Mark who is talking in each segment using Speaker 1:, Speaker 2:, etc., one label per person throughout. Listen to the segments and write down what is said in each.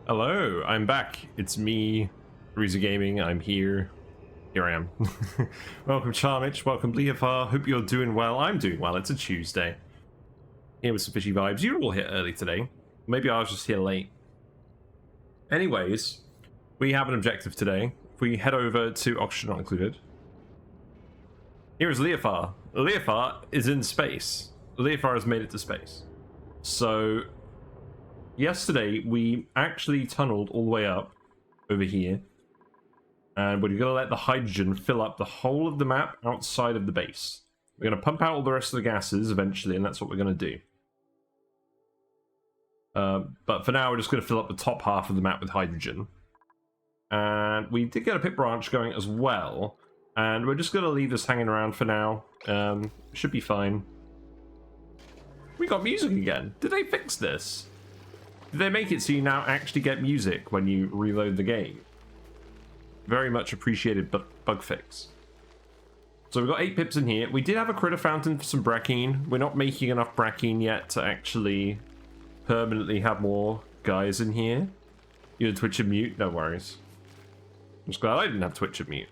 Speaker 1: Hello, I'm back. It's me, Reza Gaming. I'm here. Here I am. Welcome, Charmich. Welcome, Leofar. Hope you're doing well. I'm doing well. It's a Tuesday. Here with some fishy vibes. You were all here early today. Maybe I was just here late. Anyways, we have an objective today. If we head over to Oxygen Not Included. Here is Leofar. Leofar is in space. Leofar has made it to space. So yesterday, we actually tunneled all the way up over here. And we're going to let the hydrogen fill up the whole of the map outside of the base. We're going to pump out all the rest of the gases eventually, and that's what we're going to do. But for now, we're just going to fill up the top half of the map with hydrogen. And we did get a pit branch going as well. And we're just going to leave this hanging around for now. Should be fine. We got music again. Did they fix this? Did they make it so you now actually get music when you reload the game? Very much appreciated bug fix. So we've got 8 pips in here. We did have a critter fountain for some Brackene. We're not making enough Brackene yet to actually permanently have more guys in here. You had Twitch and mute? No worries. I'm just glad I didn't have Twitch and mute.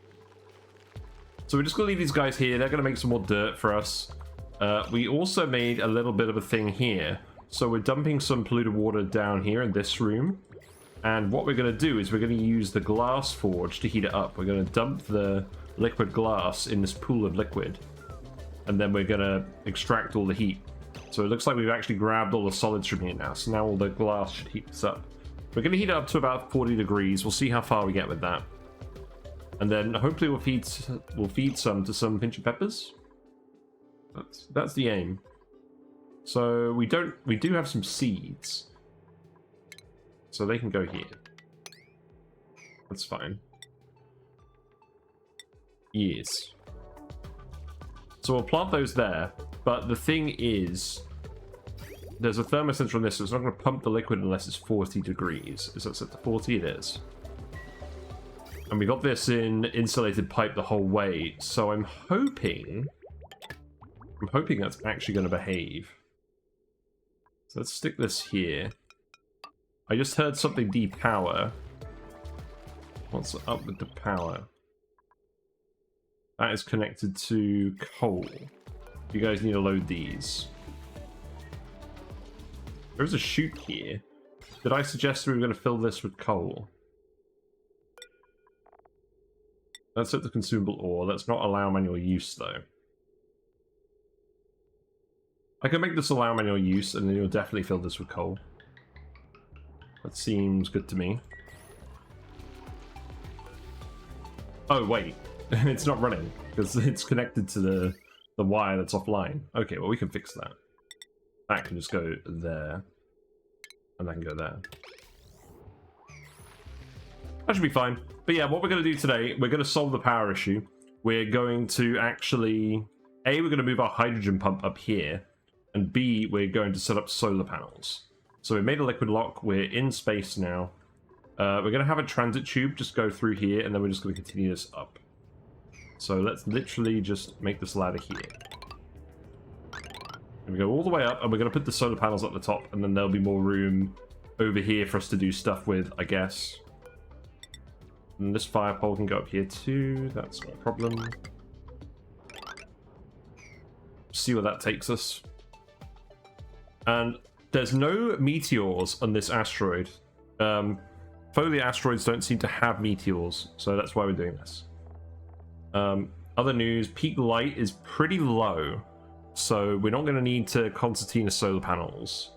Speaker 1: So we're just going to leave these guys here. They're going to make some more dirt for us. We also made a little bit of a thing here. So we're dumping some polluted water down here in this room. And what we're going to do is we're going to use the glass forge to heat it up. We're going to dump the liquid glass in this pool of liquid. And then we're going to extract all the heat. So it looks like we've actually grabbed all the solids from here now. So now all the glass should heat this up. We're going to heat it up to about 40 degrees. We'll see how far we get with that. And then hopefully we'll feed some to some Pincha Peppers. That's the aim. So we do have some seeds. So they can go here. That's fine. Yes. So we'll plant those there. But the thing is, there's a thermosensor on this, so it's not going to pump the liquid unless it's 40 degrees. Is that set to 40? It is. And we got this in insulated pipe the whole way, so I'm hoping that's actually going to behave. So let's stick this here. I just heard something depower. What's up with the power? That is connected to coal. You guys need to load these. There's a chute here. Did I suggest we were going to fill this with coal? Let's set the consumable ore. Let's not allow manual use, though. I can make this allow manual use, and then you'll definitely fill this with coal. That seems good to me. Oh, wait. It's not running, because it's connected to the wire that's offline. Okay, well, we can fix that. That can just go there. And that can go there. That should be fine. But yeah, what we're going to do today, we're going to solve the power issue. We're going to actually... A, we're going to move our hydrogen pump up here. And B, we're going to set up solar panels. So we made a liquid lock. We're in space now. We're going to have a transit tube just go through here. And then we're just going to continue this up. So let's literally just make this ladder here. And we go all the way up. And we're going to put the solar panels at the top. And then there'll be more room over here for us to do stuff with, I guess. And this fire pole can go up here too. That's no problem. See where that takes us. And there's no meteors on this asteroid. Folia asteroids don't seem to have meteors, so that's why we're doing this. Other news, peak light is pretty low, so we're not going to need to concertina solar panels.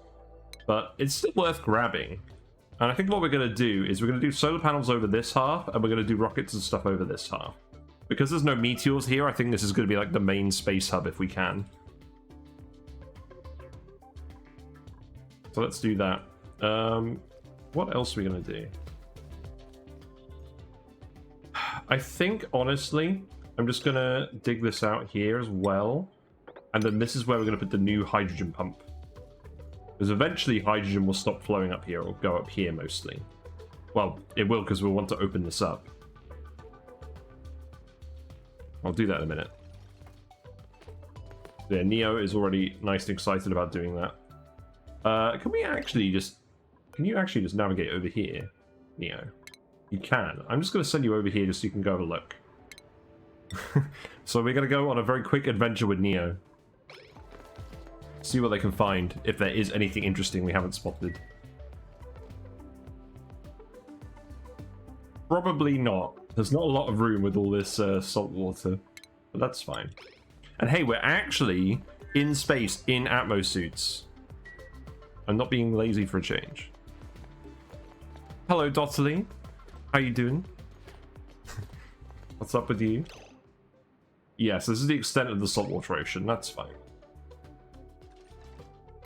Speaker 1: But it's still worth grabbing. And I think what we're going to do is we're going to do solar panels over this half, and we're going to do rockets and stuff over this half. Because there's no meteors here, I think this is going to be like the main space hub if we can. So let's do that. What else are we going to do? I think, honestly, I'm just going to dig this out here as well. And then this is where we're going to put the new hydrogen pump. Because eventually hydrogen will stop flowing up here, or go up here mostly. Well, it will because we'll want to open this up. I'll do that in a minute. Yeah, Neo is already nice and excited about doing that. Can you actually just navigate over here, Neo? You can. I'm just going to send you over here just so you can go have a look. So we're going to go on a very quick adventure with Neo. See what they can find, if there is anything interesting we haven't spotted. Probably not. There's not a lot of room with all this salt water. But that's fine. And hey, we're actually in space in Atmo suits. I'm not being lazy for a change. Hello, Dotterly. How you doing? What's up with you? Yes, this is the extent of the saltwater ocean. That's fine.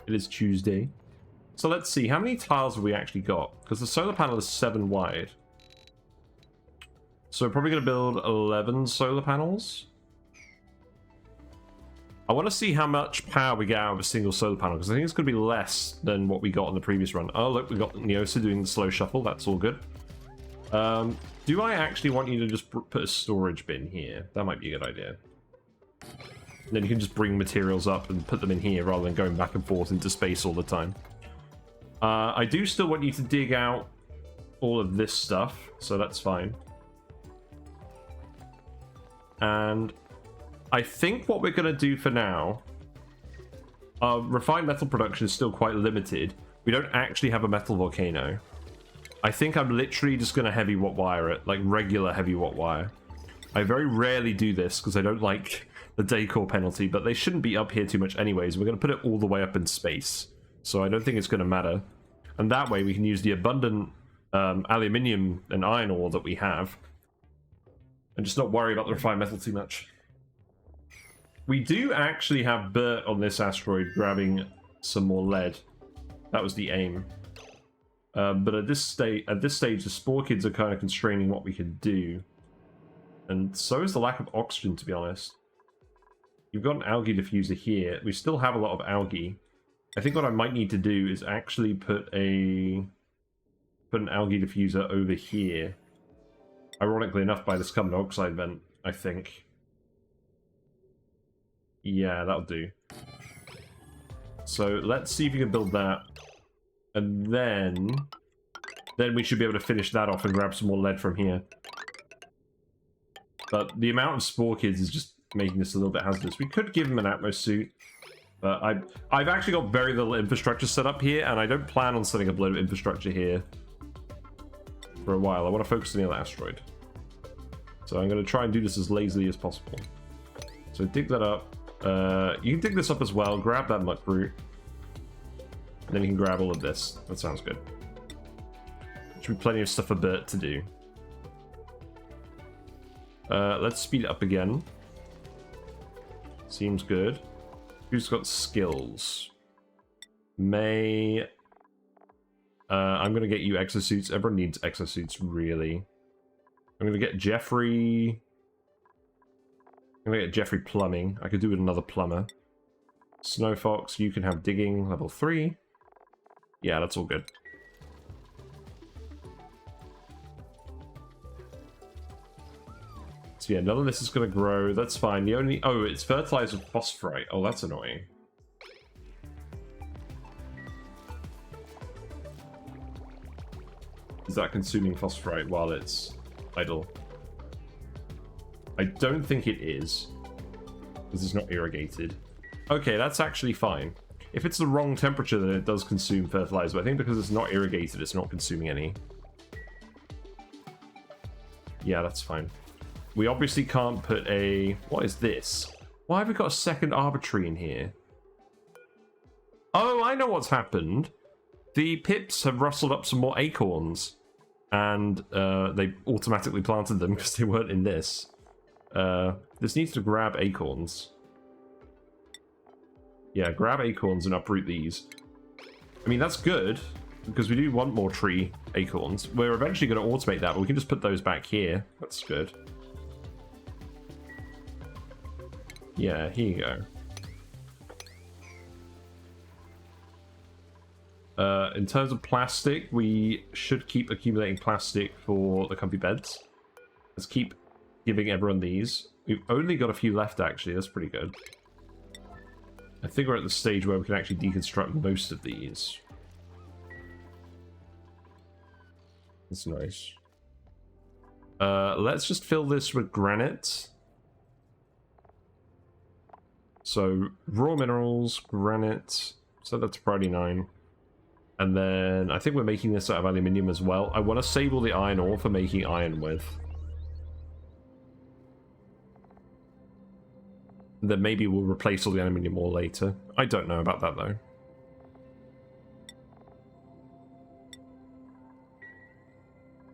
Speaker 1: It is Tuesday. So let's see. How many tiles have we actually got? Because the solar panel is 7 wide. So we're probably going to build 11 solar panels. I want to see how much power we get out of a single solar panel, because I think it's going to be less than what we got on the previous run. Oh, look, we got Neosa doing the slow shuffle. That's all good. Do I actually want you to just put a storage bin here? That might be a good idea. And then you can just bring materials up and put them in here rather than going back and forth into space all the time. I do still want you to dig out all of this stuff, so that's fine. And I think what we're going to do for now, refined metal production is still quite limited. We don't actually have a metal volcano. I think I'm literally just going to heavy watt wire it, like regular heavy watt wire. I very rarely do this because I don't like the decor penalty, but they shouldn't be up here too much anyways. We're going to put it all the way up in space, so I don't think it's going to matter. And that way we can use the abundant aluminium and iron ore that we have and just not worry about the refined metal too much. We do actually have Bert on this asteroid grabbing some more lead. That was the aim. But at this stage, the spore kids are kind of constraining what we can do. And so is the lack of oxygen, to be honest. You've got an algae diffuser here. We still have a lot of algae. I think what I might need to do is actually put an algae diffuser over here. Ironically enough, by this carbon dioxide vent, I think. Yeah, that'll do. So let's see if we can build that. And then we should be able to finish that off and grab some more lead from here. But the amount of spore kids is just making this a little bit hazardous. We could give them an Atmos suit, but I've actually got very little infrastructure set up here, and I don't plan on setting up a load of infrastructure here for a while. I want to focus on the other asteroid. So I'm going to try and do this as lazily as possible. So dig that up. You can dig this up as well. Grab that muck root. And then you can grab all of this. That sounds good. Should be plenty of stuff for Bert to do. Let's speed it up again. Seems good. Who's got skills? May. I'm going to get you exosuits. Everyone needs exosuits, really. I'm going to get Jeffrey. I'm going to get Jeffrey plumbing. I could do with another plumber. Snowfox, you can have digging level 3. Yeah, that's all good. So yeah, none of this is going to grow. That's fine. The only... Oh, it's fertilized with phosphorite. Oh, that's annoying. Is that consuming phosphorite while it's idle? I don't think it is. This is not irrigated. Okay, that's actually fine. If it's the wrong temperature, then it does consume fertilizer. But I think because it's not irrigated, it's not consuming any. Yeah, that's fine. We obviously can't put a... What is this? Why have we got a second Arbor Tree in here? Oh, I know what's happened. The Pips have rustled up some more acorns. And they automatically planted them because they weren't in this. This needs to grab acorns. Yeah, grab acorns and uproot these. I mean, that's good, because we do want more tree acorns. We're eventually going to automate that, but we can just put those back here. That's good. Yeah, here you go. In terms of plastic, we should keep accumulating plastic for the comfy beds. Let's keep giving everyone these. We've only got a few left, actually. That's pretty good. I think we're at the stage where we can actually deconstruct most of these. That's nice. Let's just fill this with granite. So, raw minerals, granite, set that to priority 9. And then, I think we're making this out of aluminium as well. I want to save all the iron ore for making iron with. Then maybe we'll replace all the aluminium ore later. I don't know about that, though.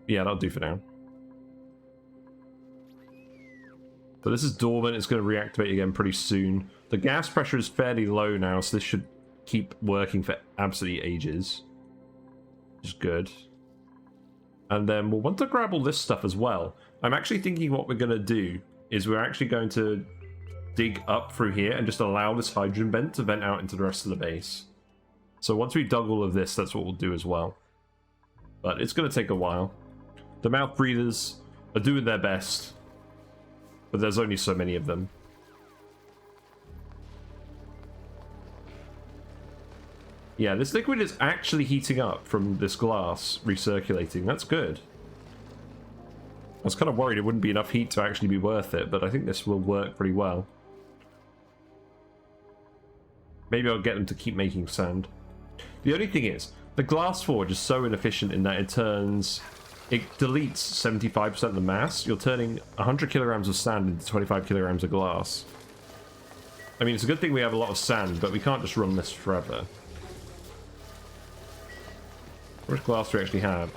Speaker 1: Yeah, that'll do for now. So this is dormant. It's going to reactivate again pretty soon. The gas pressure is fairly low now, so this should keep working for absolutely ages. Which is good. And then we'll want to grab all this stuff as well. I'm actually thinking what we're going to do is we're actually going to dig up through here and just allow this hydrogen vent to vent out into the rest of the base. So once we've dug all of this, that's what we'll do as well. But it's going to take a while. The mouth breathers are doing their best, but there's only so many of them. Yeah, this liquid is actually heating up from this glass recirculating. That's good. I was kind of worried it wouldn't be enough heat to actually be worth it, but I think this will work pretty well. Maybe I'll get them to keep making sand. The only thing is, the glass forge is so inefficient in that it deletes 75% of the mass. You're turning 100 kilograms of sand into 25 kilograms of glass. I mean, it's a good thing we have a lot of sand, but we can't just run this forever. How much glass do we actually have?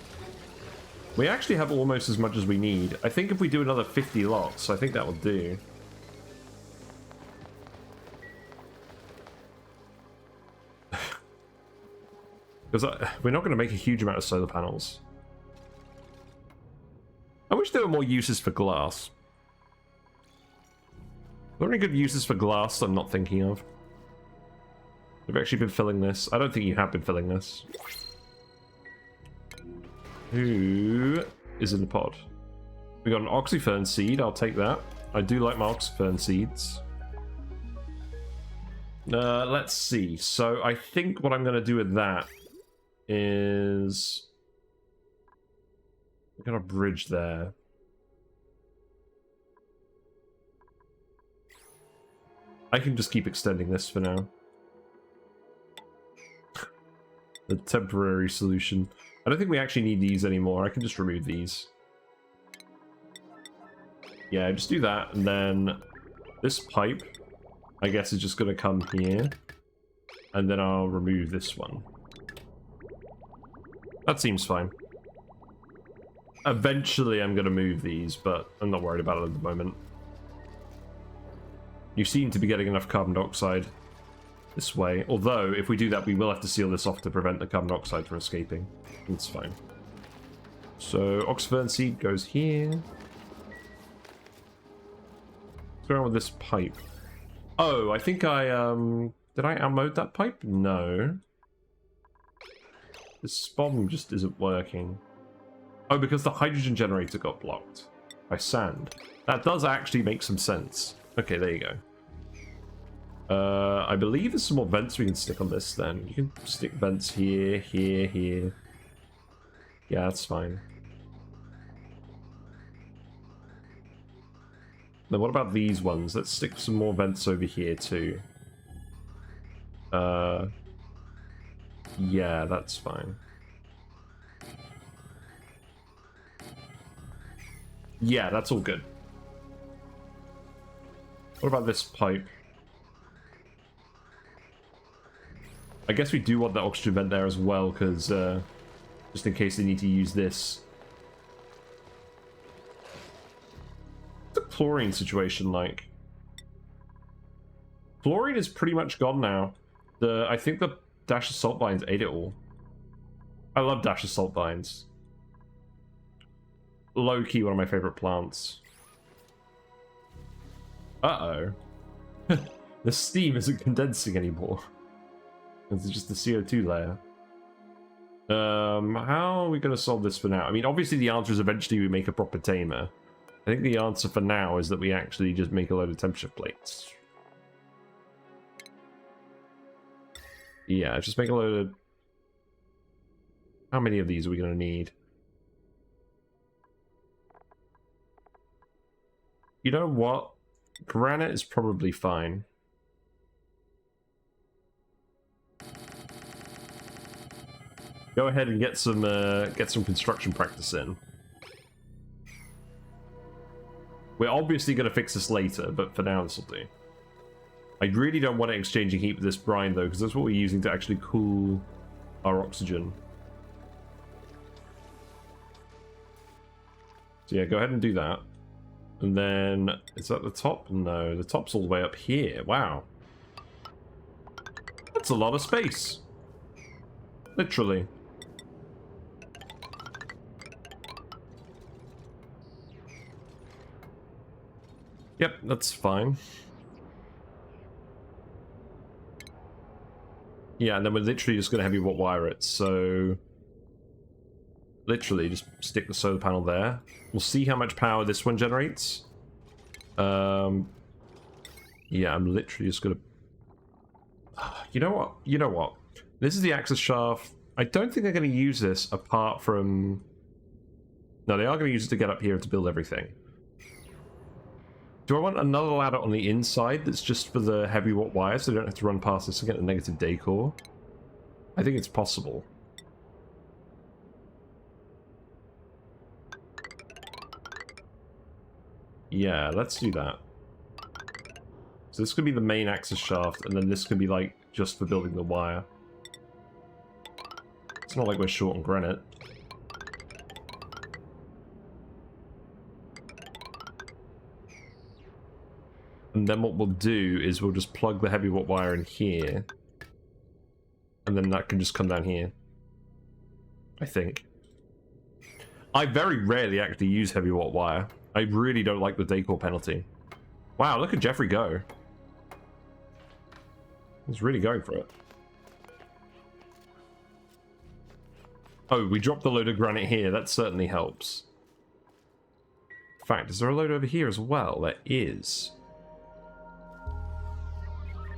Speaker 1: We actually have almost as much as we need. I think if we do another 50 lots, I think that will do. Because we're not going to make a huge amount of solar panels. I wish there were more uses for glass. Are there any good uses for glass I'm not thinking of? Have you actually been filling this? I don't think you have been filling this. Who is in the pod? We got an oxyfern seed. I'll take that. I do like my oxyfern seeds. Let's see. So I think what I'm going to do with that is... We've got a bridge there. I can just keep extending this for now. The temporary solution. I don't think we actually need these anymore. I can just remove these. Yeah, just do that, and then this pipe, I guess, is just going to come here. And then I'll remove this one. That seems fine. Eventually I'm going to move these, but I'm not worried about it at the moment. You seem to be getting enough carbon dioxide this way. Although, if we do that, we will have to seal this off to prevent the carbon dioxide from escaping. It's fine. So, oxyfern seed goes here. What's going on with this pipe? Oh, I think I, did I outmode that pipe? No. This bomb just isn't working. Oh, because the hydrogen generator got blocked by sand. That does actually make some sense. Okay, there you go. I believe there's some more vents we can stick on this then. You can stick vents here, here, here. Yeah, that's fine. Then what about these ones? Let's stick some more vents over here too. Yeah, that's fine. Yeah, that's all good. What about this pipe? I guess we do want that oxygen vent there as well, because just in case they need to use this. What's the chlorine situation like? Chlorine is pretty much gone now. I think the dash of salt vines ate it all. I love dash of salt vines. Low-key one of my favorite plants. Uh-oh. The steam isn't condensing anymore. It's just the CO2 layer. How are we going to solve this for now? I mean, obviously the answer is eventually we make a proper tamer. I think the answer for now is that we actually just make a load of temperature plates. Yeah, just make a load of... How many of these are we going to need? You know what? Granite is probably fine. Go ahead and get some construction practice in. We're obviously going to fix this later, but for now this will do. I really don't want it exchanging heat with this brine though, because that's what we're using to actually cool our oxygen. So yeah, go ahead and do that. And then, is that the top? No, the top's all the way up here. Wow. That's a lot of space. Literally. Yep, that's fine. Yeah, and then we're literally just going to heavy wire it, so... Literally, just stick the solar panel there. We'll see how much power this one generates. Yeah, I'm literally just going to... You know what? You know what? This is the access shaft. I don't think they're going to use this apart from... No, they are going to use it to get up here to build everything. Do I want another ladder on the inside that's just for the heavy wire so they don't have to run past this and get the negative decor? I think it's possible. Yeah, let's do that. So this could be the main access shaft, and then this could be like just for building the wire. It's not like we're short on granite. And then what we'll do is we'll just plug the heavy wire in here. And then that can just come down here. I think. I very rarely actually use heavy wire. I really don't like the decor penalty. Wow, look at Jeffrey go. He's really going for it. Oh, we dropped a load of granite here. That certainly helps. In fact, is there a load over here as well? There is.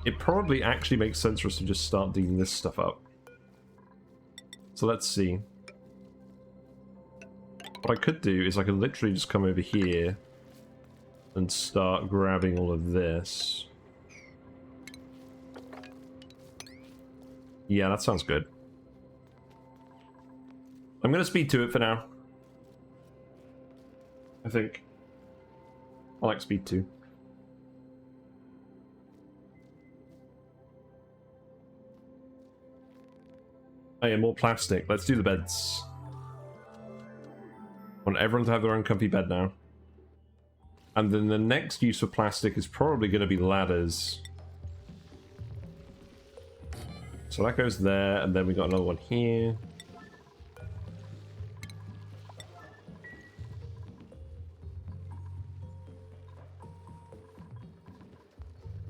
Speaker 1: It probably actually makes sense for us to just start digging this stuff up. So let's see. What I could do is I could literally just come over here and start grabbing all of this. Yeah, that sounds good. I'm going to speed to it for now. I think. I like speed 2. Oh yeah, more plastic. Let's do the beds. I want everyone to have their own comfy bed now. And then the next use for plastic is probably going to be ladders. So that goes there, and then we got another one here.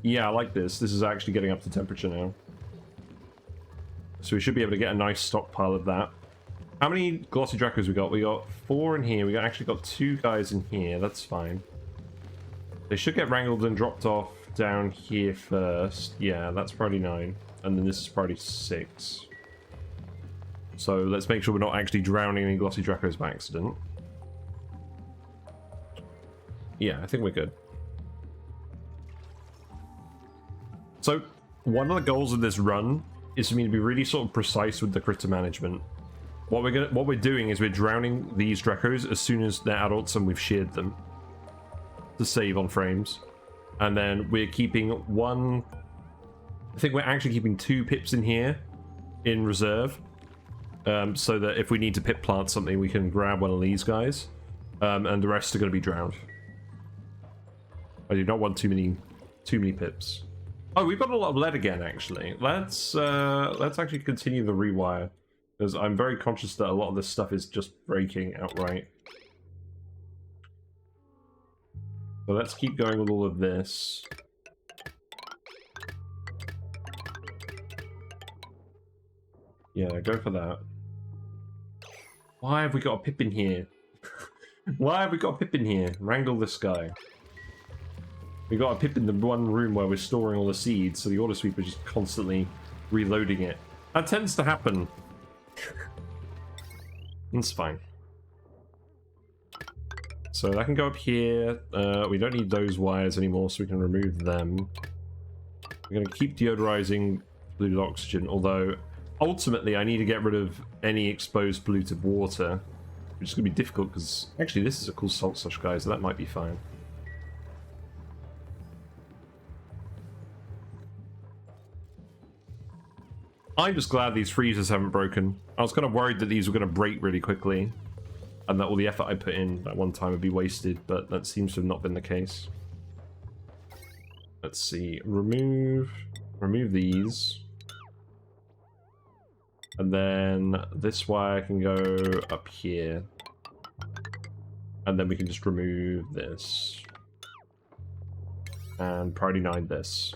Speaker 1: Yeah, I like this. This is actually getting up to temperature now. So we should be able to get a nice stockpile of that. How many glossy dracos we got? We got 4 in here. We actually got 2 guys in here. That's fine. They should get wrangled and dropped off down here first. Yeah, that's probably 9. And then this is probably 6. So let's make sure we're not actually drowning any glossy dracos by accident. Yeah, I think we're good. So one of the goals of this run is for me to be really sort of precise with the critter management. What we're doing is we're drowning these dracos as soon as they're adults and we've sheared them to save on frames. And then we're keeping one... I think we're actually keeping 2 pips in here in reserve. So that if we need to pip plant something, we can grab one of these guys. And the rest are going to be drowned. I do not want too many pips. Oh, we've got a lot of lead again, actually. Let's actually continue the rewire. Because I'm very conscious that a lot of this stuff is just breaking outright. So let's keep going with all of this. Yeah, go for that. Why have we got a pip in here? Why have we got a pip in here? Wrangle this guy. We got a pip in the one room where we're storing all the seeds, so the auto sweeper is just constantly reloading it. That tends to happen. It's fine. So that can go up here. We don't need those wires anymore, so we can remove them. We're going to keep deodorizing polluted oxygen, although ultimately I need to get rid of any exposed polluted water, which is going to be difficult because actually this is a cool salt slush, guys, so that might be fine. I'm just glad these freezers haven't broken. I was kind of worried that these were going to break really quickly and that all the effort I put in at one time would be wasted, but that seems to have not been the case. Let's see. Remove these. And then this wire can go up here. And then we can just remove this. And priority 9 this.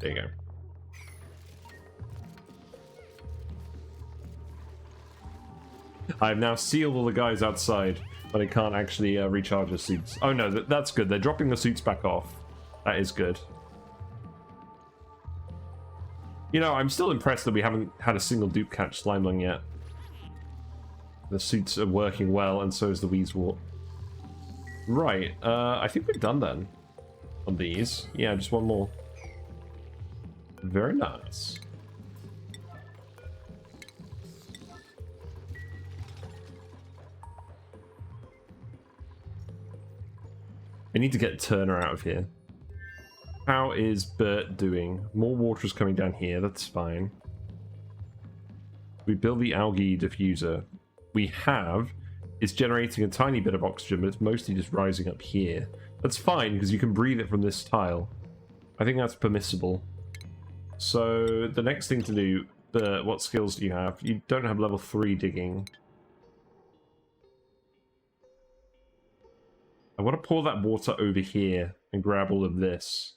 Speaker 1: There you go. I've now sealed all the guys outside, but I can't actually recharge the suits. Oh no, that's good. They're dropping the suits back off. That is good. You know, I'm still impressed that we haven't had a single dupe catch Slimelung yet. The suits are working well, and so is the Weezewort. Right, I think we're done then. On these. Yeah, just one more. Very nice. I need to get Turner out of here. How is Bert doing? More water is coming down here, that's fine. We build the algae diffuser. We have. It's generating a tiny bit of oxygen, but it's mostly just rising up here. That's fine, because you can breathe it from this tile. I think that's permissible. So, the next thing to do, Bert, what skills do you have? You don't have level 3 digging. I want to pour that water over here and grab all of this.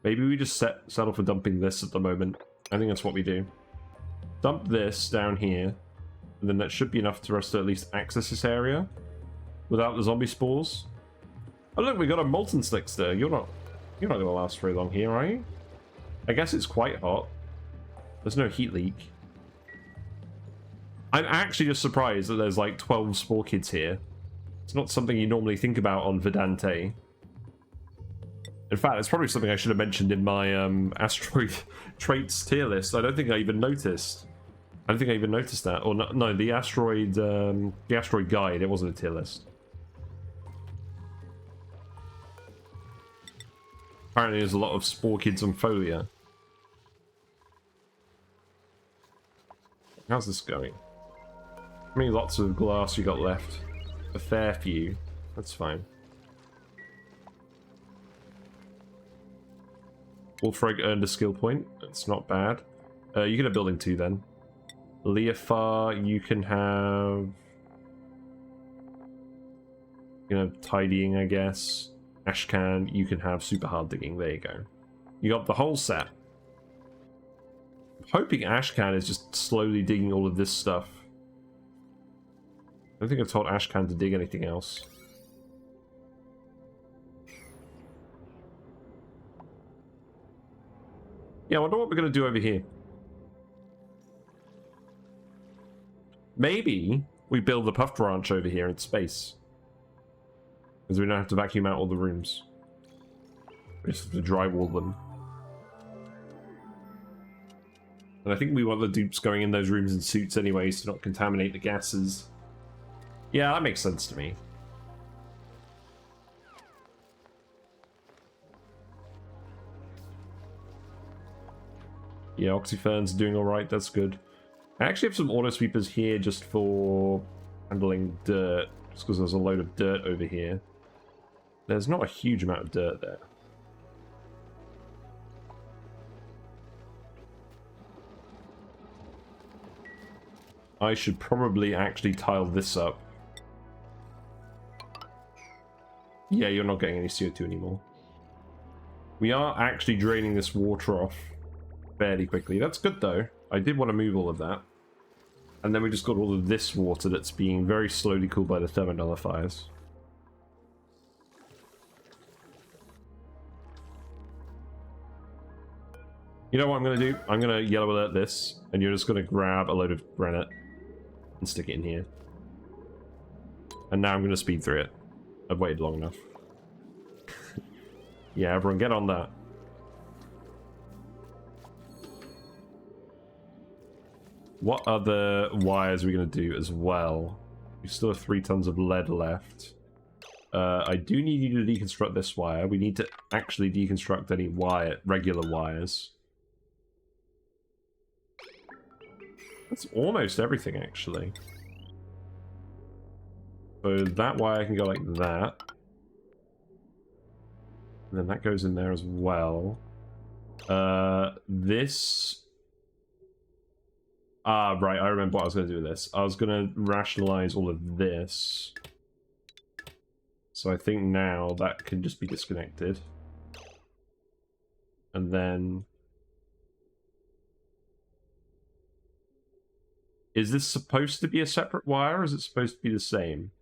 Speaker 1: Maybe we just settle for dumping this at the moment. I think that's what we do. Dump this down here, and then that should be enough for us to at least access this area without the zombie spores. Oh look, we got a molten slickster. You're not going to last very long here, are you? I guess it's quite hot. There's no heat leak. I'm actually just surprised that there's like 12 spore kids here. It's not something you normally think about on Verdante. In fact, it's probably something I should have mentioned in my asteroid traits tier list. I don't think I even noticed. I don't think I even noticed that. Or no, the asteroid guide. It wasn't a tier list. Apparently, there's a lot of spore kids on Folia. How's this going? How many lots of glass you got left? A fair few. That's fine. Wolfreg earned a skill point. That's not bad. You can have building 2 then. Leofar, you can have... You know, tidying, I guess. Ashcan, you can have super hard digging. There you go. You got the whole set. I'm hoping Ashcan is just slowly digging all of this stuff. I don't think I've told Ashcan to dig anything else. Yeah, I wonder what we're going to do over here. Maybe we build the Puff Ranch over here in space. Because we don't have to vacuum out all the rooms. We just have to drywall them. And I think we want the dupes going in those rooms in suits anyways to not contaminate the gases. Yeah, that makes sense to me. Yeah, Oxyfern's doing alright, that's good. I actually have some auto sweepers here just for handling dirt, just because there's a load of dirt over here. There's not a huge amount of dirt there. I should probably actually tile this up. Yeah, you're not getting any CO2 anymore. We are actually draining this water off fairly quickly. That's good though. I did want to move all of that. And then we just got all of this water that's being very slowly cooled by the thermonullifiers. You know what I'm going to do? I'm going to yellow alert this, and you're just going to grab a load of granite and stick it in here. And now I'm going to speed through it. I've waited long enough. Yeah, everyone get on that. What other wires are we going to do as well? We still have 3 tons of lead left. I do need you to deconstruct this wire. We need to actually deconstruct any regular wires. That's almost everything, actually. So that wire can go like that. And then that goes in there as well. This... Ah, right, I remember what I was going to do with this. I was going to rationalize all of this. So I think now that can just be disconnected. And then... Is this supposed to be a separate wire, or is it supposed to be the same?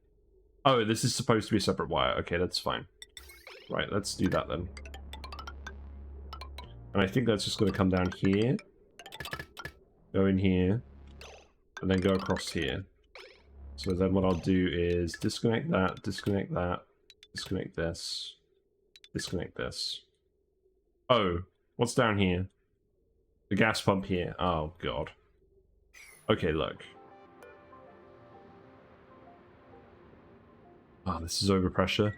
Speaker 1: Oh, this is supposed to be a separate wire. Okay, that's fine. Right, let's do that then. And I think that's just going to come down here. Go in here. And then go across here. So then what I'll do is disconnect that, disconnect that, disconnect this, disconnect this. Oh, what's down here? The gas pump here. Oh, God. Okay, look. Oh, this is overpressure.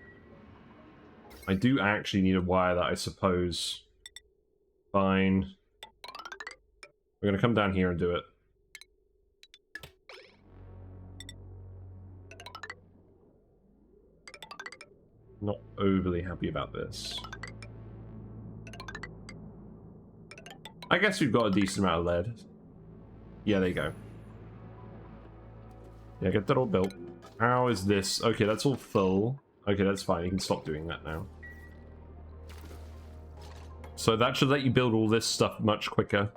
Speaker 1: I do actually need a wire that I suppose... Fine. We're gonna come down here and do it. Not overly happy about this. I guess we've got a decent amount of lead. Yeah, there you go. Yeah, get that all built. How is this? Okay, that's all full. Okay, that's fine. You can stop doing that now. So that should let you build all this stuff much quicker.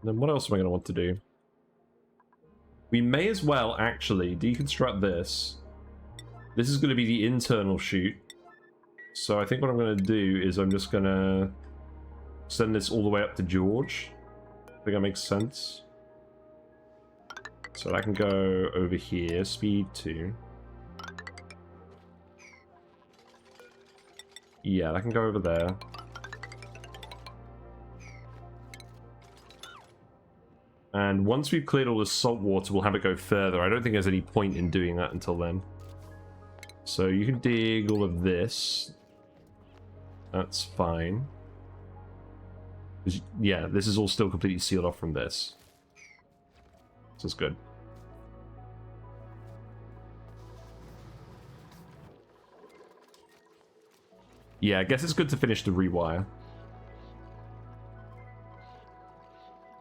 Speaker 1: Then what else am I going to want to do? We may as well actually deconstruct this. This is going to be the internal chute. So I think what I'm going to do is I'm just going to send this all the way up to George. I think that makes sense. So that can go over here, speed 2. Yeah, that can go over there. And once we've cleared all the salt water, we'll have it go further. I don't think there's any point in doing that until then. So you can dig all of this. That's fine. Yeah, this is all still completely sealed off from this. This is good. Yeah, I guess it's good to finish the rewire.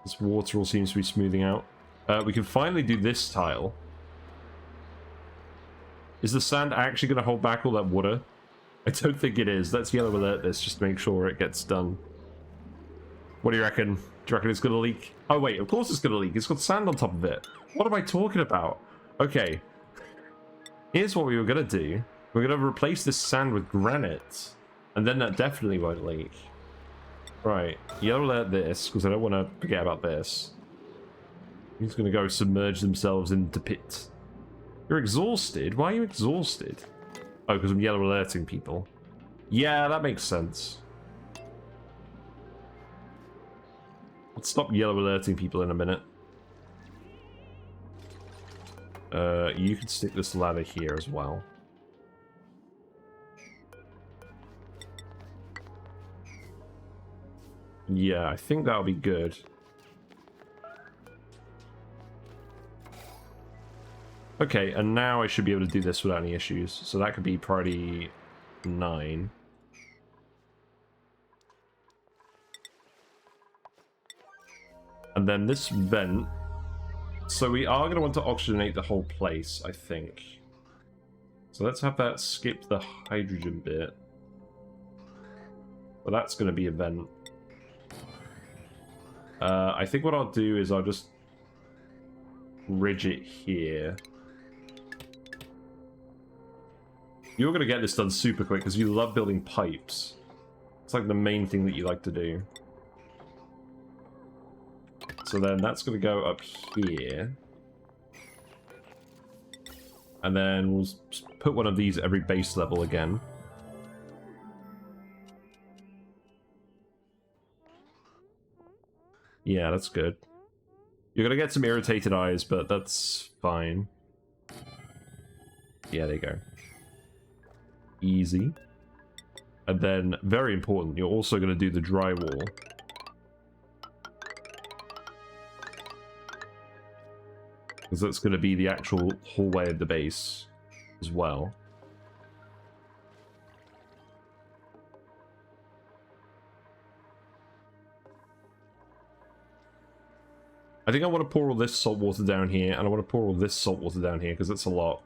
Speaker 1: This water all seems to be smoothing out. We can finally do this tile. Is the sand actually going to hold back all that water? I don't think it is. Let's yellow alert this just to make sure it gets done. What do you reckon? Do you reckon it's going to leak? Oh wait, of course it's going to leak. It's got sand on top of it. What am I talking about? Okay. Here's what we were going to do. We're going to replace this sand with granite. And then that definitely won't leak. Right. Yellow alert this, because I don't want to forget about this. He's going to go submerge themselves into pit. You're exhausted? Why are you exhausted? Oh, because I'm yellow alerting people. Yeah, that makes sense. Let's stop yellow alerting people in a minute. You can stick this ladder here as well. Yeah, I think that'll be good. Okay, and now I should be able to do this without any issues. So that could be priority 9. And then this vent. So we are going to want to oxygenate the whole place, I think. So let's have that skip the hydrogen bit. But that's going to be a vent. I think what I'll do is I'll just ridge it here. You're going to get this done super quick because you love building pipes. It's like the main thing that you like to do. So then that's going to go up here. And then we'll put one of these at every base level again. Yeah, that's good. You're going to get some irritated eyes, but that's fine. Yeah, there you go. Easy. And then, very important, you're also going to do the drywall. Because that's going to be the actual hallway of the base as well. I think I want to pour all this salt water down here, and I want to pour all this salt water down here, because it's a lot.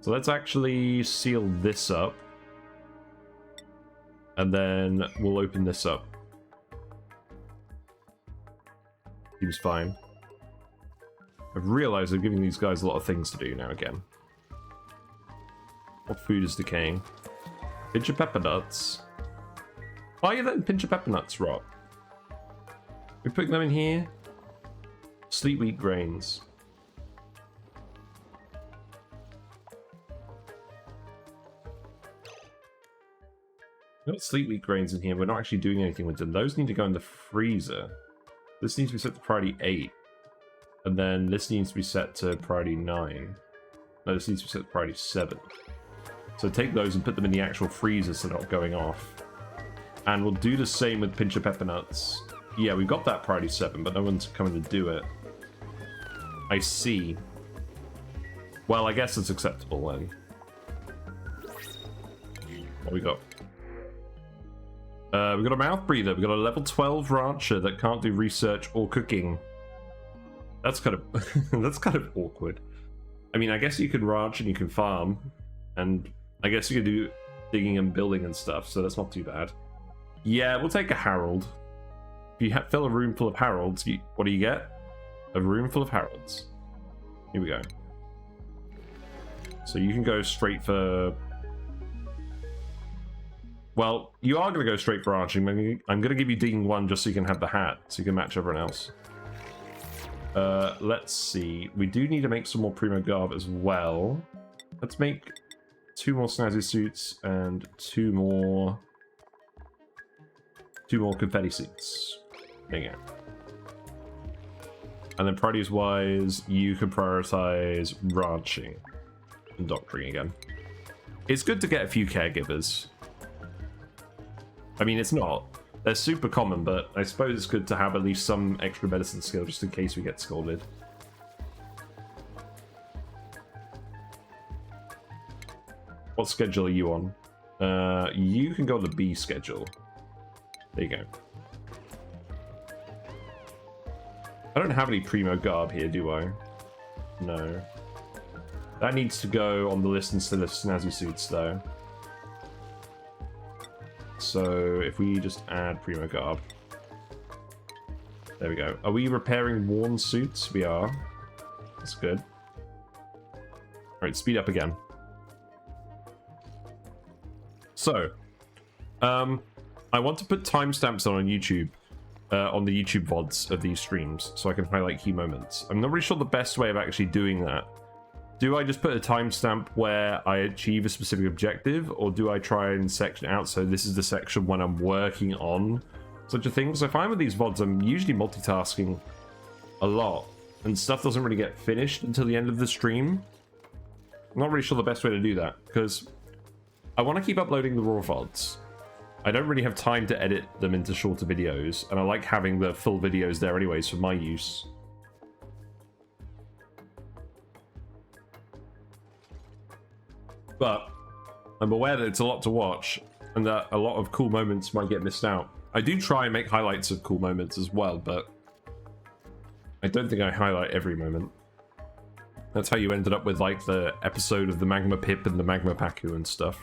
Speaker 1: So let's actually seal this up. And then we'll open this up. Seems fine. I've realized I'm giving these guys a lot of things to do now again. What food is decaying? Pincha Peppernuts. Why are you letting Pincha Peppernuts rot? We put them in here. Sleet wheat grains. We've got sleet wheat grains in here. We're not actually doing anything with them. Those need to go in the freezer. This needs to be set to priority 8. And then this needs to be set to priority 9. No, this needs to be set to priority 7. So take those and put them in the actual freezer so they're not going off. And we'll do the same with Pincha Peppernuts. Yeah, we've got that priority 7, but no one's coming to do it. I see. Well, I guess it's acceptable then. What we got? We've got a mouth breather. We've got a level 12 rancher that can't do research or cooking. That's kind of that's kind of awkward. I mean, I guess you can ranch and you can farm, and I guess you can do digging and building and stuff, so that's not too bad. Yeah, we'll take a Harold. If you fill a room full of Harolds, what do you get? A room full of Harolds. Here we go. So you can go straight for... Well, you are going to go straight for arching. I'm going to give you digging 1 just so you can have the hat, so you can match everyone else. Let's see. We do need to make some more Primo Garb as well. Let's make 2 more snazzy suits and 2 more confetti suits. There you go. And then priorities wise, you can prioritize ranching and doctoring again. It's good to get a few caregivers. I mean, it's not. They're super common, but I suppose it's good to have at least some extra medicine skill just in case we get scolded. What schedule are you on? You can go on the B schedule. There you go. I don't have any Primo Garb here, do I? No. That needs to go on the list instead of Snazzy Suits, though. So if we just add Primo Garb. There we go. Are we repairing worn suits? We are. That's good. Alright, speed up again. So, I want to put timestamps on YouTube, on the YouTube VODs of these streams, so I can highlight key moments. I'm not really sure the best way of actually doing that. Do I just put a timestamp where I achieve a specific objective, or do I try and section out so this is the section when I'm working on such a thing? Because I find with these VODs, I'm usually multitasking a lot, and stuff doesn't really get finished until the end of the stream. I'm not really sure the best way to do that, because I want to keep uploading the raw VODs. I don't really have time to edit them into shorter videos, and I like having the full videos there anyways for my use. But I'm aware that it's a lot to watch, and that a lot of cool moments might get missed out. I do try and make highlights of cool moments as well, but I don't think I highlight every moment. That's how you ended up with, like, the episode of the Magma Pip and the Magma Paku and stuff.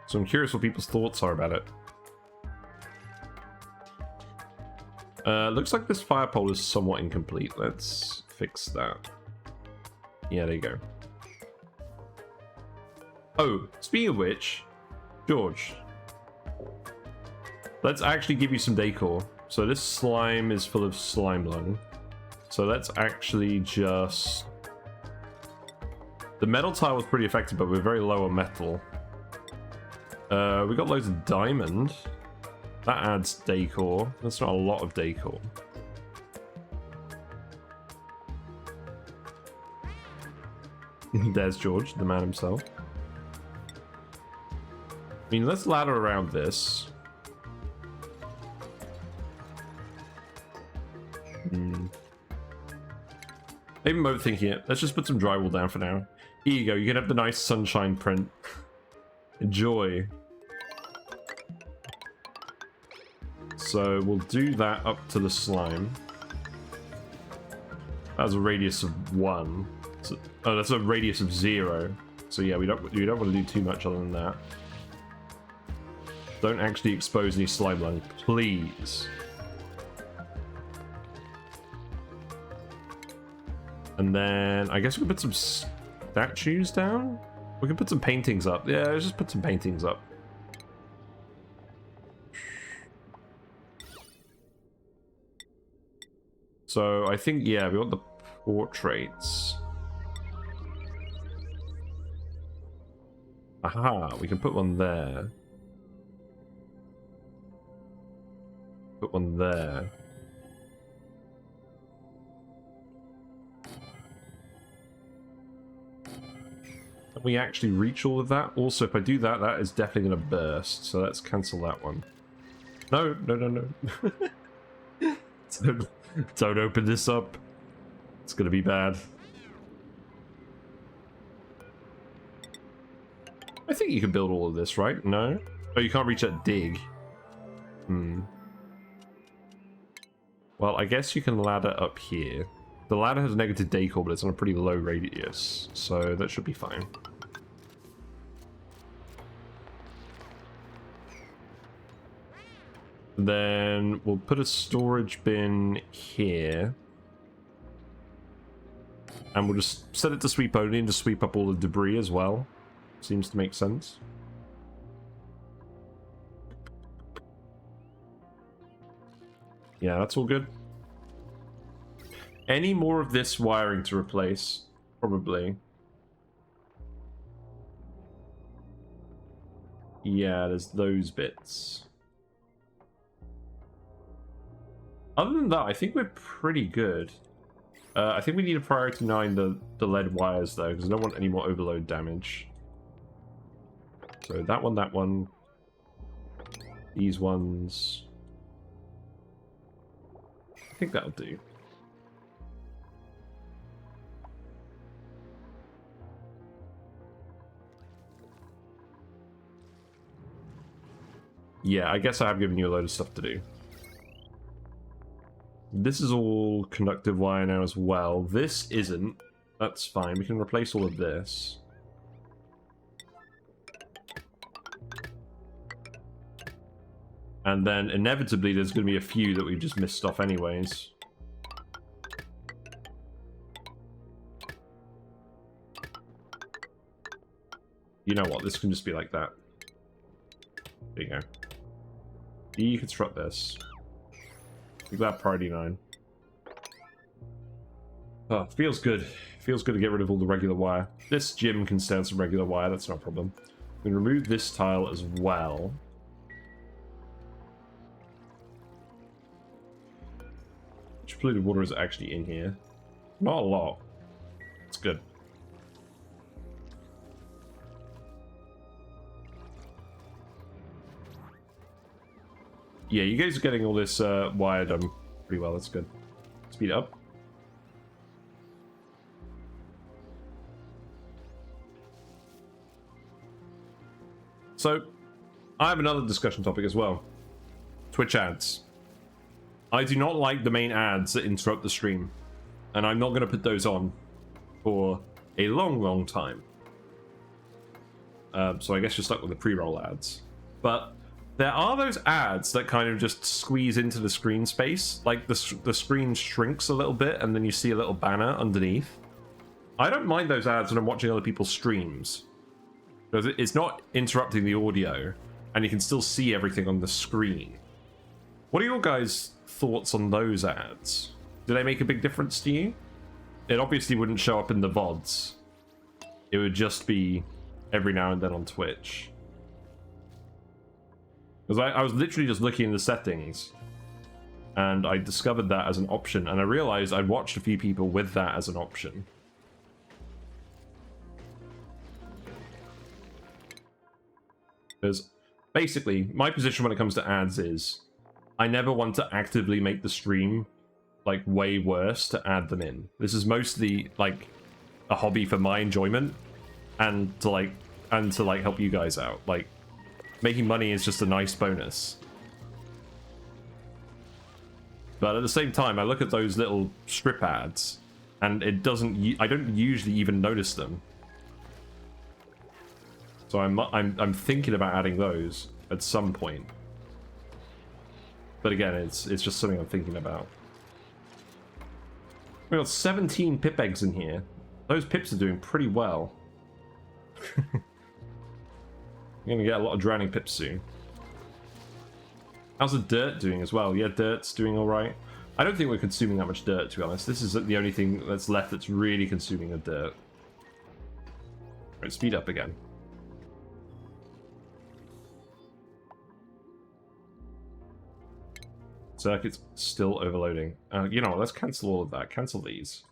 Speaker 1: So I'm curious what people's thoughts are about it. Looks like this fire pole is somewhat incomplete. Let's fix that. Yeah, there you go. Oh, speaking of which, George, let's actually give you some decor. So this slime is full of slime lung. So let's actually just... The metal tile was pretty effective, but we're very low on metal. We got loads of diamond. That adds decor. That's not a lot of decor. There's George, the man himself. I mean, let's ladder around this. Maybe I'm overthinking it. Let's just put some drywall down for now. Here you go. You can have the nice sunshine print. Enjoy. So we'll do that up to the slime. That's a radius of 1. So, oh, that's a radius of 0. So yeah, we don't want to do too much other than that. Don't actually expose any slime lines, please. And then I guess we can put some statues down. We can put some paintings up. Yeah, let's just put some paintings up. So I think, yeah, we want the portraits. Aha, we can put one there. Put one there. Can we actually reach all of that? Also, if I do that, that is definitely going to burst. So let's cancel that one. No, no, no, no. Don't open this up. It's going to be bad. I think you can build all of this, right? No? Oh, you can't reach that dig. Well, I guess you can ladder up here. The ladder has negative decor, but it's on a pretty low radius, so that should be fine. Then we'll put a storage bin here. And we'll just set it to sweep only and just sweep up all the debris as well. Seems to make sense. Yeah, that's all good. Any more of this wiring to replace? Probably. Yeah, there's those bits. Other than that, I think we're pretty good. I think we need to priority 9 the lead wires though, because I don't want any more overload damage. So that one, these ones. I think that'll do. Yeah, I guess I have given you a load of stuff to do. This is all conductive wire now as well. This isn't. That's fine. We can replace all of this. And then inevitably there's going to be a few that we've just missed off anyways. You know what? This can just be like that. There you go. Deconstruct this. We got priority 9. Oh, feels good. Feels good to get rid of all the regular wire. This gym can stand some regular wire, that's no problem. We can remove this tile as well. Which polluted water is actually in here? Not a lot. It's good. Yeah, you guys are getting all this wire done pretty well. That's good. Speed up. So, I have another discussion topic as well. Twitch ads. I do not like the main ads that interrupt the stream. And I'm not going to put those on for a long, long time. So I guess you're stuck with the pre-roll ads. But there are those ads that kind of just squeeze into the screen space. Like the screen shrinks a little bit and then you see a little banner underneath. I don't mind those ads when I'm watching other people's streams. Because it's not interrupting the audio and you can still see everything on the screen. What are your guys' thoughts on those ads? Do they make a big difference to you? It obviously wouldn't show up in the VODs. It would just be every now and then on Twitch. Because I was literally just looking in the settings and I discovered that as an option, and I realized I'd watched a few people with that as an option. Because basically, my position when it comes to ads is I never want to actively make the stream like way worse to add them in. This is mostly like a hobby for my enjoyment and to help you guys out. Like, making money is just a nice bonus. But at the same time, I look at those little strip ads, and it doesn't. I don't usually even notice them. So I'm thinking about adding those at some point. But again, it's just something I'm thinking about. We got 17 pip eggs in here. Those pips are doing pretty well. I'm gonna get a lot of drowning pips soon. How's the dirt doing as well? Yeah, dirt's doing alright. I don't think we're consuming that much dirt, to be honest. This is the only thing that's left that's really consuming the dirt. Right, speed up again. Circuit's still overloading. You know what, let's cancel all of that. Cancel these.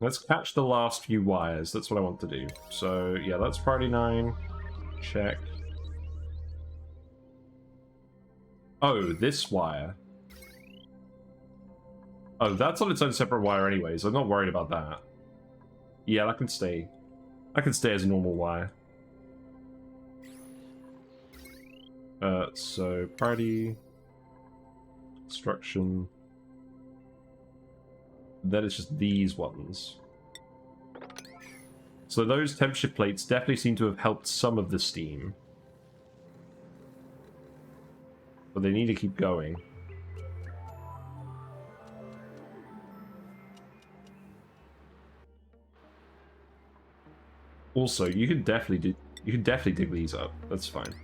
Speaker 1: Let's catch the last few wires. That's what I want to do. So, yeah, that's priority 9. Check. Oh, this wire. Oh, that's on its own separate wire anyways. I'm not worried about that. Yeah, that can stay. That can stay as a normal wire. So, priority... Construction... Then it's just these ones. So those temperature plates definitely seem to have helped some of the steam. But they need to keep going. Also, you can definitely dig these up. That's fine.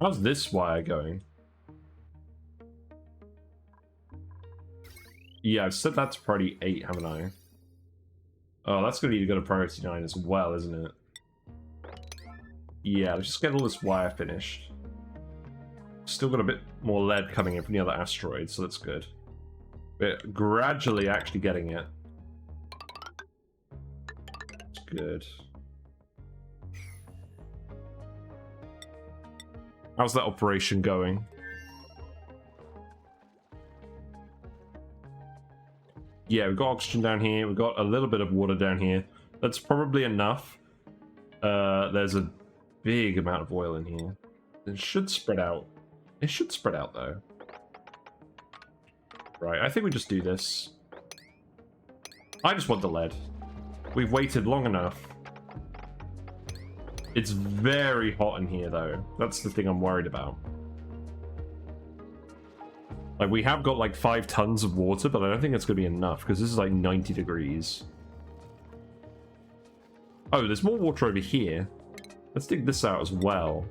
Speaker 1: How's this wire going? Yeah, I've set that to priority 8, haven't I? Oh, that's going to need to go to priority 9 as well, isn't it? Yeah, let's just get all this wire finished. Still got a bit more lead coming in from the other asteroids, so that's good. We're gradually actually getting it. That's good. How's that operation going? Yeah, we've got oxygen down here. We've got a little bit of water down here. That's probably enough. There's a big amount of oil in here. It should spread out. It should spread out, though. Right, I think we just do this. I just want the lead. We've waited long enough. It's very hot in here, though. That's the thing I'm worried about. Like, we have got, like, 5 tons of water, but I don't think it's going to be enough, because this is, like, 90 degrees. Oh, there's more water over here. Let's dig this out as well.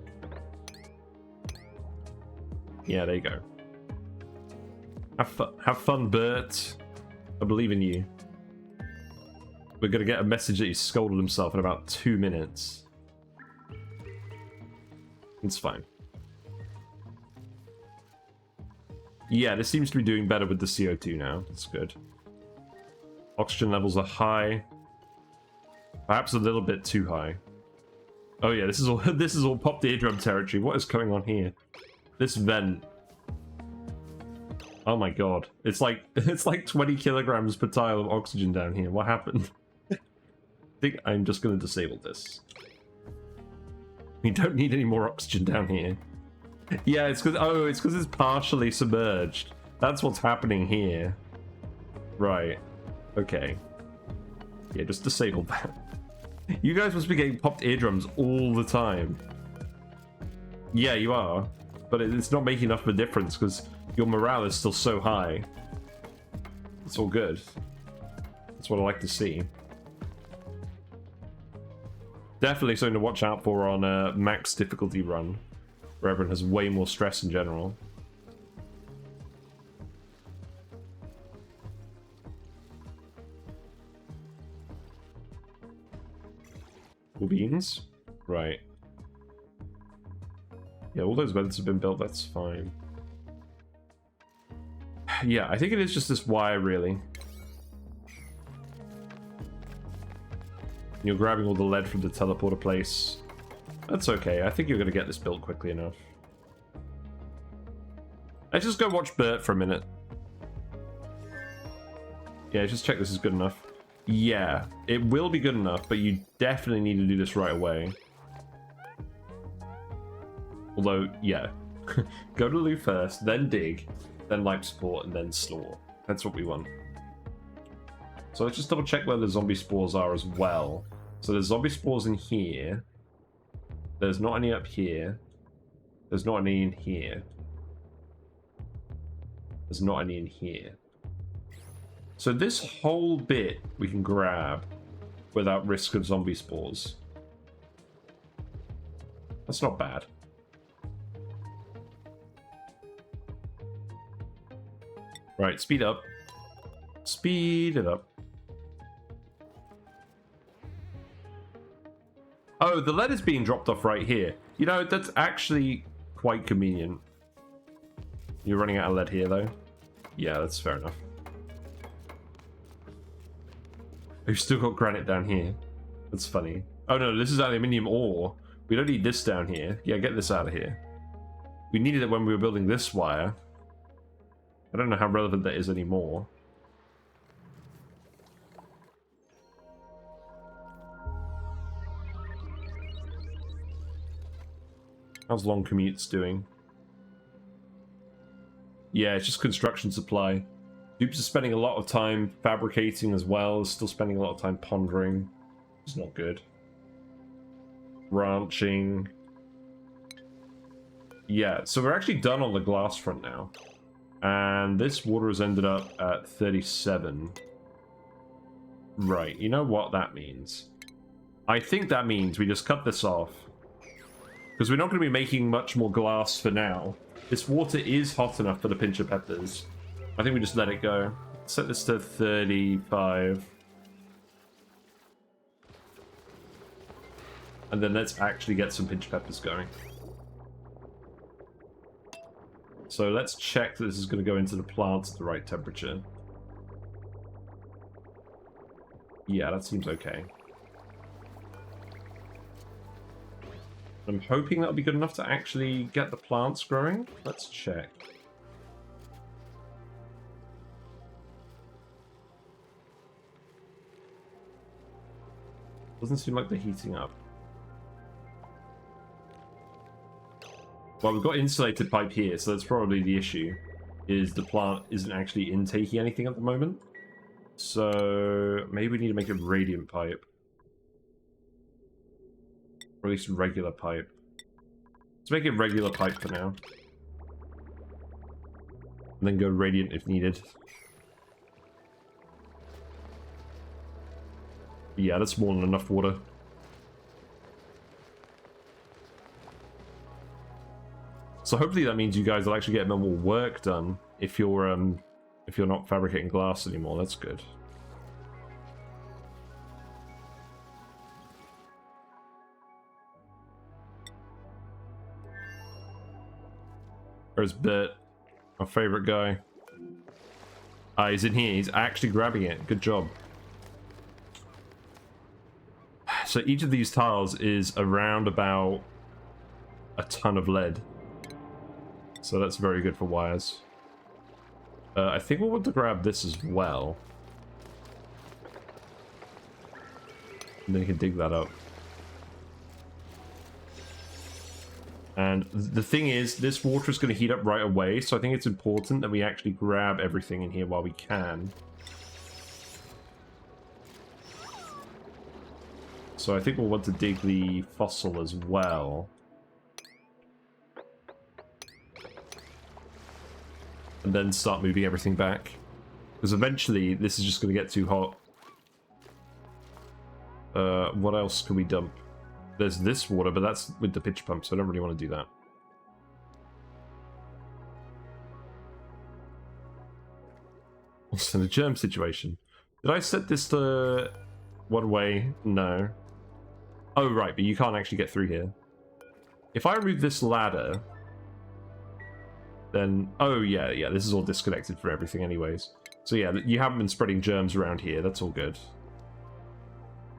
Speaker 1: Yeah, there you go. Have fun, Bert. I believe in you. We're going to get a message that he scolded himself in about 2 minutes. It's fine. Yeah, this seems to be doing better with the CO2 now. That's good. Oxygen levels are high. Perhaps a little bit too high. Oh yeah, this is all popped eardrum territory. What is going on here? This vent. Oh my god. It's like 20 kilograms per tile of oxygen down here. What happened? I think I'm just going to disable this. We don't need any more oxygen down here. Yeah, it's because it's partially submerged. That's what's happening here. Right. Okay. Yeah, just disable that. You guys must be getting popped eardrums all the time. Yeah, you are. But it's not making enough of a difference because your morale is still so high. It's all good. That's what I like to see. Definitely something to watch out for on a max difficulty run, where everyone has way more stress in general. Cool beans? Right. Yeah, all those vents have been built, that's fine. Yeah, I think it is just this wire, really. You're grabbing all the lead from the teleporter place. That's okay, I think you're going to get this built quickly enough. Let's just go watch Bert for a minute. Yeah, just check this is good enough. Yeah, it will be good enough, but you definitely need to do this right away. Although, yeah. Go to loot first, then dig, then life support, and then slaughter. That's what we want. So let's just double check where the zombie spores are as well. So there's zombie spores in here. There's not any up here. There's not any in here. There's not any in here. So this whole bit we can grab without risk of zombie spores. That's not bad. Right, speed up. Speed it up. Oh, the lead is being dropped off right here. You know, that's actually quite convenient. You're running out of lead here, though? Yeah, that's fair enough. We've still got granite down here. That's funny. Oh no, this is aluminium ore. We don't need this down here. Yeah, get this out of here. We needed it when we were building this wire. I don't know how relevant that is anymore. How's long commutes doing? Yeah, it's just construction supply. Dupes are spending a lot of time fabricating as well. Still spending a lot of time pondering. It's not good. Ranching. Yeah, so we're actually done on the glass front now. And this water has ended up at 37. Right, you know what that means? I think that means we just cut this off. Because we're not going to be making much more glass for now. This water is hot enough for the Pincha Peppers. I think we just let it go. Set this to 35. And then let's actually get some Pincha Peppers going. So let's check that this is going to go into the plants at the right temperature. Yeah, that seems okay. I'm hoping that'll be good enough to actually get the plants growing. Let's check. Doesn't seem like they're heating up. Well, we've got insulated pipe here, so that's probably the issue. Is the plant isn't actually intaking anything at the moment. So maybe we need to make a radiant pipe. Or at least regular pipe. Let's make it regular pipe for now. And then go radiant if needed. Yeah, that's more than enough water. So hopefully that means you guys will actually get more work done if you're not fabricating glass anymore. That's good. Where's Bert? My favorite guy. Ah, he's in here. He's actually grabbing it. Good job. So each of these tiles is around about a ton of lead. So that's very good for wires. I think we'll want to grab this as well. And then you can dig that up. And the thing is, this water is going to heat up right away, so I think it's important that we actually grab everything in here while we can. So I think we'll want to dig the fossil as well. And then start moving everything back. Because eventually, this is just going to get too hot. What else can we dump? There's this water, but that's with the pitch pump, so I don't really want to do that. Also, the germ situation. Did I set this to one way? No. Oh, right, but you can't actually get through here. If I remove this ladder, then... Oh, yeah, this is all disconnected from everything anyways. So yeah, you haven't been spreading germs around here. That's all good.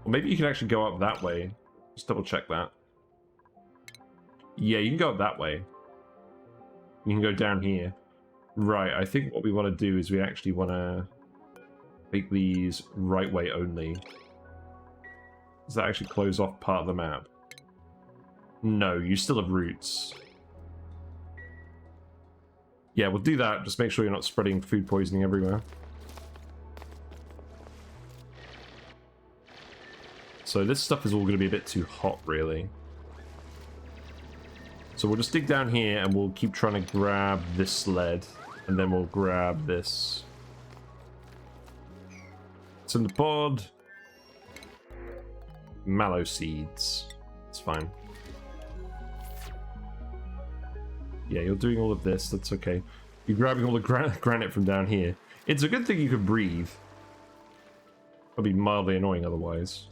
Speaker 1: Or maybe you can actually go up that way. Just double check that. Yeah, you can go up that way. You can go down here. Right, I think what we want to do is we actually want to make these right way only. Does that actually close off part of the map? No, you still have roots. Yeah, we'll do that. Just make sure you're not spreading food poisoning everywhere. So this stuff is all going to be a bit too hot, really. So we'll just dig down here and we'll keep trying to grab this sled. And then we'll grab this. It's in the pod. Mallow seeds. It's fine. Yeah, you're doing all of this. That's okay. You're grabbing all the granite from down here. It's a good thing you can breathe. It'll be mildly annoying otherwise.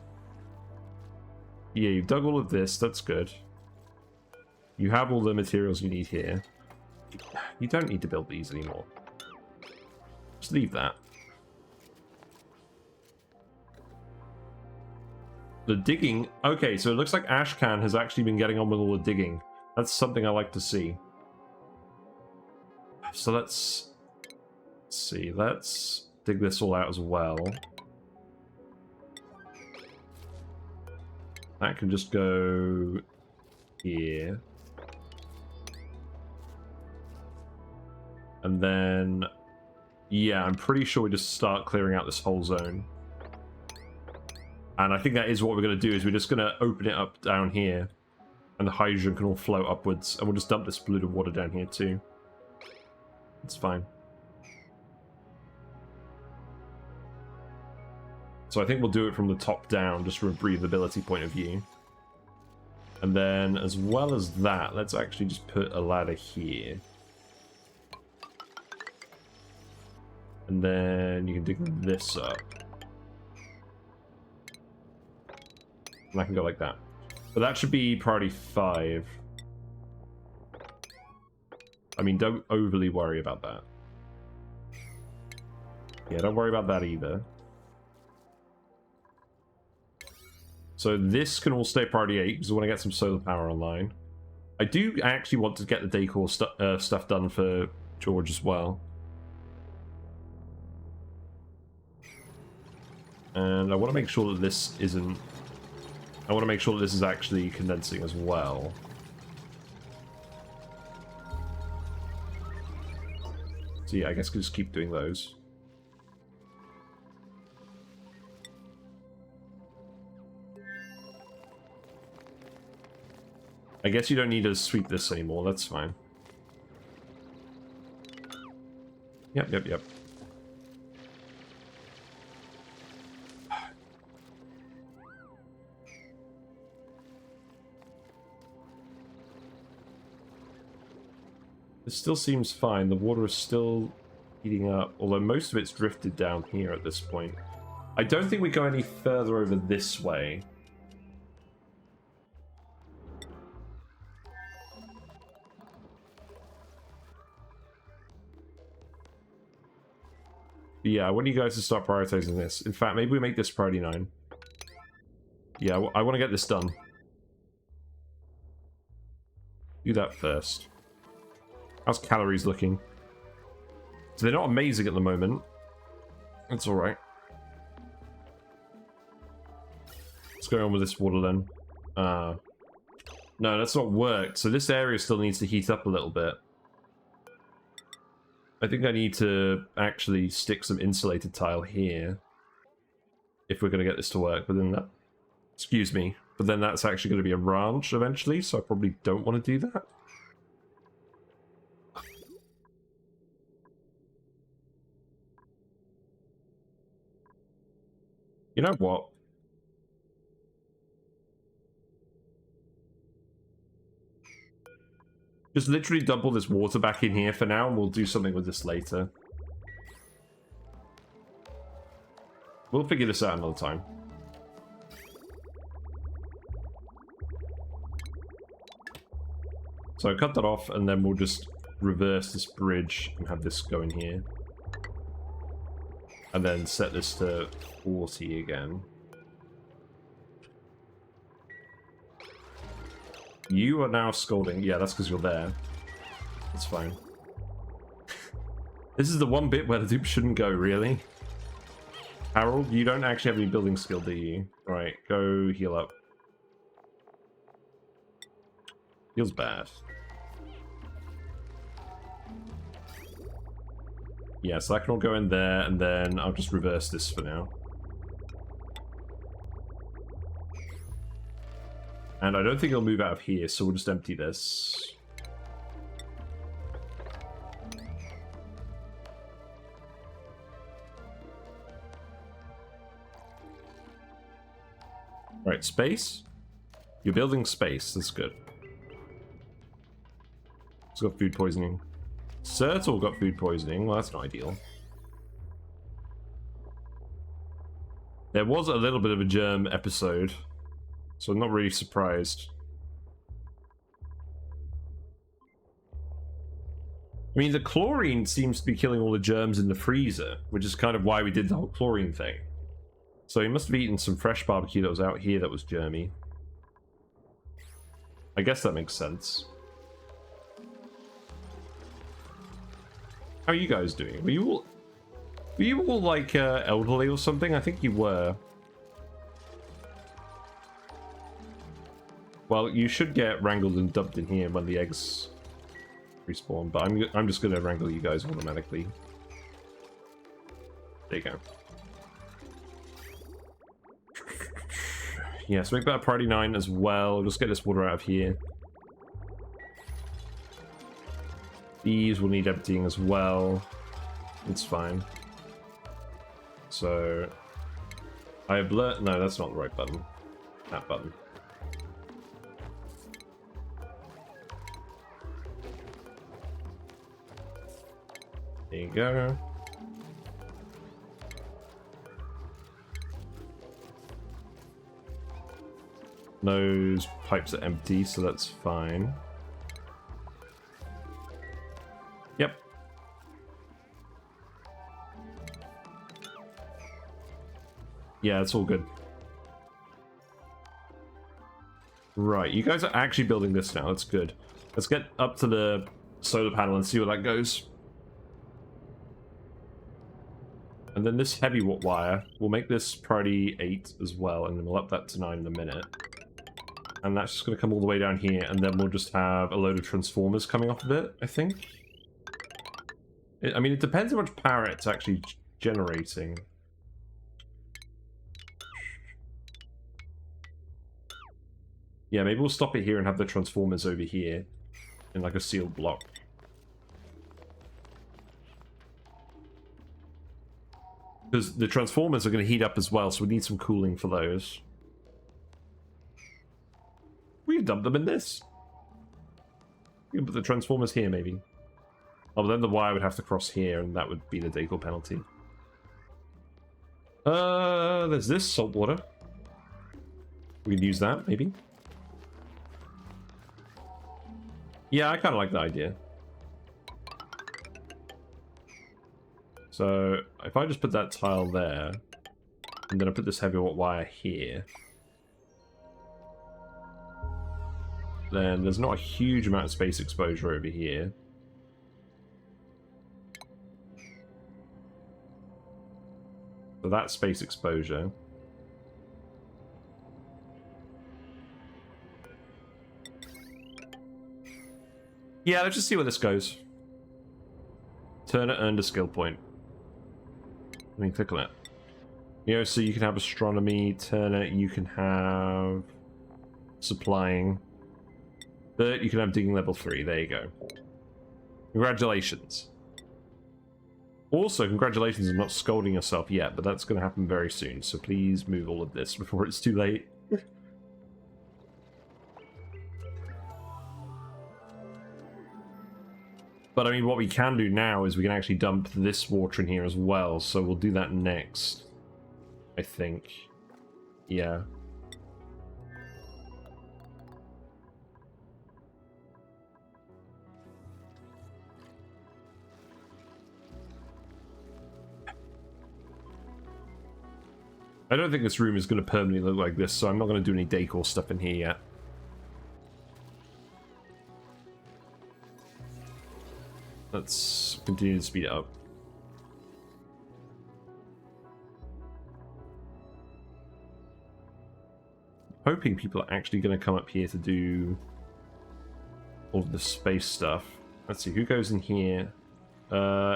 Speaker 1: Yeah, you've dug all of this. That's good. You have all the materials you need here. You don't need to build these anymore. Just leave that. The digging... Okay, so it looks like Ashcan has actually been getting on with all the digging. That's something I like to see. So let's see. Let's dig this all out as well. That can just go here. And then, yeah, I'm pretty sure we just start clearing out this whole zone. And I think that is what we're going to do, is we're just going to open it up down here. And the hydrogen can all flow upwards. And we'll just dump this polluted water down here too. It's fine. So I think we'll do it from the top down, just from a breathability point of view. And then, as well as that, let's actually just put a ladder here. And then you can dig this up. And I can go like that. But that should be priority 5. I mean, don't overly worry about that. Yeah, don't worry about that either. So this can all stay priority 8 because I want to get some solar power online. I do actually want to get the decor stuff done for George as well. And I want to make sure that this isn't... I want to make sure that this is actually condensing as well. So yeah, I guess we'll just keep doing those. I guess you don't need to sweep this anymore, that's fine. Yep. This still seems fine. The water is still heating up, although most of it's drifted down here at this point. I don't think we go any further over this way. But yeah, I want you guys to start prioritizing this. In fact, maybe we make this priority 9. Yeah, I want to get this done. Do that first. How's calories looking? So they're not amazing at the moment. That's alright. What's going on with this water then? No, that's not worked. So this area still needs to heat up a little bit. I think I need to actually stick some insulated tile here. If we're going to get this to work. But then that... Excuse me. But then that's actually going to be a ranch eventually. So I probably don't want to do that. You know what? Just literally dump all this water back in here for now, and we'll do something with this later. We'll figure this out another time. So cut that off, and then we'll just reverse this bridge and have this go in here. And then set this to 40 again. You are now scolding. Yeah, that's because you're there. That's fine. This is the one bit where the dupe shouldn't go, really. Harold, you don't actually have any building skill, do you? Right, go heal up. Feels bad. Yeah, so that can all go in there, and then I'll just reverse this for now. And I don't think it'll move out of here, so we'll just empty this. Right, space. You're building space, that's good. It's got food poisoning. Sertal got food poisoning, well that's not ideal. There was a little bit of a germ episode, so I'm not really surprised. I mean, the chlorine seems to be killing all the germs in the freezer, which is kind of why we did the whole chlorine thing. So he must have eaten some fresh barbecue that was out here that was germy. I guess that makes sense. How are you guys doing? Were you all like elderly or something? I think you were. Well, you should get wrangled and dumped in here when the eggs respawn, but I'm just gonna wrangle you guys automatically. There you go. Yeah, so make that a priority 9 as well. Just get this water out of here. These will need emptying as well. It's fine. So I have learned. No, that's not the right button. That button. There you go. Those pipes are empty, so that's fine. Yep. Yeah, it's all good. Right, you guys are actually building this now. That's good. Let's get up to the solar panel and see where that goes. And then this heavy wire, we'll make this priority 8 as well, and then we'll up that to 9 in a minute. And that's just going to come all the way down here, and then we'll just have a load of transformers coming off of it, I think. I mean, it depends how much power it's actually generating. Yeah, maybe we'll stop it here and have the transformers over here in like a sealed block. Because the transformers are going to heat up as well, so we need some cooling for those. We can dump them in this. We can put the transformers here, maybe. Oh, but then the wire would have to cross here, and that would be the decor penalty. There's this salt water. We can use that, maybe. Yeah, I kind of like that idea. So, if I just put that tile there, and then I put this heavy wire here, then there's not a huge amount of space exposure over here. So that's space exposure. Yeah, let's just see where this goes. Turner earned a skill point. Let me click on it. You know, so you can have astronomy. Turner, you can have supplying. Bert, you can have digging level 3. There you go. Congratulations. Also, congratulations on not scolding yourself yet, but that's going to happen very soon. So please move all of this before it's too late. But I mean, what we can do now is we can actually dump this water in here as well. So we'll do that next, I think. Yeah. I don't think this room is going to permanently look like this, so I'm not going to do any decor stuff in here yet. Let's continue to speed it up. hoping people are actually going to come up here to do all of the space stuff. Let's see, who goes in here?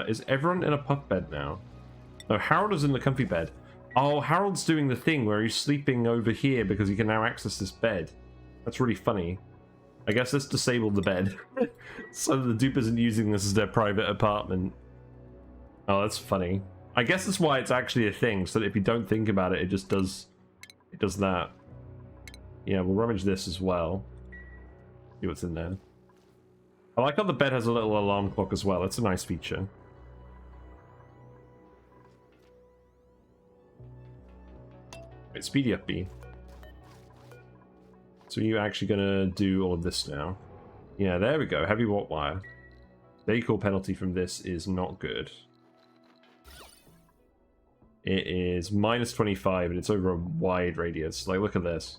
Speaker 1: Is everyone in a puff bed now? No, Harold is in the comfy bed. Oh, Harold's doing the thing where he's sleeping over here because he can now access this bed. That's really funny. I guess let's disable the bed so the dupe isn't using this as their private apartment. Oh, that's funny. I guess that's why it's actually a thing, so that if you don't think about it, it just does... It does that. Yeah, we'll rummage this as well. See what's in there. I like how the bed has a little alarm clock as well. That's a nice feature. Right, speedy up, B. So are you actually gonna do all of this now? Yeah, there we go. Heavy watt wire. Decor penalty from this is not good. It is minus 25 and it's over a wide radius. Like, look at this.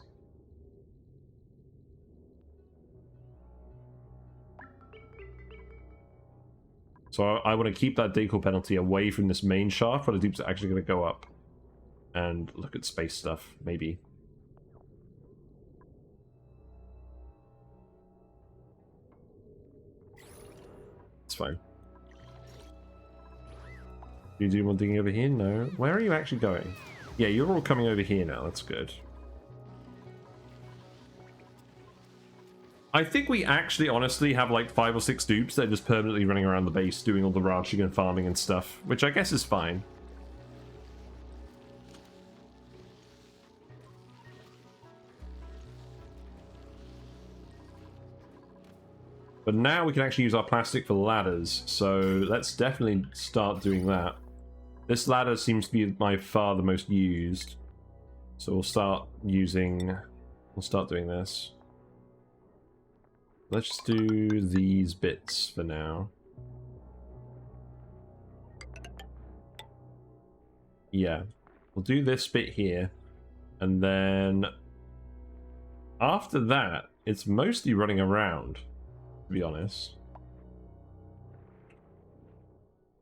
Speaker 1: So I want to keep that decor penalty away from this main shaft, where the dupes are actually going to go up and look at space stuff, maybe. It's fine. You do one thing over here? No. Where are you actually going? Yeah, you're all coming over here now. That's good. I think we actually honestly have like 5 or 6 dupes. They're just permanently running around the base doing all the ranching and farming and stuff, which I guess is fine. But now we can actually use our plastic for ladders, so let's definitely start doing that. This ladder seems to be by far the most used, so we'll start doing this. Let's do these bits for now. Yeah, we'll do this bit here, and then after that, it's mostly running around, to be honest.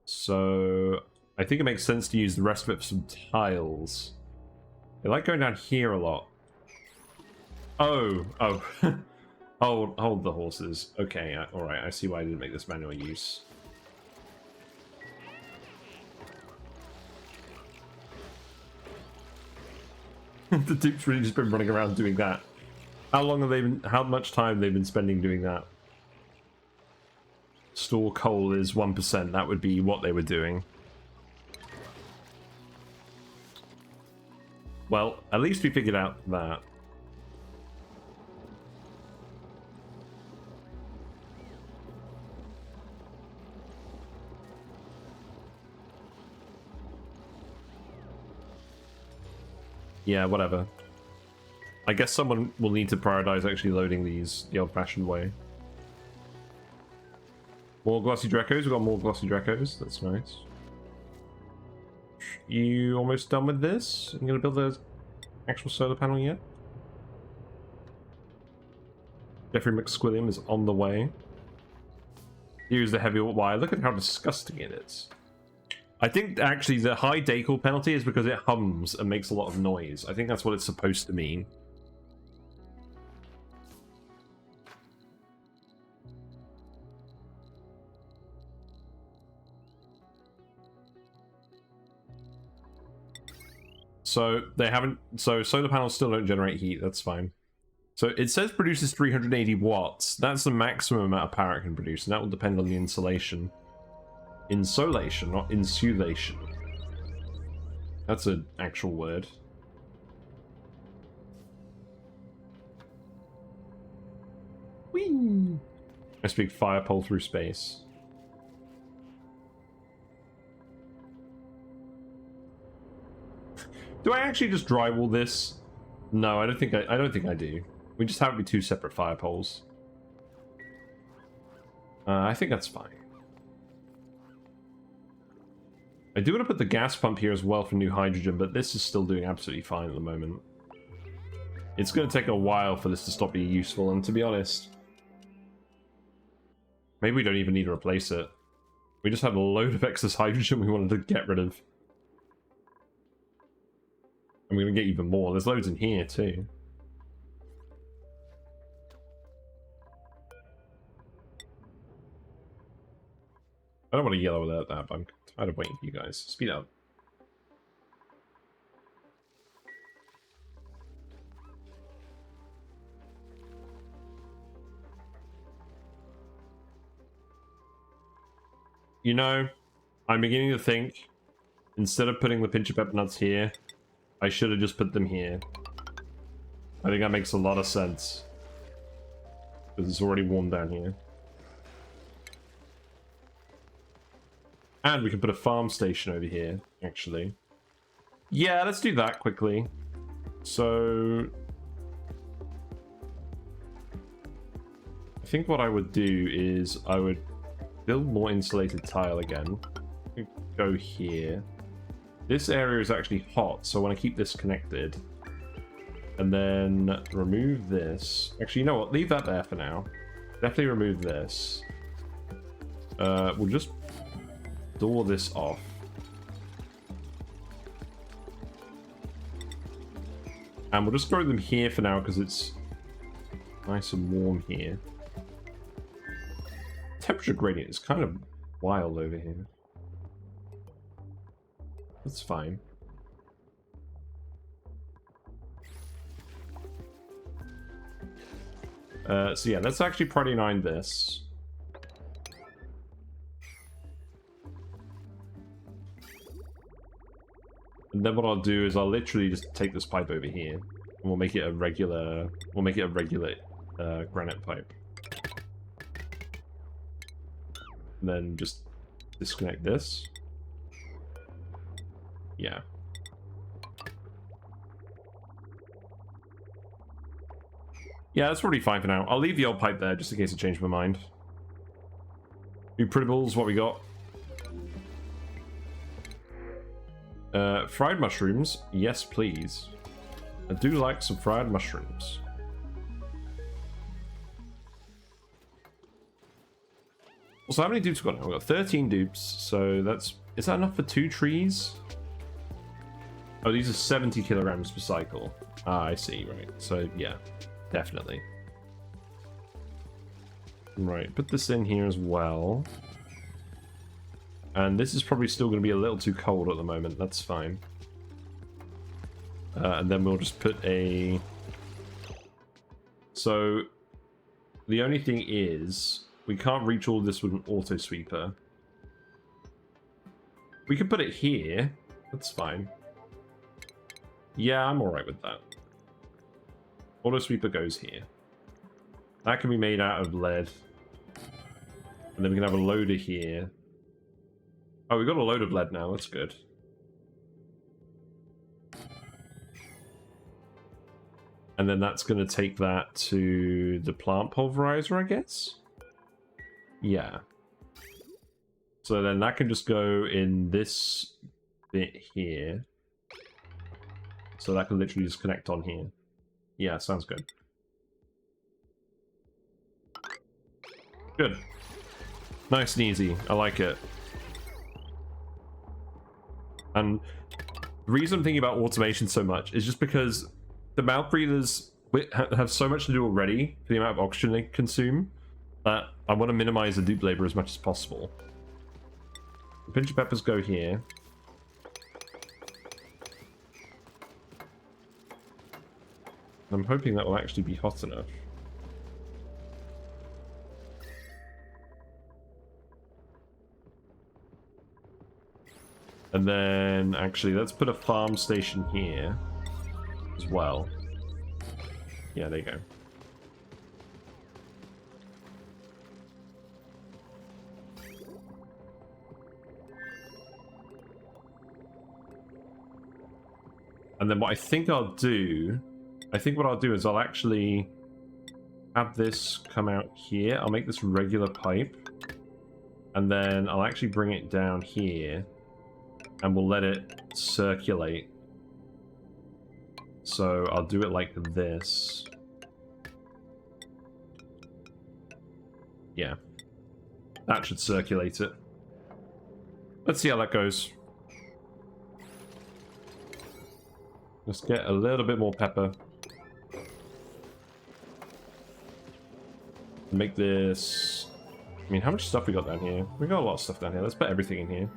Speaker 1: So I think it makes sense to use the rest of it for some tiles. I like going down here a lot. Oh. Hold the horses. Okay, alright, I see why I didn't make this manual use. The dupe's really just been running around doing that. How much time have they been spending doing that? Store coal is 1%, that would be what they were doing. Well, at least we figured out that. Yeah, whatever. I guess someone will need to prioritize actually loading these the old-fashioned way. More glossy Drecos. We've got more glossy Drecos. That's nice. You almost done with this? I'm going to build the actual solar panel yet? Jeffrey McSquilliam is on the way. Use the heavy wire. Look at how disgusting it is. I think actually the high decor penalty is because it hums and makes a lot of noise. I think that's what it's supposed to mean. So they haven't. So solar panels still don't generate heat. That's fine. So it says produces 380 watts. That's the maximum amount of power it can produce, and that will depend on the insulation. Insolation, not insulation. That's an actual word. Whee! I speak fire pole through space. Do I actually just drywall this? No, I don't think I do. We just have it be 2 separate fire poles. I think that's fine. I do want to put the gas pump here as well for new hydrogen, but this is still doing absolutely fine at the moment. It's going to take a while for this to stop being useful, and to be honest, maybe we don't even need to replace it. We just have a load of excess hydrogen we wanted to get rid of. I'm going to get even more. There's loads in here too. I don't want to yellow without that, but I'm tired of waiting for you guys. Speed up. You know, I'm beginning to think, instead of putting the Pincha Peppernuts here, I should have just put them here. I think that makes a lot of sense. Because it's already warm down here. And we can put a farm station over here, actually. Yeah, let's do that quickly. So... I think what I would do is I would build more insulated tile again. Go here. This area is actually hot, so I want to keep this connected. And then remove this. Actually, you know what? Leave that there for now. Definitely remove this. We'll just door this off. And we'll just throw them here for now because it's nice and warm here. Temperature gradient is kind of wild over here. That's fine. So yeah, let's actually Friday 9 this. And then what I'll do is I'll literally just take this pipe over here, and we'll make it a regular. Granite pipe. And then just disconnect this. Yeah. Yeah, that's probably fine for now. I'll leave the old pipe there just in case I change my mind. New printables, what we got? Fried mushrooms. Yes, please. I do like some fried mushrooms. Also, how many dupes we got now? We've got 13 dupes, so that's... Is that enough for 2 trees? Oh, these are 70 kilograms per cycle. Ah, I see, right. So, yeah. Definitely. Right, put this in here as well. And this is probably still going to be a little too cold at the moment. That's fine. And then we'll just put a... So, the only thing is, we can't reach all this with an auto sweeper. We can put it here. That's fine. Yeah, I'm alright with that. Auto sweeper goes here. That can be made out of lead. And then we can have a loader here. Oh, we've got a load of lead now. That's good. And then that's going to take that to the plant pulverizer, I guess? Yeah. So then that can just go in this bit here. So that can literally just connect on here. Yeah, sounds good. Good. Nice and easy. I like it. And the reason I'm thinking about automation so much is just because the mouth breathers have so much to do already for the amount of oxygen they consume that I want to minimize the dupe labor as much as possible. The Pincha Peppers go here. I'm hoping that will actually be hot enough. And then, actually, let's put a farm station here as well. Yeah, there you go. And then what I think I'll do... what I'll do is I'll actually have this come out here. I'll make this regular pipe. And then I'll actually bring it down here. And we'll let it circulate. So I'll do it like this. Yeah. That should circulate it. Let's see how that goes. Let's get a little bit more pepper. Make this I mean, how much stuff we got down here? We got a lot of stuff down here. Let's put everything in here.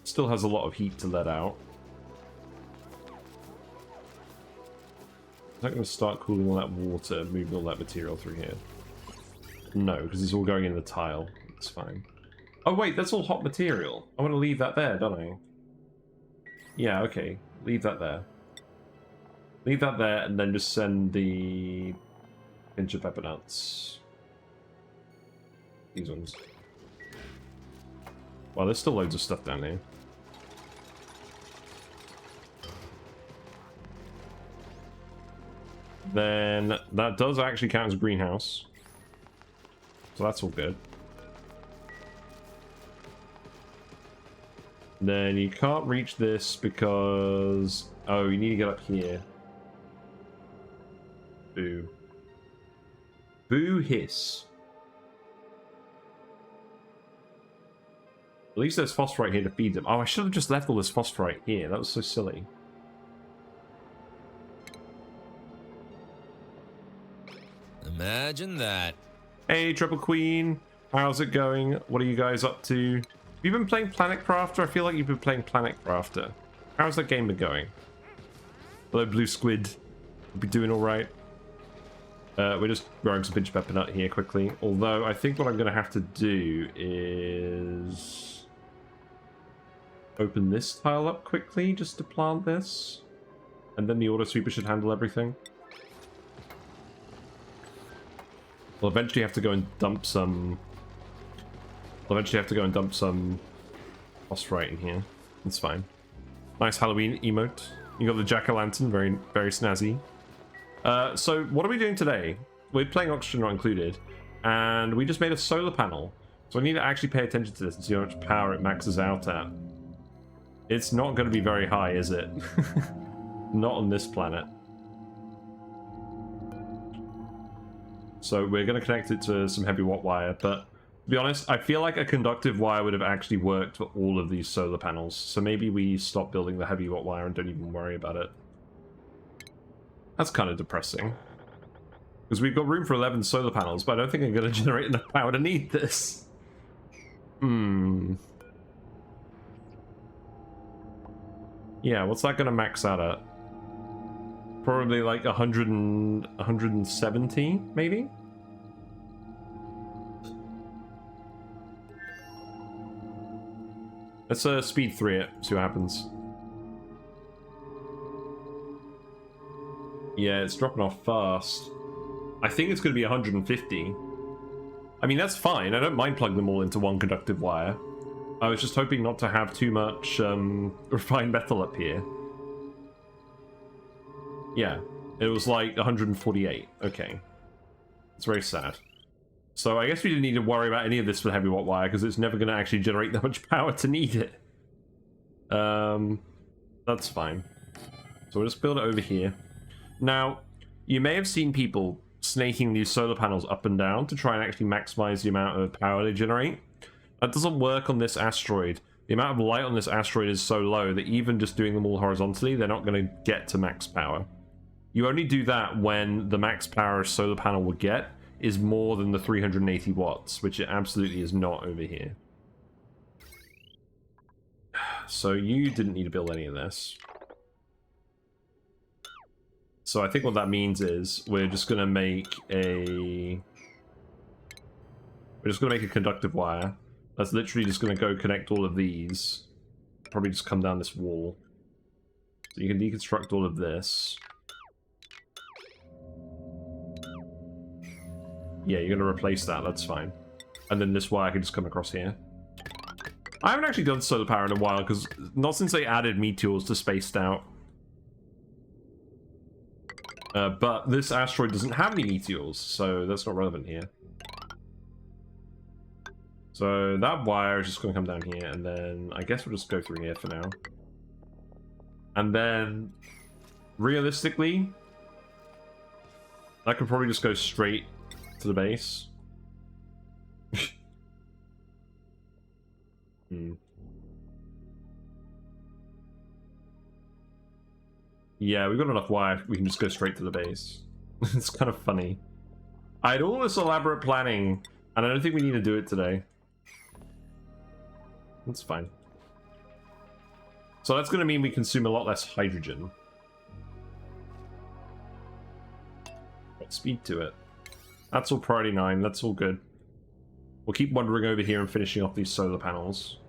Speaker 1: Still has a lot of heat to let out. Is that going to start cooling all that water, moving all that material through here? No, because it's all going in the tile. It's fine. Oh wait, that's all hot material. I want to leave that there, don't I? Yeah, okay. Leave that there. Leave that there, and then just send the Pincha Peppernuts. These ones. Well, there's still loads of stuff down here. Then that does actually count as a greenhouse. So that's all good. Then you can't reach this because... Oh, you need to get up here. Boo. Boo hiss. At least there's phosphorite here to feed them. Oh, I should have just left all this phosphorite here. That was so silly.
Speaker 2: Imagine that.
Speaker 1: Hey, Triple Queen. How's it going? What are you guys up to? Have you been playing Planet Crafter? I feel like you've been playing Planet Crafter. How's that game been going? Hello, Blue Squid. Be doing alright. We're just growing some Pincha Peppernut here quickly. Although, I think what I'm going to have to do is... open this tile up quickly just to plant this. And then the auto sweeper should handle everything. We'll eventually have to go and dump some... phosphorite in here. It's fine. Nice Halloween emote. You got the jack-o'-lantern, very, very snazzy. So, what are we doing today? We're playing Oxygen Not Included, and we just made a solar panel. So I need to actually pay attention to this and see how much power it maxes out at. It's not going to be very high, is it? Not on this planet. So we're going to connect it to some heavy watt wire, but to be honest, I feel like a conductive wire would have actually worked for all of these solar panels. So maybe we stop building the heavy watt wire and don't even worry about it. That's kind of depressing. Because we've got room for 11 solar panels, but I don't think I'm going to generate enough power to need this. Yeah, what's that going to max out at? Probably like 170, maybe? Let's speed 3 it, see what happens. Yeah, it's dropping off fast. I think it's going to be 150. I mean, that's fine. I don't mind plugging them all into one conductive wire. I was just hoping not to have too much refined metal up here. Yeah, it was like 148. Okay. It's very sad. So I guess we didn't need to worry about any of this for heavy watt wire because it's never going to actually generate that much power to need it. That's fine. So we'll just build it over here. Now, you may have seen people snaking these solar panels up and down to try and actually maximize the amount of power they generate. That doesn't work on this asteroid. The amount of light on this asteroid is so low that even just doing them all horizontally, they're not going to get to max power. You only do that when the max power a solar panel will get is more than the 380 watts, which it absolutely is not over here. So you didn't need to build any of this. So I think what that means is we're just going to make a... conductive wire. That's literally just going to go connect all of these. Probably just come down this wall. So you can deconstruct all of this. Yeah, you're going to replace that, that's fine. And then this wire can just come across here. I haven't actually done solar power in a while, because not since they added meteors to Spaced Out. But this asteroid doesn't have any meteors, so that's not relevant here. So that wire is just going to come down here, and then I guess we'll just go through here for now. And then, realistically, I could probably just go straight to the base. Yeah, we've got enough wire. We can just go straight to the base. It's kind of funny. I had all this elaborate planning, and I don't think we need to do it today. That's fine. So that's going to mean we consume a lot less hydrogen. Got speed to it. That's all priority 9. That's all good. We'll keep wandering over here and finishing off these solar panels.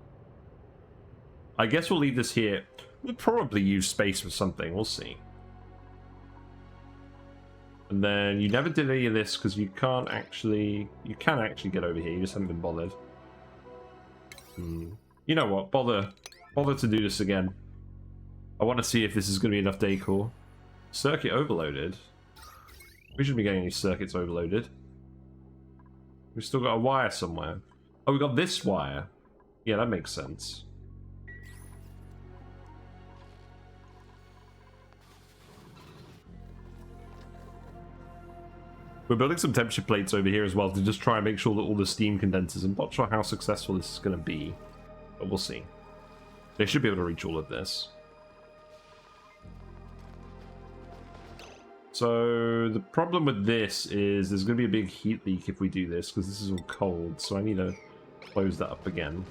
Speaker 1: I guess we'll leave this here. We'll probably use space for something. We'll see. And then you never did any of this because you can't actually... You can actually get over here. You just haven't been bothered. You know what? Bother to do this again. I want to see if this is going to be enough decor. Circuit overloaded. We shouldn't be getting any circuits overloaded. We've still got a wire somewhere. Oh, we got this wire. Yeah, that makes sense. We're building some temperature plates over here as well to just try and make sure that all the steam condenses. I'm not sure how successful this is going to be, but we'll see. They should be able to reach all of this. So the problem with this is there's going to be a big heat leak if we do this, because this is all cold, so I need to close that up again.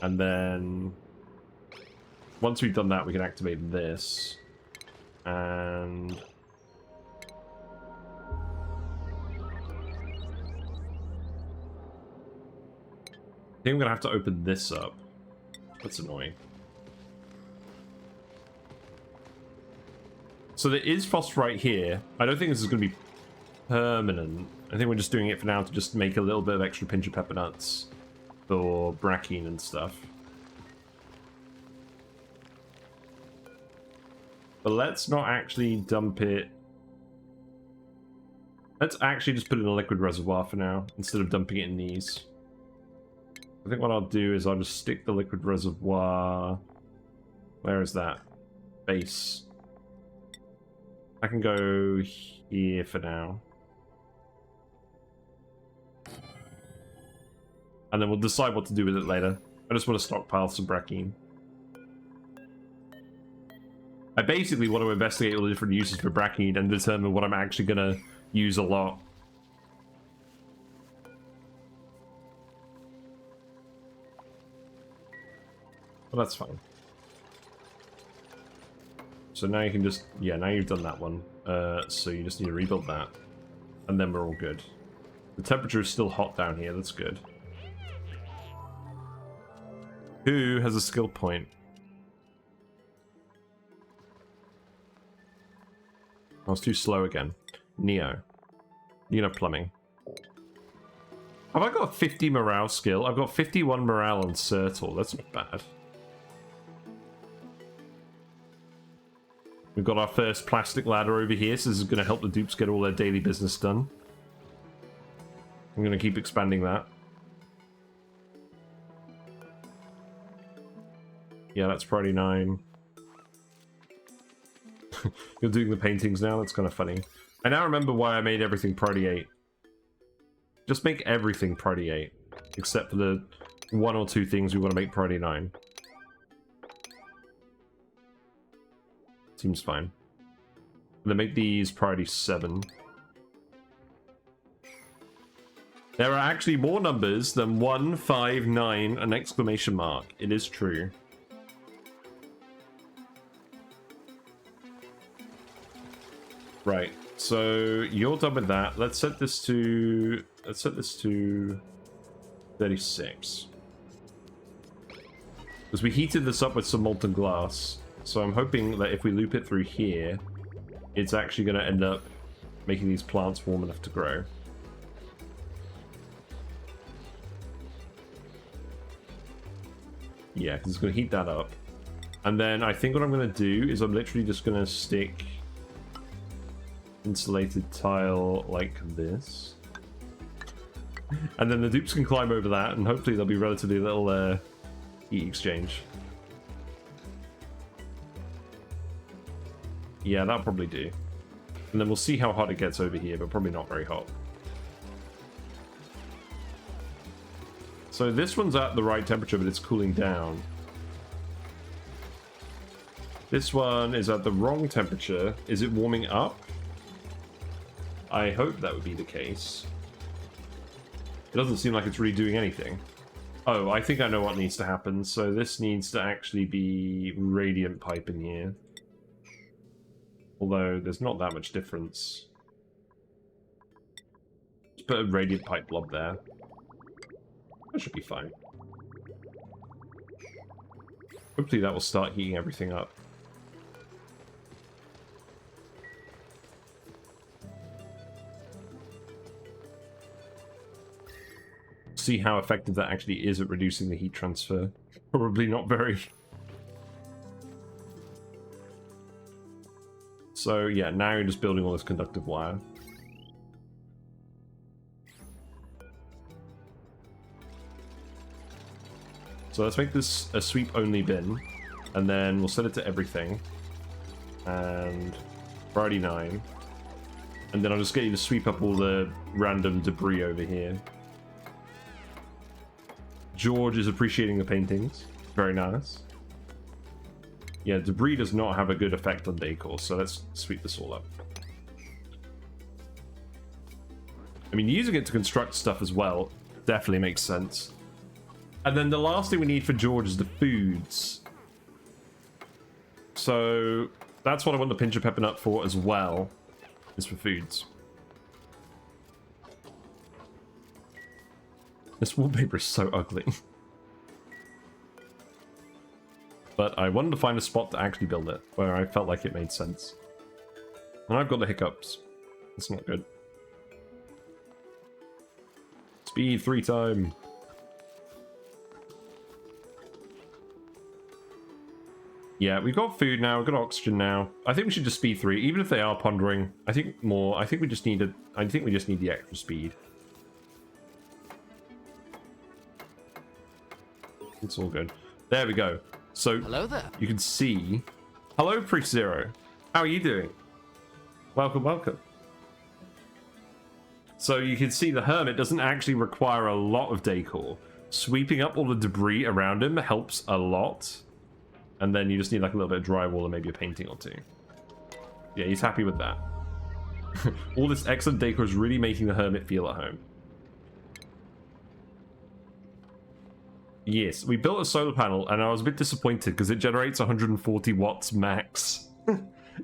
Speaker 1: And then once we've done that, we can activate this. And I think I'm going to have to open this up. That's annoying. So there is phosphorite right here. I don't think this is going to be permanent. I think we're just doing it for now to just make a little bit of extra Pincha Peppernuts for Brackene and stuff. But let's not actually dump it. Let's actually just put it in a liquid reservoir for now, instead of dumping it in these. I think what I'll do is I'll just stick the liquid reservoir... Where is that? Base. I can go here for now. And then we'll decide what to do with it later. I just want to stockpile some Brackene. I basically want to investigate all the different uses for Brackene and determine what I'm actually going to use a lot. Well, that's fine. So now you can just... Yeah, now you've done that one. So you just need to rebuild that. And then we're all good. The temperature is still hot down here, that's good. Who has a skill point? I was too slow again. Neo. You know plumbing. Have I got a 50 morale skill? I've got 51 morale on Sertal. That's not bad. We've got our first plastic ladder over here, so this is going to help the dupes get all their daily business done. I'm going to keep expanding that. Yeah, that's priority 9. You're doing the paintings now? That's kind of funny. I now remember why I made everything priority 8. Just make everything priority 8. Except for the 1 or 2 things we want to make priority 9. Seems fine. And then make these priority 7. There are actually more numbers than 1, 5, 9, and exclamation mark. It is true. Right, so you're done with that. Let's set this to 36. Because we heated this up with some molten glass. So I'm hoping that if we loop it through here, it's actually going to end up making these plants warm enough to grow. Yeah, because it's going to heat that up. And then I think what I'm going to do is I'm literally just going to stick insulated tile like this. And then the dupes can climb over that, and hopefully there'll be relatively little heat exchange. Yeah, that'll probably do. And then we'll see how hot it gets over here, but probably not very hot. So this one's at the right temperature, but it's cooling down. This one is at the wrong temperature. Is it warming up? I hope that would be the case. It doesn't seem like it's really doing anything. Oh, I think I know what needs to happen. So this needs to actually be radiant pipe in here. Although there's not that much difference. Just put a radiant pipe blob there. That should be fine. Hopefully that will start heating everything up. See how effective that actually is at reducing the heat transfer. Probably not very. So yeah, now you're just building all this conductive wire. So let's make this a sweep only bin, and then we'll set it to everything. And Friday 9. And then I'll just get you to sweep up all the random debris over here. George is appreciating the paintings. Very nice. Yeah, debris does not have a good effect on decor, so let's sweep this all up. I mean, using it to construct stuff as well definitely makes sense. And then the last thing we need for George is the foods. So that's what I want the Pincha Peppernut for as well, is for foods. This wallpaper is so ugly. But I wanted to find a spot to actually build it, where I felt like it made sense. And I've got the hiccups. That's not good. Speed 3 time. Yeah, we've got food now, we've got oxygen now. I think we should just speed 3, even if they are pondering. I think more. I think we just need the extra speed. It's all good. There we go. So
Speaker 2: hello there.
Speaker 1: You can see. Hello, Priest Zero. How are you doing? Welcome, welcome. So you can see the hermit doesn't actually require a lot of decor. Sweeping up all the debris around him helps a lot. And then you just need like a little bit of drywall and maybe a painting or two. Yeah, he's happy with that. All this excellent decor is really making the hermit feel at home. Yes, we built a solar panel and I was a bit disappointed because it generates 140 watts max.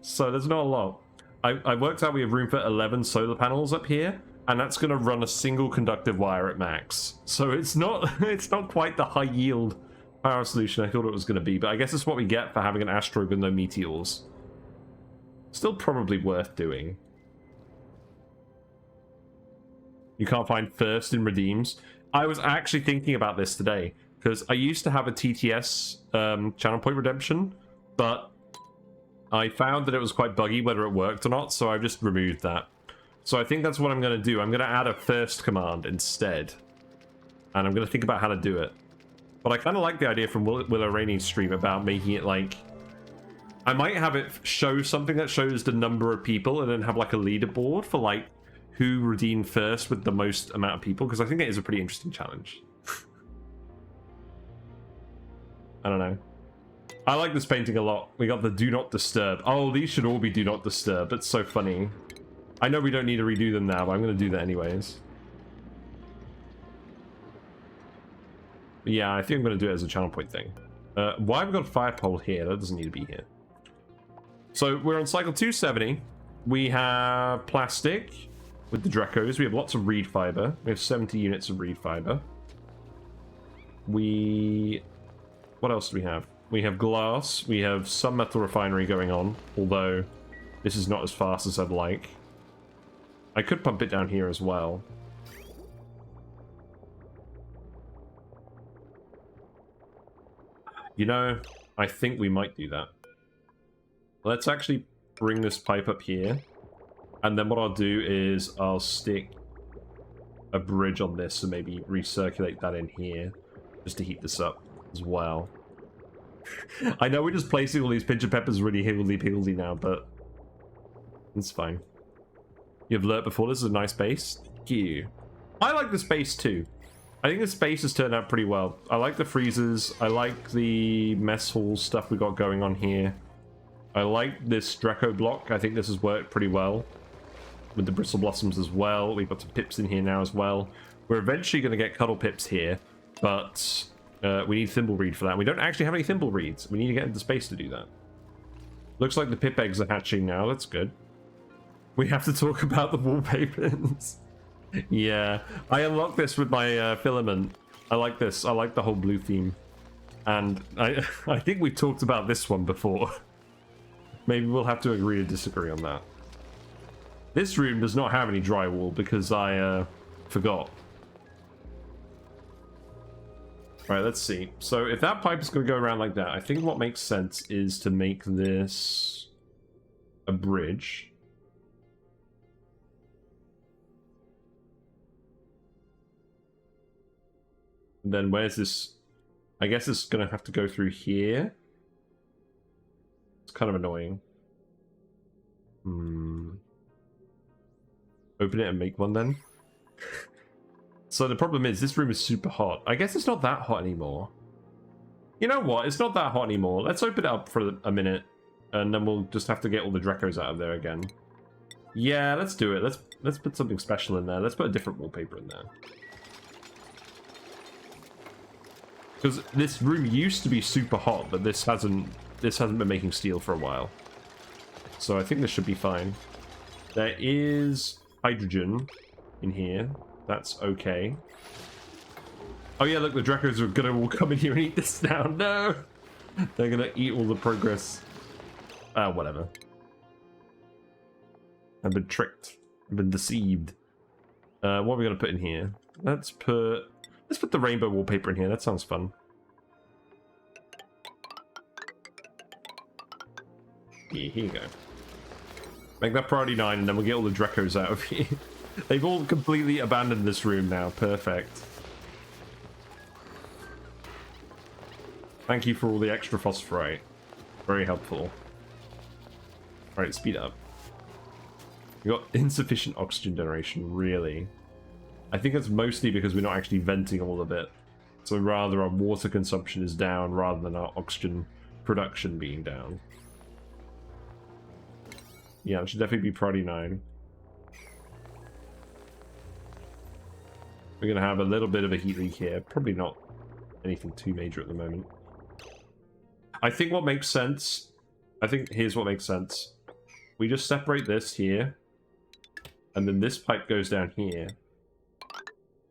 Speaker 1: So there's not a lot. I worked out we have room for 11 solar panels up here, and that's going to run a single conductive wire at max. So it's not quite the high yield power solution I thought it was going to be, but I guess it's what we get for having an asteroid with no meteors. Still probably worth doing. You can't find first in redeems. I was actually thinking about this today, because I used to have a TTS channel point redemption, but I found that it was quite buggy whether it worked or not, so I just removed that. So I think that's what I'm going to do. I'm going to add a first command instead, and I'm going to think about how to do it. But I kind of like the idea from Willow Rainey's stream about making it like... I might have it show something that shows the number of people and then have like a leaderboard for like who redeemed first with the most amount of people, because I think it is a pretty interesting challenge. I don't know. I like this painting a lot. We got the do not disturb. Oh, these should all be do not disturb. That's so funny. I know we don't need to redo them now, but I'm going to do that anyways. But yeah, I think I'm going to do it as a channel point thing. Why have we got a fire pole here? That doesn't need to be here. So we're on cycle 270. We have plastic with the Dracos. We have lots of reed fiber. We have 70 units of reed fiber. What else do we have? We have glass. We have some metal refinery going on, although this is not as fast as I'd like. I could pump it down here as well. You know, I think we might do that. Let's actually bring this pipe up here. And then what I'll do is I'll stick a bridge on this and maybe recirculate that in here just to heat this up as well. I know we're just placing all these Pincha Peppers really higgledy-piggledy now, but it's fine. You've learnt before, this is a nice base. Thank you. I like this base too. I think this base has turned out pretty well. I like the freezers. I like the mess hall stuff we got going on here. I like this Draco block. I think this has worked pretty well with the Bristle Blossoms as well. We've got some Pips in here now as well. We're eventually going to get Cuddle Pips here, but we need Thimbleweed for that. We don't actually have any Thimbleweeds. We need to get into space to do that. Looks like the Pip eggs are hatching now. That's good. We have to talk about the wallpapers. Yeah, I unlocked this with my filament. I like this. I like the whole blue theme. And I think we've talked about this one before. Maybe we'll have to agree to disagree on that. This room does not have any drywall because I forgot. Alright, let's see. So if that pipe is going to go around like that, I think what makes sense is to make this a bridge. And then where's this? I guess it's going to have to go through here. It's kind of annoying. Open it and make one then. So the problem is this room is super hot. I guess it's not that hot anymore. You know what? It's not that hot anymore. Let's open it up for a minute, and then we'll just have to get all the Dracos out of there again. Yeah, let's do it. Let's put something special in there. Let's put a different wallpaper in there. Because this room used to be super hot, but this hasn't been making steel for a while. So I think this should be fine. There is hydrogen in here. That's okay. Oh yeah, look, the Dracos are gonna all come in here and eat this now. No! They're gonna eat all the progress. Whatever. I've been tricked. I've been deceived. What are we gonna put in here? Let's put the rainbow wallpaper in here. That sounds fun. Yeah, here you go. Make that priority 9 and then we'll get all the Dracos out of here. They've all completely abandoned this room now. Perfect. Thank you for all the extra phosphorite. Very helpful. Alright, speed up. We got insufficient oxygen generation, really. I think it's mostly because we're not actually venting all of it. So rather our water consumption is down rather than our oxygen production being down. Yeah, it should definitely be priority 9. We're going to have a little bit of a heat leak here. Probably not anything too major at the moment. I think what makes sense... here's what makes sense. We just separate this here. And then this pipe goes down here.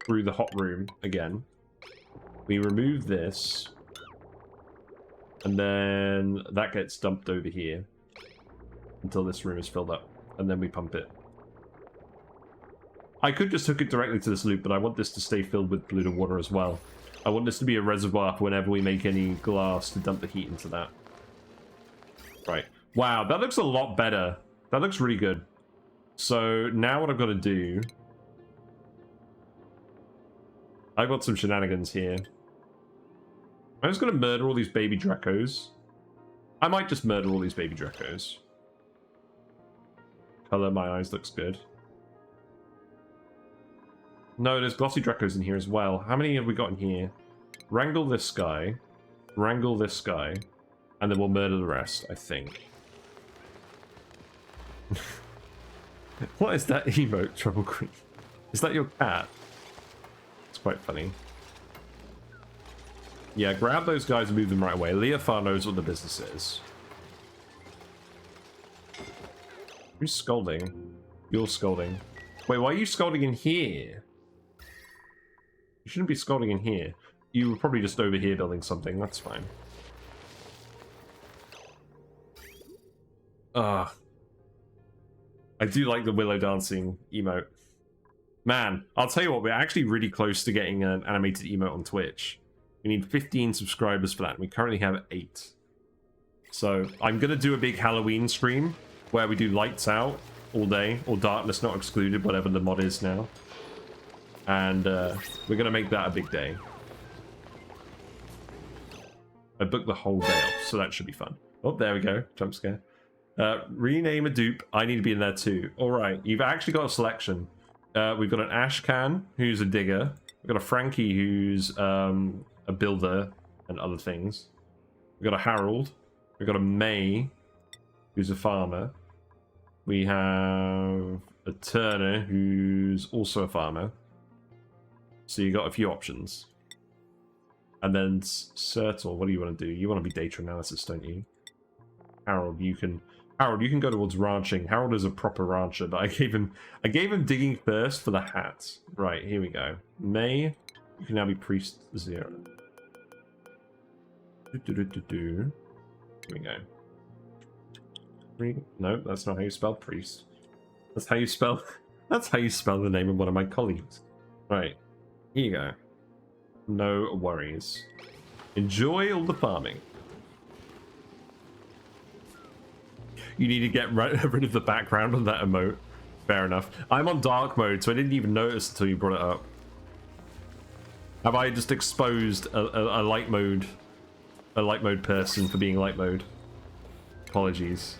Speaker 1: Through the hot room again. We remove this. And then that gets dumped over here. Until this room is filled up. And then we pump it. I could just hook it directly to this loop, but I want this to stay filled with polluted water as well. I want this to be a reservoir for whenever we make any glass to dump the heat into that. Right. Wow, that looks a lot better. That looks really good. So now what I've got to do... I've got some shenanigans here. I'm just going to murder all these baby Dracos. I might just murder all these baby Dracos. Color my eyes looks good. No, there's glossy Dracos in here as well. How many have we got in here? Wrangle this guy. Wrangle this guy. And then we'll murder the rest, I think. What is that emote, Trouble Queen? Is that your cat? It's quite funny. Yeah, grab those guys and move them right away. Leofar knows what the business is. Who's scolding? You're scolding. Wait, why are you scolding in here? You shouldn't be scolding in here. You were probably just over here building something. That's fine. I do like the willow dancing emote. Man, I'll tell you what, we're actually really close to getting an animated emote on Twitch. We need 15 subscribers for that, and we currently have 8. So, I'm going to do a big Halloween stream where we do lights out all day, or darkness not excluded, whatever the mod is now. And we're going to make that a big day. I booked the whole day off, so that should be fun. Oh, there we go. Jump scare. Rename a dupe. I need to be in there too. Alright, you've actually got a selection. We've got an Ashcan, who's a digger. We've got a Frankie, who's a builder and other things. We've got a Harold. We've got a May. who's a farmer. We have a Turner, who's also a farmer. So you got a few options. And then Sertal, what do you want to do? You want to be data analysis, don't you? Harold, you can go towards ranching. Harold is a proper rancher, but I gave him digging first for the hat. Right, here we go. May, you can now be priest 0. Here we go. No, that's not how you spell priest. That's how you spell the name of one of my colleagues. Right. Here you go. No worries. Enjoy all the farming. You need to get rid of the background on that emote. Fair enough. I'm on dark mode, so I didn't even notice until you brought it up. Have I just exposed a light mode person for being light mode? Apologies.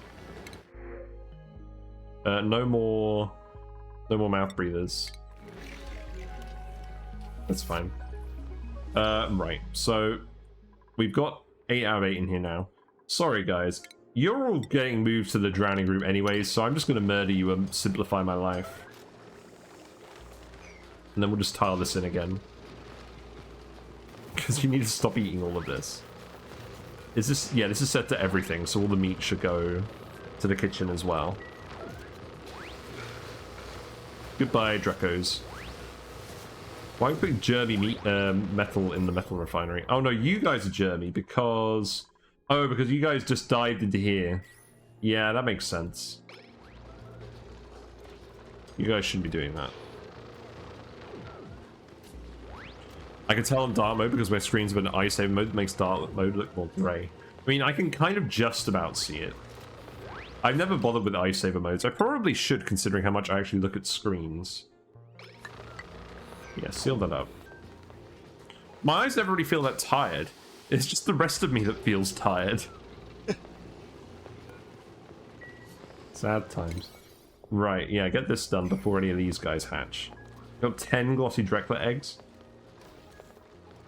Speaker 1: No more mouth breathers. That's fine. Right, so we've got 8 out of 8 in here now. Sorry, guys. You're all getting moved to the drowning room anyways, so I'm just going to murder you and simplify my life. And then we'll just tile this in again. Because you need to stop eating all of this. Is this... Yeah, this is set to everything, so all the meat should go to the kitchen as well. Goodbye, Dracos. Why are we putting germy meat, metal in the metal refinery? Oh no, you guys are germy because... Oh, because you guys just dived into here. Yeah, that makes sense. You guys shouldn't be doing that. I can tell in dark mode because my screen's been ice saver mode that makes dark mode look more grey. I mean, I can kind of just about see it. I've never bothered with ice saver modes. I probably should, considering how much I actually look at screens. Yeah, seal that up. My eyes never really feel that tired. It's just the rest of me that feels tired. Sad times. Right, yeah, get this done before any of these guys hatch. Got 10 glossy Drecklet eggs.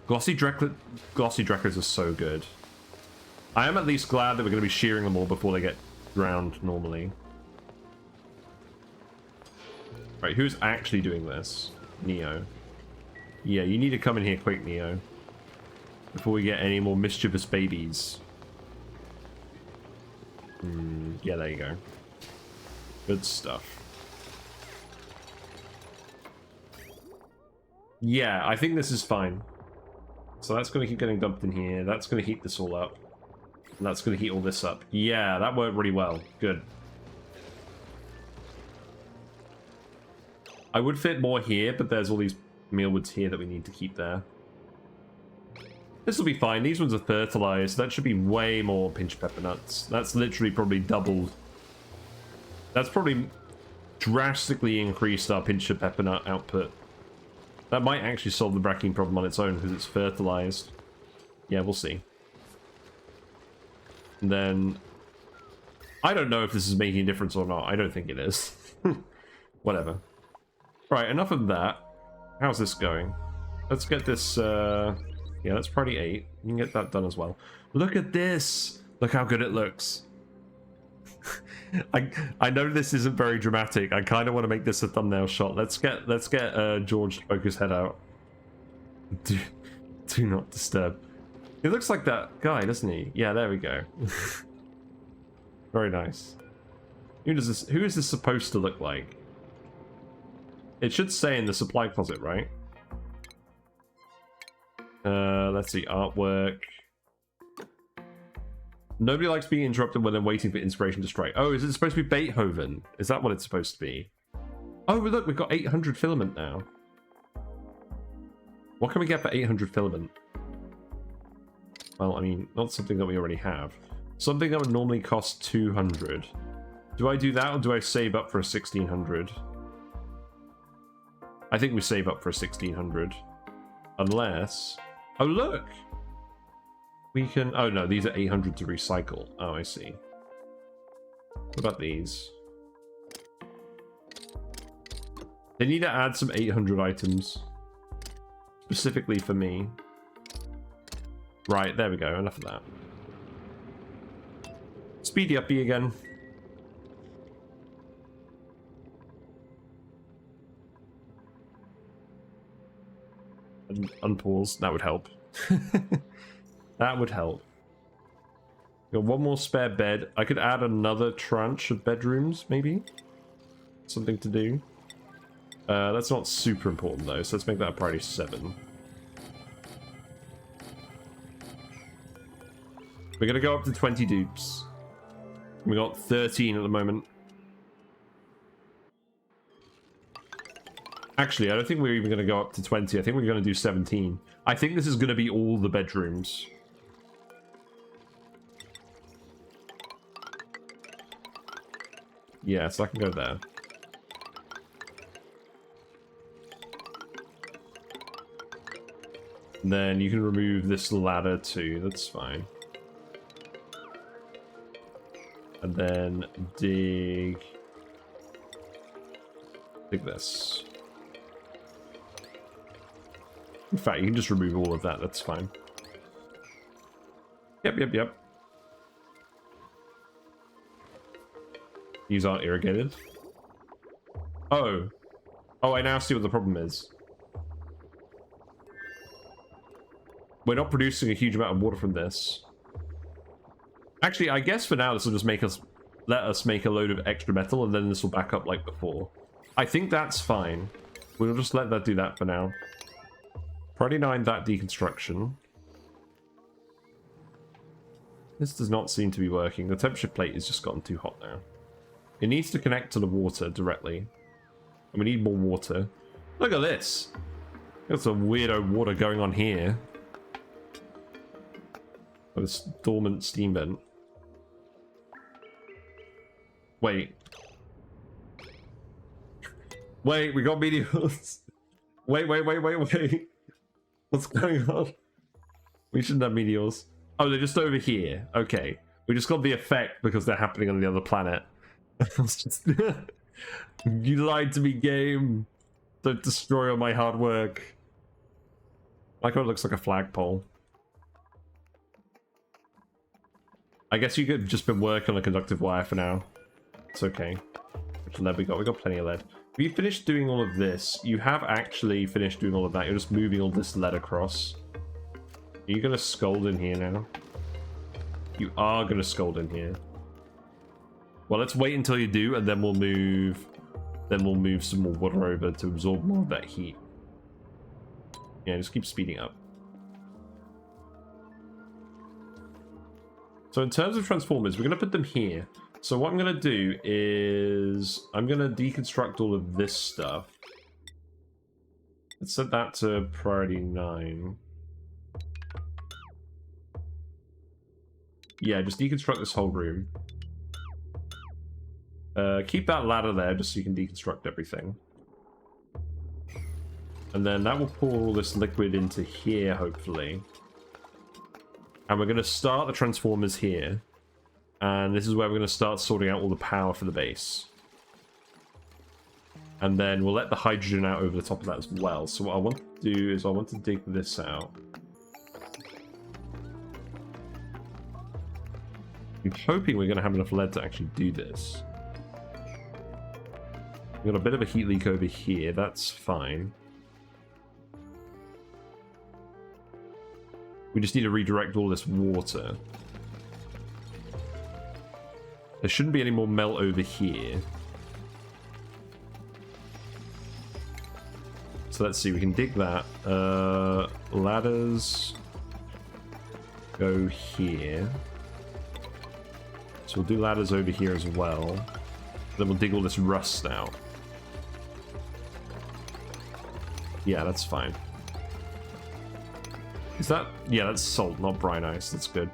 Speaker 1: Glossy Dreckers are so good. I am at least glad that we're going to be shearing them all before they get drowned normally. Right, who's actually doing this? Neo. Yeah, you need to come in here quick, Neo. Before we get any more mischievous babies. Yeah, there you go. Good stuff. Yeah, I think this is fine. So that's going to keep getting dumped in here. That's going to heat this all up. And that's going to heat all this up. Yeah, that worked really well. Good. I would fit more here, but there's all these mealwoods here that we need to keep there. This will be fine. These ones are fertilized. That should be way more Pincha Peppernuts. That's literally probably doubled. That's probably drastically increased our Pincha Peppernut output. That might actually solve the Brackene problem on its own because it's fertilized. Yeah, we'll see. And then... I don't know if this is making a difference or not. I don't think it is. Whatever. Right, enough of that. How's this going? Let's get this... Yeah, that's probably 8. You can get that done as well. Look at this! Look how good it looks. I know this isn't very dramatic. I kind of want to make this a thumbnail shot. Let's get George to poke his head out. Do not disturb. He looks like that guy, doesn't he? Yeah, there we go. Very nice. Who is this supposed to look like? It should say in the supply closet, right? Let's see, artwork. Nobody likes being interrupted when they're waiting for inspiration to strike. Oh, is it supposed to be Beethoven? Is that what it's supposed to be? Oh, look, we've got 800 filament now. What can we get for 800 filament? Well, I mean, not something that we already have. Something that would normally cost 200. Do I do that, or do I save up for a 1600? I think we save up for a 1600. Unless... Oh, look! We can... Oh, no, these are 800 to recycle. Oh, I see. What about these? They need to add some 800 items. Specifically for me. Right, there we go. Enough of that. Speedy uppy again. unpause. That would help. That would help. Got one more spare bed. I could add another tranche of bedrooms, maybe? Something to do. That's not super important though, so let's make that a priority 7. We're gonna go up to 20 dupes. We got 13 at the moment. Actually, I don't think we're even gonna go up to 20. I think we're gonna do 17. I think this is gonna be all the bedrooms. Yeah, so I can go there. And then you can remove this ladder too, that's fine. And then dig this. In fact, you can just remove all of that, that's fine. Yep. These aren't irrigated. Oh, I now see what the problem is. We're not producing a huge amount of water from this. Actually, I guess for now this will just let us make a load of extra metal, and then this will back up like before. I think that's fine. We'll just let that do that for now. Priority 9, that deconstruction. This does not seem to be working. The temperature plate has just gotten too hot now. It needs to connect to the water directly. And we need more water. Look at this! Got some weirdo water going on here. Oh, this dormant steam vent. Wait, we got meteors. Wait. What's going on? We shouldn't have meteors. Oh, they're just over here. Okay. We just got the effect because they're happening on the other planet. You lied to me, game. Don't destroy all my hard work. Like how it looks like a flagpole. I guess you could have just been working on a conductive wire for now. It's okay. Which lead we got? We got plenty of lead. If you finished doing all of this, you have actually finished doing all of that. You're just moving all this lead across. Are you gonna scold in here now? You are gonna scold in here. Well, let's wait until you do, and then we'll move. Then we'll move some more water over to absorb more of that heat. Yeah, just keep speeding up. So in terms of transformers, we're going to put them here. So what I'm going to do is I'm going to deconstruct all of this stuff. Let's set that to priority 9. Yeah, just deconstruct this whole room. Keep that ladder there just so you can deconstruct everything. And then that will pour all this liquid into here, hopefully. And we're going to start the transformers here. And this is where we're going to start sorting out all the power for the base. And then we'll let the hydrogen out over the top of that as well. So what I want to do is I want to dig this out. I'm hoping we're going to have enough lead to actually do this. We've got a bit of a heat leak over here. That's fine. We just need to redirect all this water. There shouldn't be any more melt over here. So let's see, we can dig that. Ladders go here. So we'll do ladders over here as well. Then we'll dig all this rust out. Yeah, that's fine. Is that... yeah, that's salt, not brine ice. That's good.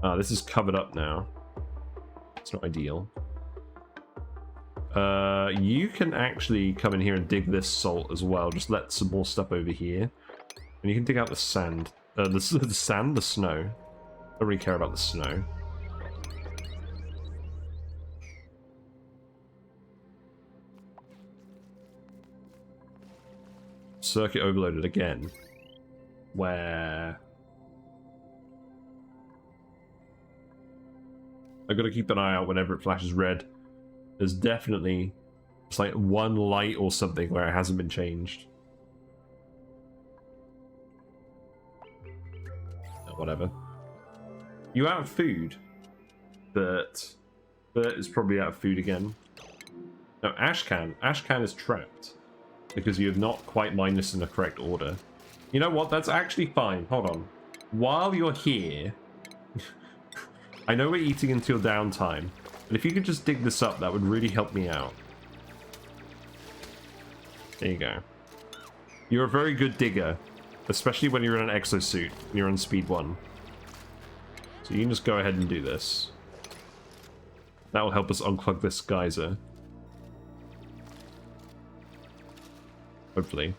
Speaker 1: Ah, this is covered up now. It's not ideal. You can actually come in here and dig this salt as well. Just let some more stuff over here. And you can dig out the sand. The sand? The snow. Don't really care about the snow. Circuit overloaded again. Where... I've got to keep an eye out whenever it flashes red. There's definitely just like one light or something where it hasn't been changed. Oh, whatever. You out of food? Bert is probably out of food again. No, Ashcan. Ashcan is trapped because you have not quite mined this in the correct order. You know what? That's actually fine. Hold on. While you're here, I know we're eating into your downtime, but if you could just dig this up, that would really help me out. There you go. You're a very good digger, especially when you're in an exosuit and you're on speed 1. So you can just go ahead and do this. That will help us unclog this geyser. Hopefully.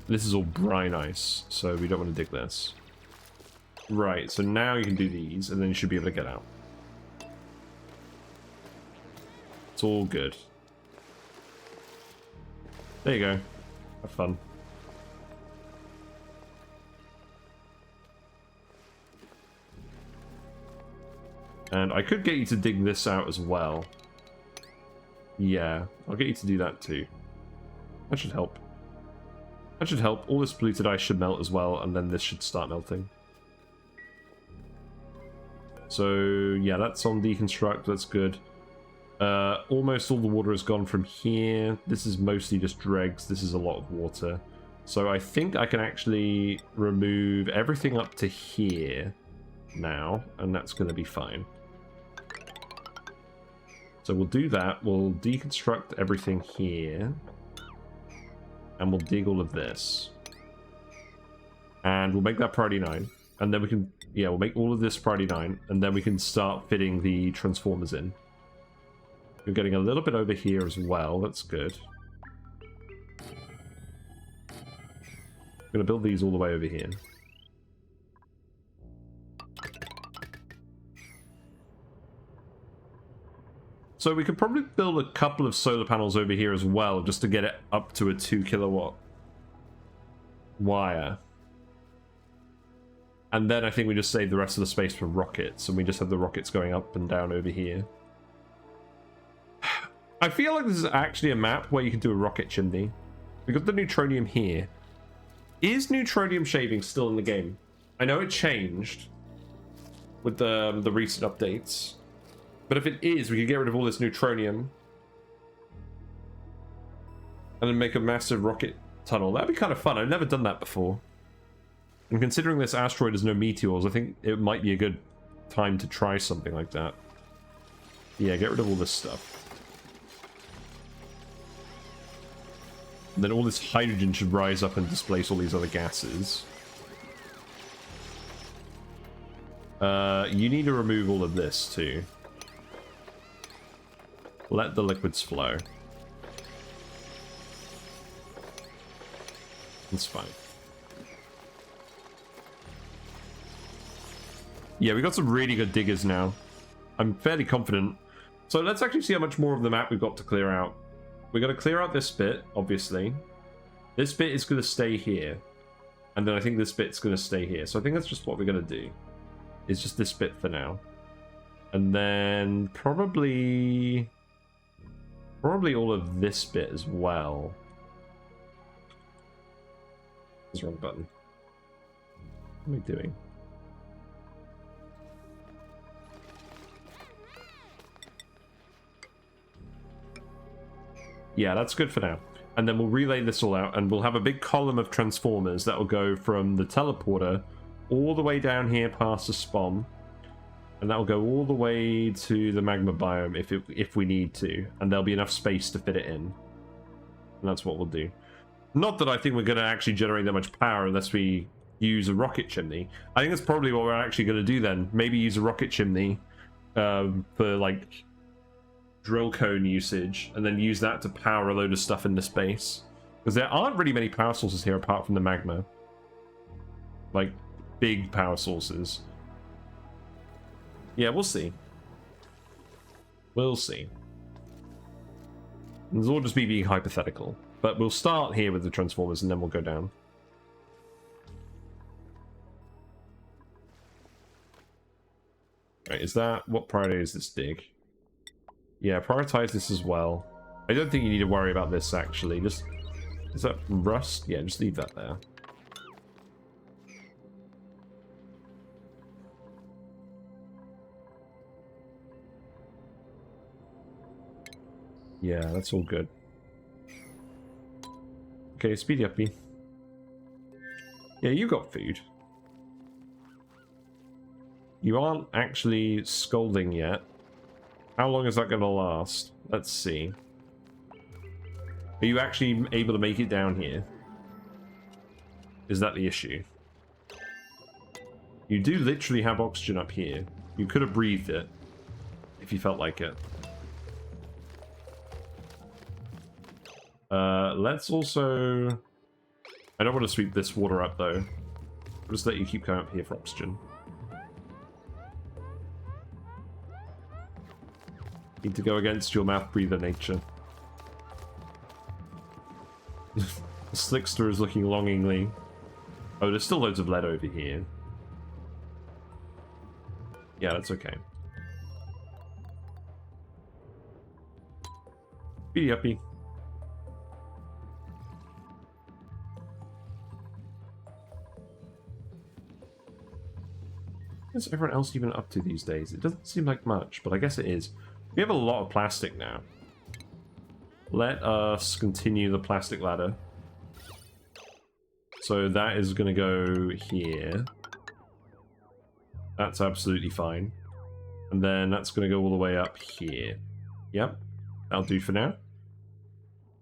Speaker 1: This is all brine ice, so we don't want to dig this. Right, so now you can do these, and then you should be able to get out. It's all good. There you go. Have fun. And I could get you to dig this out as well. Yeah, I'll get you to do that too. That should help. That should help. All this polluted ice should melt as well, and then this should start melting. So, yeah, that's on deconstruct. That's good. Almost all the water has gone from here. This is mostly just dregs. This is a lot of water. So I think I can actually remove everything up to here now, and that's going to be fine. So we'll do that. We'll deconstruct everything here. And we'll dig all of this. And we'll make that priority 9. And then we can, yeah, we'll make all of this priority 9. And then we can start fitting the transformers in. We're getting a little bit over here as well. That's good. I'm going to build these all the way over here. So we could probably build a couple of solar panels over here as well, just to get it up to a 2 kilowatt wire. And then I think we just save the rest of the space for rockets, and we just have the rockets going up and down over here. I feel like this is actually a map where you can do a rocket chimney. We got the neutronium here. Is neutronium shaving still in the game? I know it changed with the recent updates. But if it is, we could get rid of all this neutronium and then make a massive rocket tunnel. That'd be kind of fun. I've never done that before. And considering this asteroid has no meteors, I think it might be a good time to try something like that. Yeah, get rid of all this stuff. And then all this hydrogen should rise up and displace all these other gases. You need to remove all of this too. Let the liquids flow. It's fine. Yeah, we got some really good diggers now. I'm fairly confident. So let's actually see how much more of the map we've got to clear out. We're going to clear out this bit, obviously. This bit is going to stay here. And then I think this bit's going to stay here. So I think that's just what we're going to do. It's just this bit for now. And then probably all of this bit as well. That's the wrong button. What am I doing? Yeah, that's good for now. And then we'll relay this all out, and we'll have a big column of transformers that will go from the teleporter all the way down here past the spawn. And that will go all the way to the magma biome if we need to. And there'll be enough space to fit it in. And that's what we'll do. Not that I think we're going to actually generate that much power unless we use a rocket chimney. I think that's probably what we're actually going to do then. Maybe use a rocket chimney for, like, drill cone usage. And then use that to power a load of stuff into space. Because there aren't really many power sources here apart from the magma. Like, big power sources. Yeah, we'll see. We'll see. This will all just be being hypothetical. But we'll start here with the transformers and then we'll go down. Right, is that... What priority is this dig? Yeah, prioritize this as well. I don't think you need to worry about this, actually. Just... Is that rust? Yeah, just leave that there. Yeah, that's all good. Okay, speedy uppy. Yeah, you got food. You aren't actually scolding yet. How long is that going to last? Let's see. Are you actually able to make it down here? Is that the issue? You do literally have oxygen up here. You could have breathed it if you felt like it. Let's also... I don't want to sweep this water up though. I'll just let you keep going up here for oxygen. Need to go against your mouth breather nature. The Slickster is looking longingly. Oh, there's still loads of lead over here. Yeah, that's okay. Speedy uppy. What's everyone else even up to these days? It doesn't seem like much, but I guess it is. We have a lot of plastic now. Let us continue the plastic ladder. So that is going to go here. That's absolutely fine. And then that's going to go all the way up here. Yep, that'll do for now.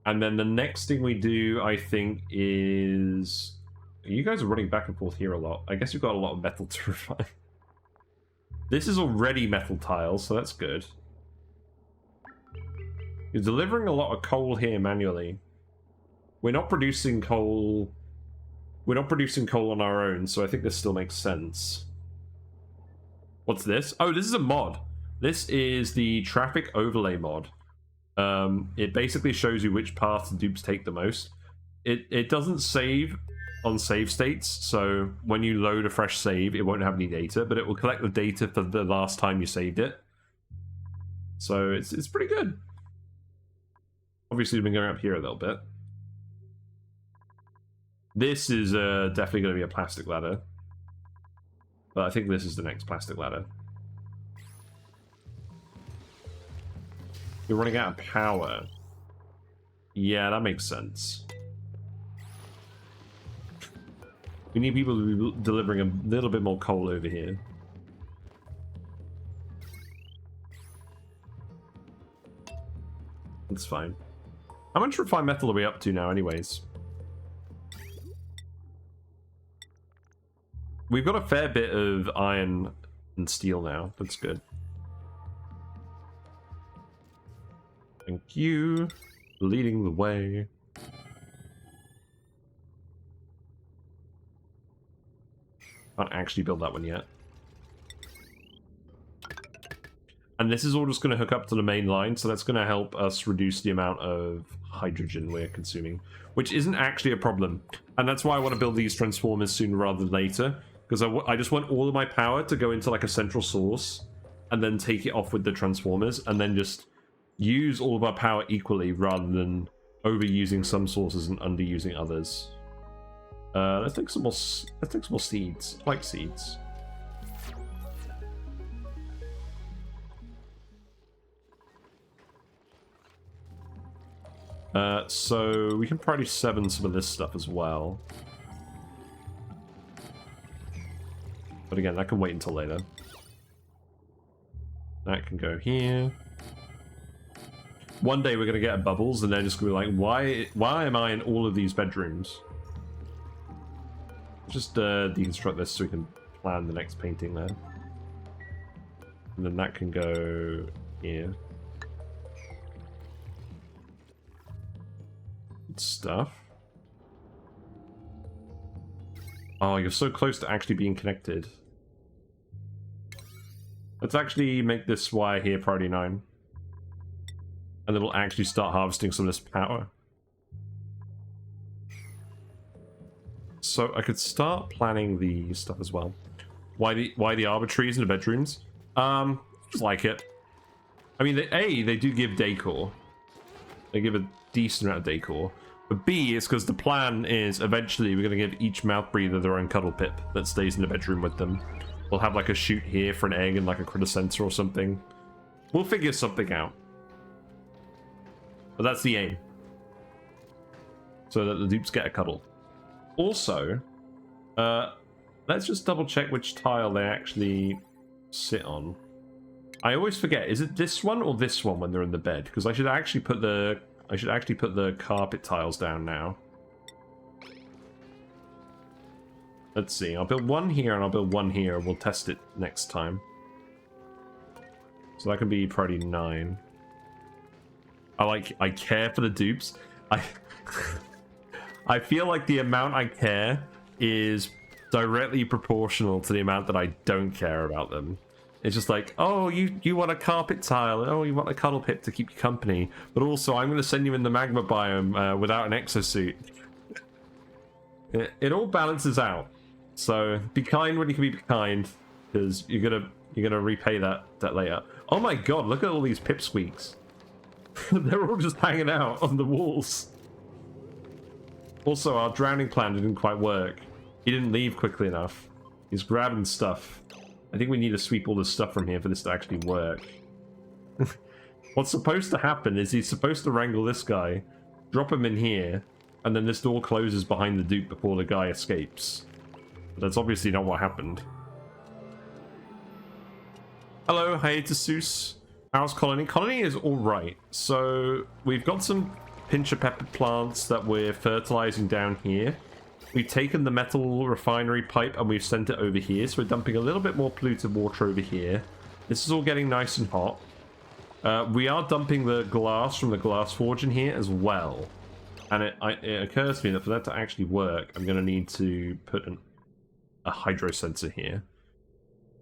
Speaker 1: And then the next thing we do, I think, is... You guys are running back and forth here a lot. I guess you've got a lot of metal to refine. This is already metal tiles, so that's good. You're delivering a lot of coal here manually. We're not producing coal... We're not producing coal on our own, so I think this still makes sense. What's this? Oh, this is a mod. This is the traffic overlay mod. It basically shows you which paths the dupes take the most. It doesn't save on save states, so when you load a fresh save, it won't have any data, but it will collect the data for the last time you saved it. So it's pretty good. Obviously, we've been going up here a little bit. This is definitely going to be a plastic ladder. But I think this is the next plastic ladder. You're running out of power. Yeah, that makes sense. We need people to be delivering a little bit more coal over here. That's fine. How much refined metal are we up to now, anyways? We've got a fair bit of iron and steel now. That's good. Thank you for leading the way. Can't actually build that one yet. And this is all just going to hook up to the main line, so that's going to help us reduce the amount of hydrogen we're consuming, which isn't actually a problem. And that's why I want to build these transformers sooner rather than later, because I just want all of my power to go into like a central source, and then take it off with the transformers, and then just use all of our power equally rather than overusing some sources and underusing others. Let's take some more seeds. I like seeds. So we can probably 7 some of this stuff as well. But again, that can wait until later. That can go here. One day we're gonna get bubbles, and they're just gonna be like, why am I in all of these bedrooms? Just deconstruct this so we can plan the next painting there. And then that can go here. Good stuff. Oh, you're so close to actually being connected. Let's actually make this wire here priority 9. And then we'll actually start harvesting some of this power. So I could start planning the stuff as well. Why the arbor trees in the bedrooms? Just like it. I mean, they do give decor. They give a decent amount of decor. But B, it's because the plan is eventually we're going to give each mouth breather their own cuddle pip that stays in the bedroom with them. We'll have like a chute here for an egg and like a critter sensor or something. We'll figure something out. But that's the aim. So that the dupes get a cuddle. Also, let's just double check which tile they actually sit on. I always forget, is it this one or this one when they're in the bed? Because I should actually put the carpet tiles down now. Let's see, I'll build one here and I'll build one here and we'll test it next time. So that can be priority 9. I care for the dupes. I feel like the amount I care is directly proportional to the amount that I don't care about them. It's just like, oh, you want a carpet tile, oh, you want a cuddle pip to keep you company, but also I'm going to send you in the magma biome without an exosuit. It all balances out. So be kind when you can be kind, because you're gonna repay that later. Oh my god, look at all these pipsqueaks. They're all just hanging out on the walls. Also, our drowning plan didn't quite work. He didn't leave quickly enough. He's grabbing stuff. I think we need to sweep all this stuff from here for this to actually work. What's supposed to happen is he's supposed to wrangle this guy, drop him in here, and then this door closes behind the dupe before the guy escapes. But that's obviously not what happened. Hello, hiatus. How's Colony? Colony is alright. So, we've got some Pincha Pepper plants that we're fertilizing down here. We've taken the metal refinery pipe and we've sent it over here, so we're dumping a little bit more polluted water over here. This is all getting nice and hot. We are dumping the glass from the glass forge in here as well. And it occurs to me that for that to actually work, I'm going to need to put a hydro sensor here.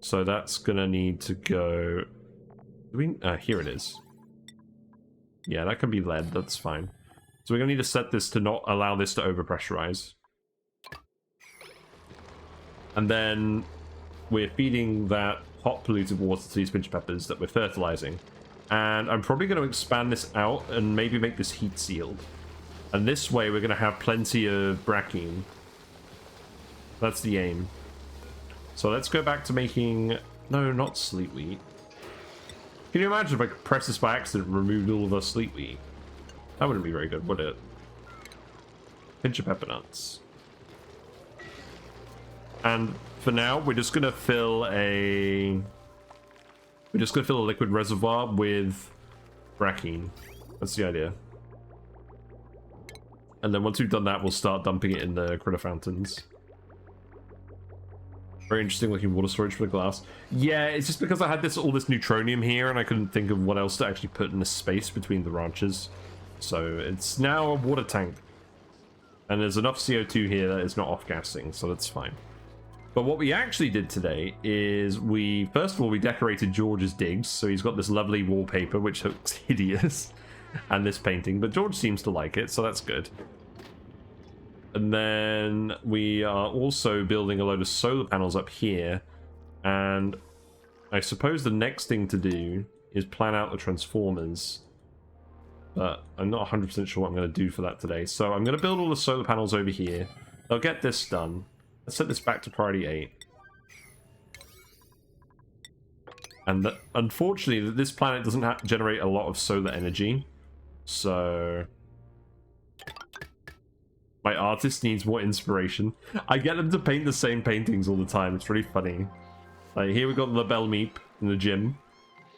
Speaker 1: So that's going to need to go... here it is. Yeah, that can be lead, that's fine. So we're going to need to set this to not allow this to overpressurize. And then we're feeding that hot polluted water to these pinch peppers that we're fertilizing. And I'm probably going to expand this out and maybe make this heat sealed. And this way we're going to have plenty of Brackene. That's the aim. So let's go back to making... No, not sleet wheat. Can you imagine if I pressed this by accident and removed all of our sleet wheat? That wouldn't be very good, would it? Pincha Peppernuts. And for now, we're just gonna fill a liquid reservoir with Brackene. That's the idea. And then once we've done that, we'll start dumping it in the critter fountains. Very interesting looking water storage for the glass. Yeah, it's just because I had all this neutronium here and I couldn't think of what else to actually put in the space between the ranches. So it's now a water tank. And there's enough CO2 here that it's not off-gassing, so that's fine. But what we actually did today is first of all, we decorated George's digs. So he's got this lovely wallpaper, which looks hideous, and this painting. But George seems to like it, so that's good. And then we are also building a load of solar panels up here. And I suppose the next thing to do is plan out the transformers. But I'm not 100% sure what I'm going to do for that today. So I'm going to build all the solar panels over here. I'll get this done. Let's set this back to priority 8. And unfortunately, this planet doesn't generate a lot of solar energy. So... my artist needs more inspiration. I get them to paint the same paintings all the time. It's really funny. Like, here we got La Belle Meep in the gym.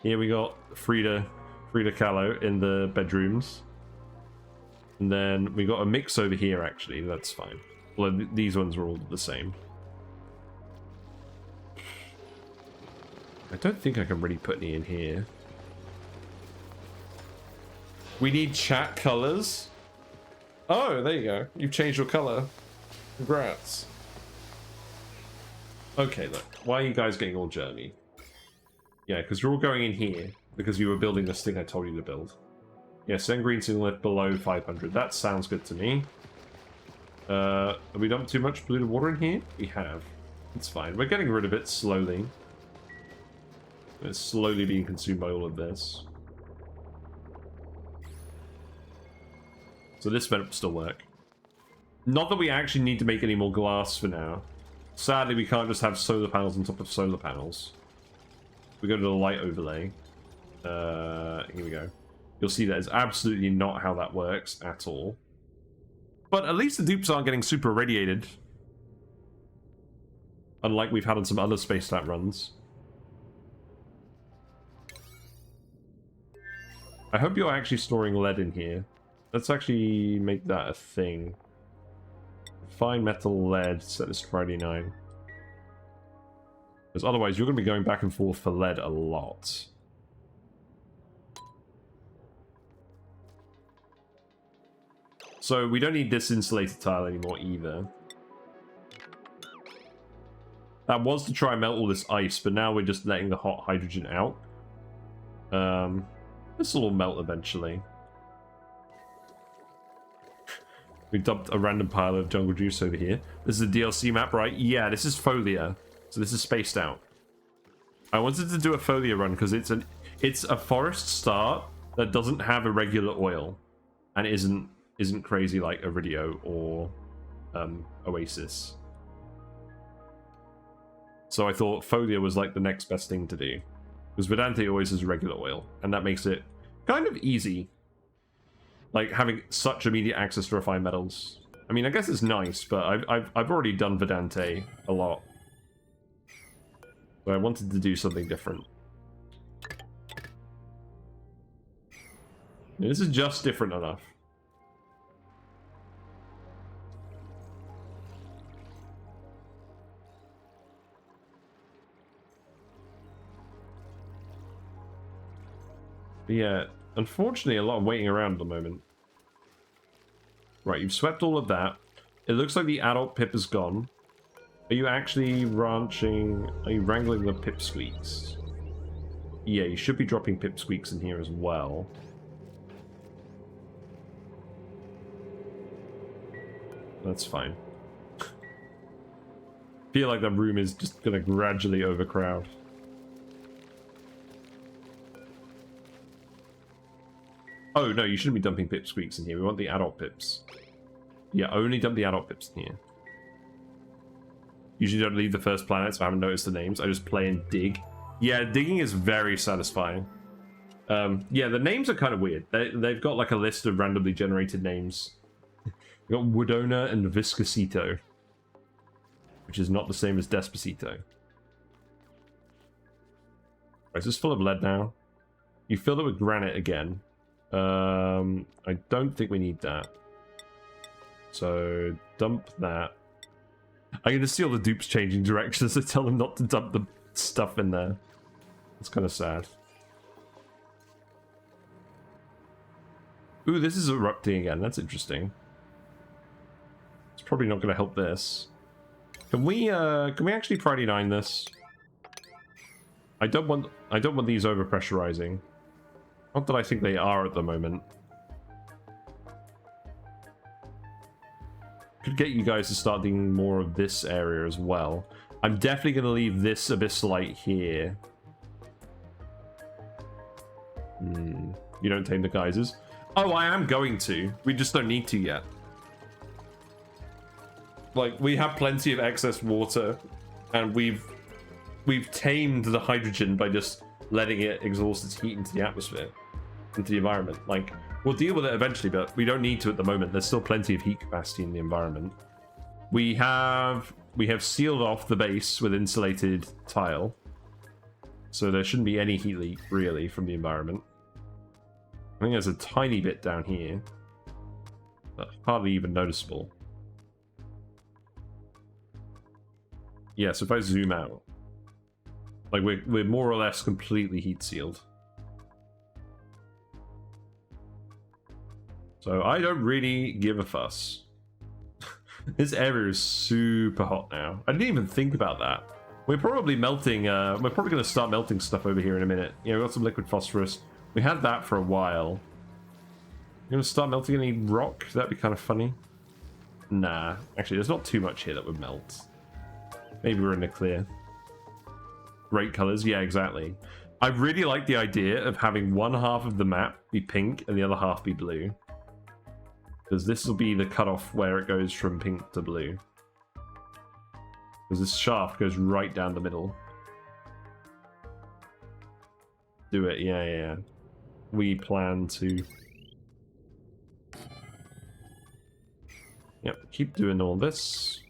Speaker 1: Here we got Frida Kahlo in the bedrooms. And then we got a mix over here, actually. That's fine. Well, these ones are all the same. I don't think I can really put any in here. We need chat colors. Oh, there you go. You've changed your color. Congrats. Okay, look. Why are you guys getting all germy? Yeah, because you're all going in here because you were building this thing I told you to build. Yeah, send green signal lift below 500. That sounds good to me. Have we dumped too much polluted water in here? We have. It's fine. We're getting rid of it slowly. It's slowly being consumed by all of this. So this vent will still work. Not that we actually need to make any more glass for now. Sadly, we can't just have solar panels on top of solar panels. We go to the light overlay. Here we go. You'll see that is absolutely not how that works at all. But at least the dupes aren't getting super irradiated. Unlike we've had on some other space stat runs. I hope you're actually storing lead in here. Let's actually make that a thing. Fine metal lead, set this to priority 9. Because otherwise you're going to be going back and forth for lead a lot. So we don't need this insulated tile anymore either. That was to try and melt all this ice, but now we're just letting the hot hydrogen out. This will all melt eventually. We dumped a random pile of jungle juice over here. This is a DLC map, right? Yeah, this is Folia. So this is spaced out. I wanted to do a Folia run because it's a forest start that doesn't have a regular oil. And isn't crazy like Iridio or Oasis. So I thought Folia was like the next best thing to do. Because Verdante always has regular oil, and that makes it kind of easy. Like having such immediate access to refined metals. I mean, I guess it's nice, but I've already done Verdante a lot. So I wanted to do something different. This is just different enough. But yeah, unfortunately, a lot of waiting around at the moment. Right, you've swept all of that. It looks like the adult pip is gone. Are you actually ranching? Are you wrangling the pipsqueaks? Yeah, you should be dropping pipsqueaks in here as well. That's fine. Feel like the room is just gonna gradually overcrowd. Oh no, you shouldn't be dumping pipsqueaks in here. We want the adult pips. Yeah, only dump the adult pips in here. Usually don't leave the first planet, so I haven't noticed the names. I just play and dig. Yeah, digging is very satisfying. Yeah, the names are kind of weird. They've got like a list of randomly generated names. We've got Woodona and Viscosito, which is not the same as Despacito. Right, is this full of lead now? You filled it with granite again. I don't think we need that. So, dump that. I'm going to see all the dupes changing directions. I tell them not to dump the stuff in there. It's kind of sad. Ooh, this is erupting again. That's interesting. It's probably not going to help this. Can we actually priority 9 this? I don't want these over pressurizing. Not that I think they are at the moment. Could get you guys to start doing more of this area as well. I'm definitely going to leave this abyssalite here. You don't tame the geysers? Oh, I am going to. We just don't need to yet. Like, we have plenty of excess water, and we've tamed the hydrogen by just letting it exhaust its heat into the atmosphere, into the environment. Like, we'll deal with it eventually, but we don't need to at the moment. There's still plenty of heat capacity in the environment. We have sealed off the base with insulated tile, so there shouldn't be any heat leak really from the environment. I think there's a tiny bit down here, but hardly even noticeable. Yeah, so if I zoom out, like we're more or less completely heat sealed. So I don't really give a fuss. This area is super hot now. I didn't even think about that. We're probably melting, we're probably going to start melting stuff over here in a minute. Yeah, we've got some liquid phosphorus. We had that for a while. You going to start melting any rock? That'd be kind of funny. Nah, actually there's not too much here that would melt. Maybe we're in the clear. Great colors, yeah, exactly. I really like the idea of having one half of the map be pink and the other half be blue. Because this will be the cutoff where it goes from pink to blue. Because this shaft goes right down the middle. Do it, yeah. We plan to... Yep, keep doing all this.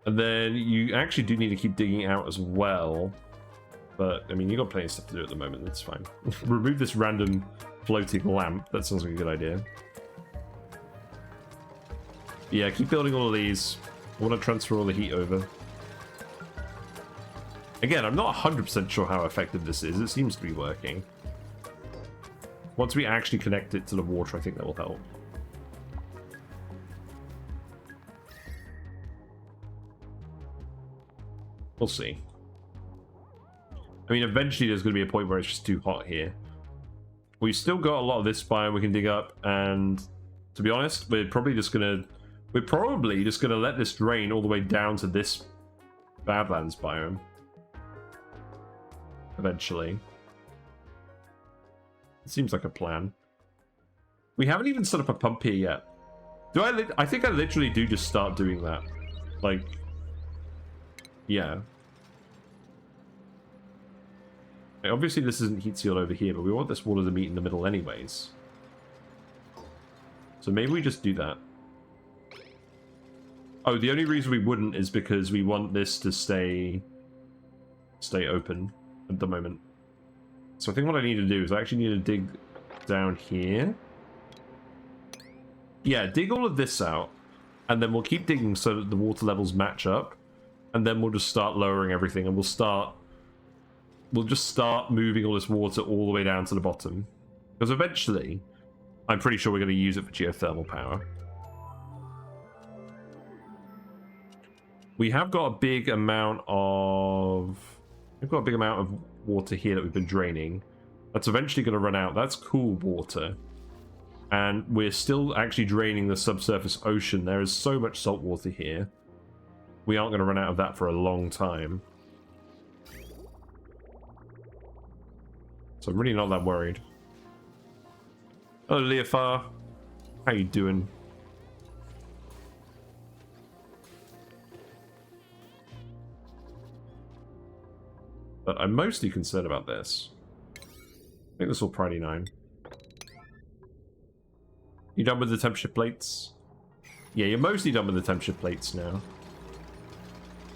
Speaker 1: And then you actually do need to keep digging out as well. But, I mean, you've got plenty of stuff to do at the moment, that's fine. Remove this random floating lamp, that sounds like a good idea. Yeah, keep building all of these. I want to transfer all the heat over. Again, I'm not 100% sure how effective this is. It seems to be working. Once we actually connect it to the water, I think that will help. We'll see. I mean, eventually there's going to be a point where it's just too hot here. We've still got a lot of this biome we can dig up, and to be honest, we're probably just going to let this drain all the way down to this Badlands biome. Eventually. It seems like a plan. We haven't even set up a pump here yet. I think I literally do just start doing that. Like, yeah. Like, obviously this isn't heat sealed over here, but we want this water to meet in the middle anyways. So maybe we just do that. Oh, the only reason we wouldn't is because we want this to stay open at the moment. So I think what I need to do is I actually need to dig down here. Yeah, dig all of this out, and then we'll keep digging so that the water levels match up, and then we'll just start lowering everything, and we'll just start moving all this water all the way down to the bottom. Because eventually, I'm pretty sure we're going to use it for geothermal power. We have got a big amount of... We've got a big amount of water here that we've been draining. That's eventually going to run out. That's cool water. And we're still actually draining the subsurface ocean. There is so much salt water here. We aren't going to run out of that for a long time. So I'm really not that worried. Hello, Leofar. How you doing? But I'm mostly concerned about this. I think this will Priority 9. You done with the temperature plates? Yeah, you're mostly done with the temperature plates now.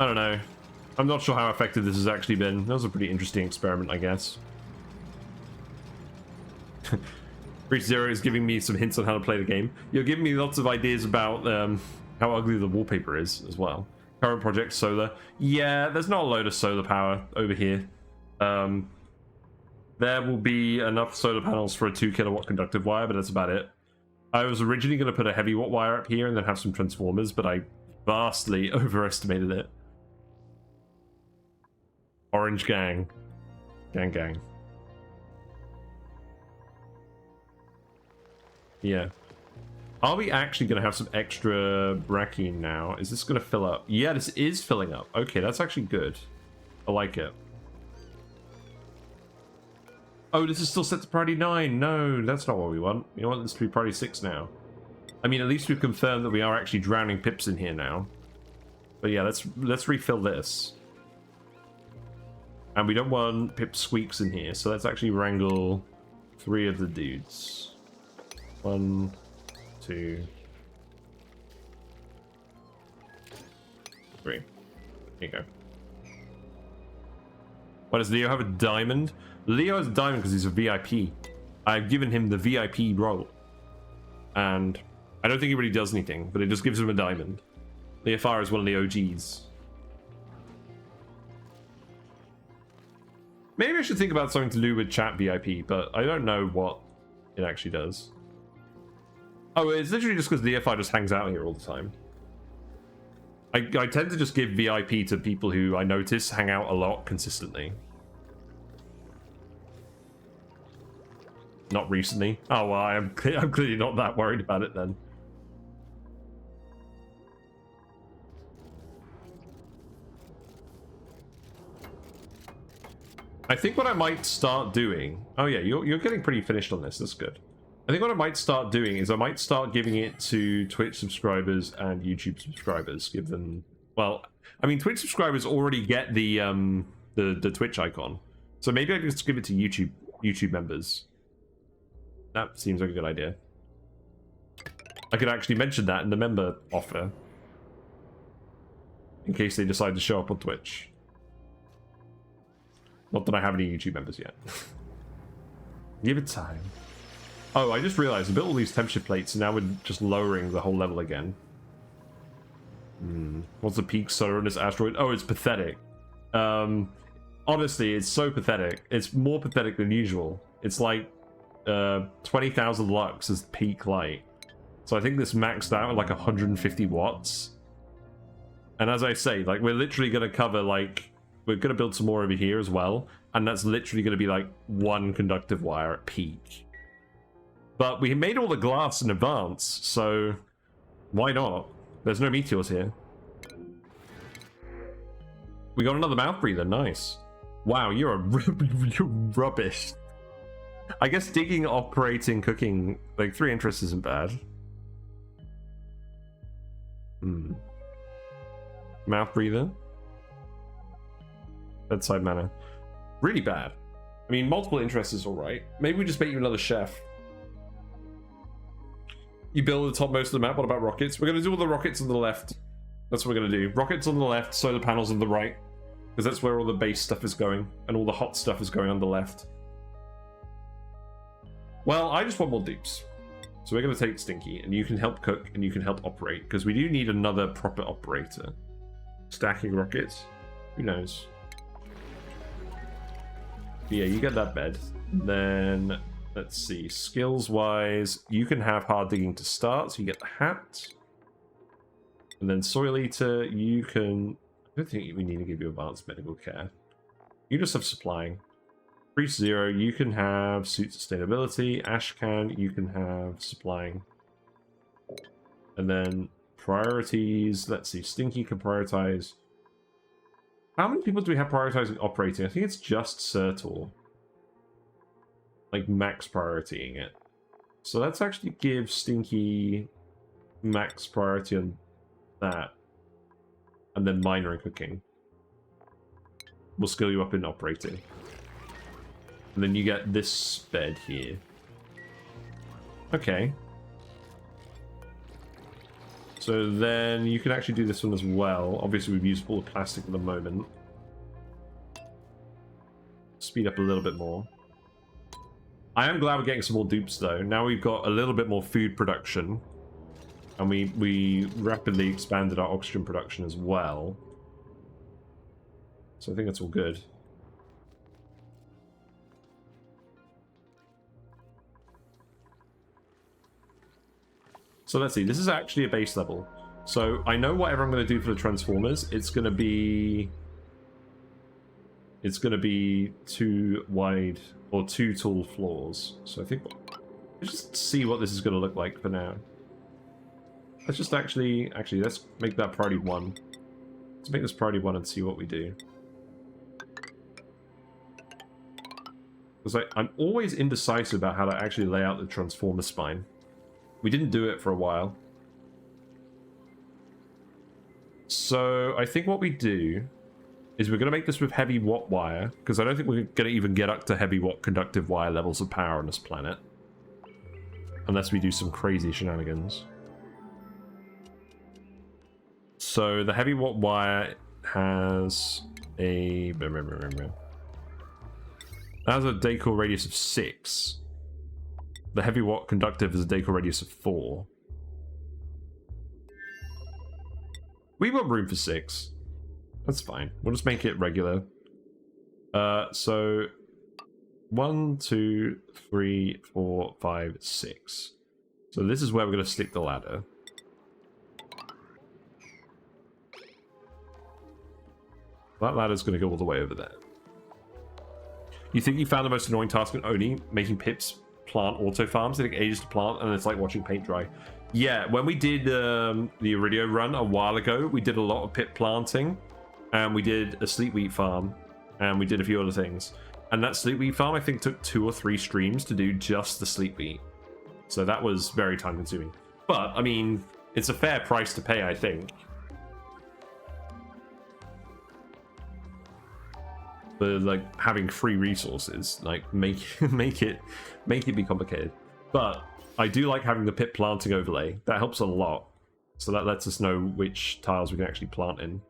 Speaker 1: I don't know. I'm not sure how effective this has actually been. That was a pretty interesting experiment, I guess. Breach Zero is giving me some hints on how to play the game. You're giving me lots of ideas about how ugly the wallpaper is as well. Current project solar. Yeah, there's not a load of solar power over here. There will be enough solar panels for a 2 kilowatt conductive wire, but that's about it. I was originally going to put a heavy watt wire up here and then have some transformers, but I vastly overestimated it. Orange gang. Gang. Yeah. Are we actually going to have some extra Brackene now? Is this going to fill up? Yeah, this is filling up. Okay, that's actually good. I like it. Oh, this is still set to Priority 9. No, that's not what we want. We want this to be Priority 6 now. I mean, at least we've confirmed that we are actually drowning Pips in here now. But yeah, let's refill this. And we don't want Pip Squeaks in here, so let's actually wrangle 3 of the dudes. 1, 2, 3. There you go. Why does Leo have a diamond? Leo has a diamond because he's a VIP. I've given him the VIP role. And I don't think he really does anything, but it just gives him a diamond. Leofar is one of the OGs. Maybe I should think about something to do with chat VIP, but I don't know what it actually does. Oh, it's literally just because Leofar just hangs out here all the time. I tend to just give VIP to people who I notice hang out a lot consistently. Not recently. Oh, well, I'm clearly not that worried about it then. I think what I might start doing... Oh yeah, you're getting pretty finished on this. That's good. I think what I might start doing is I might start giving it to Twitch subscribers and YouTube subscribers. Give them... Well, I mean, Twitch subscribers already get the Twitch icon. So maybe I can just give it to YouTube members. That seems like a good idea. I could actually mention that in the member offer. In case they decide to show up on Twitch. Not that I have any YouTube members yet. Give it time. Oh, I just realized I built all these temperature plates and now we're just lowering the whole level again. What's the peak solar on this asteroid? Oh, it's pathetic. Honestly, it's so pathetic. It's more pathetic than usual. It's like 20,000 lux is peak light. So I think this maxed out at like 150 watts. And as I say, like, we're literally going to cover, like, we're going to build some more over here as well. And that's literally going to be like one conductive wire at peak. But we made all the glass in advance, so why not? There's no meteors here. We got another mouth breather, nice. Wow, you're rubbish. I guess digging, operating, cooking, like 3 interests isn't bad. Mouth breather. Bedside manner. Really bad. I mean, multiple interests is alright. Maybe we just make you another chef. You build the topmost of the map. What about rockets? We're going to do all the rockets on the left. That's what we're going to do. Rockets on the left, solar panels on the right. Because that's where all the base stuff is going. And all the hot stuff is going on the left. Well, I just want more dupes. So we're going to take Stinky. And you can help cook and you can help operate. Because we do need another proper operator. Stacking rockets. Who knows? Yeah, you get that bed. Then... Let's see, skills-wise, you can have hard digging to start, so you get the hat. And then soil eater, you can... I don't think we need to give you advanced medical care. You just have supplying. Priest 0, you can have suit sustainability. Ashcan, you can have supplying. And then priorities, let's see, Stinky can prioritize. How many people do we have prioritizing operating? I think it's just Sertor. Like max prioritying it. So let's actually give Stinky max priority on that. And then minor and cooking. We'll skill you up in operating. And then you get this bed here. Okay. So then you can actually do this one as well. Obviously we've used all the plastic at the moment. Speed up a little bit more. I am glad we're getting some more dupes though. Now we've got a little bit more food production. And we rapidly expanded our oxygen production as well. So I think that's all good. So let's see, this is actually a base level. So I know whatever I'm going to do for the Transformers, it's going to be 2 wide or 2 tall floors. So I think let's just see what this is going to look like for now. Let's just actually let's make that priority 1. Let's make this priority 1 and see what we do. Because I'm always indecisive about how to actually lay out the Transformer spine. We didn't do it for a while. So I think what we do is we're going to make this with heavy watt wire, because I don't think we're going to even get up to heavy watt conductive wire levels of power on this planet. Unless we do some crazy shenanigans. So the heavy watt wire has a... It has a decor radius of 6. The heavy watt conductive is a decor radius of 4. We've got room for 6. That's fine. We'll just make it regular. So 1, 2, 3, 4, 5, 6. So this is where we're going to stick the ladder. That ladder's going to go all the way over there. You think you found the most annoying task in ONI? Making Pips plant auto farms? They take ages to plant and it's like watching paint dry. Yeah, when we did the Iridio run a while ago, we did a lot of pip planting. And we did a sleep wheat farm. And we did a few other things. And that sleep wheat farm, I think, took 2 or 3 streams to do just the sleep wheat. So that was very time consuming. But, I mean, it's a fair price to pay, I think. For, like, having free resources. Like, make it be complicated. But I do like having the pit planting overlay. That helps a lot. So that lets us know which tiles we can actually plant in.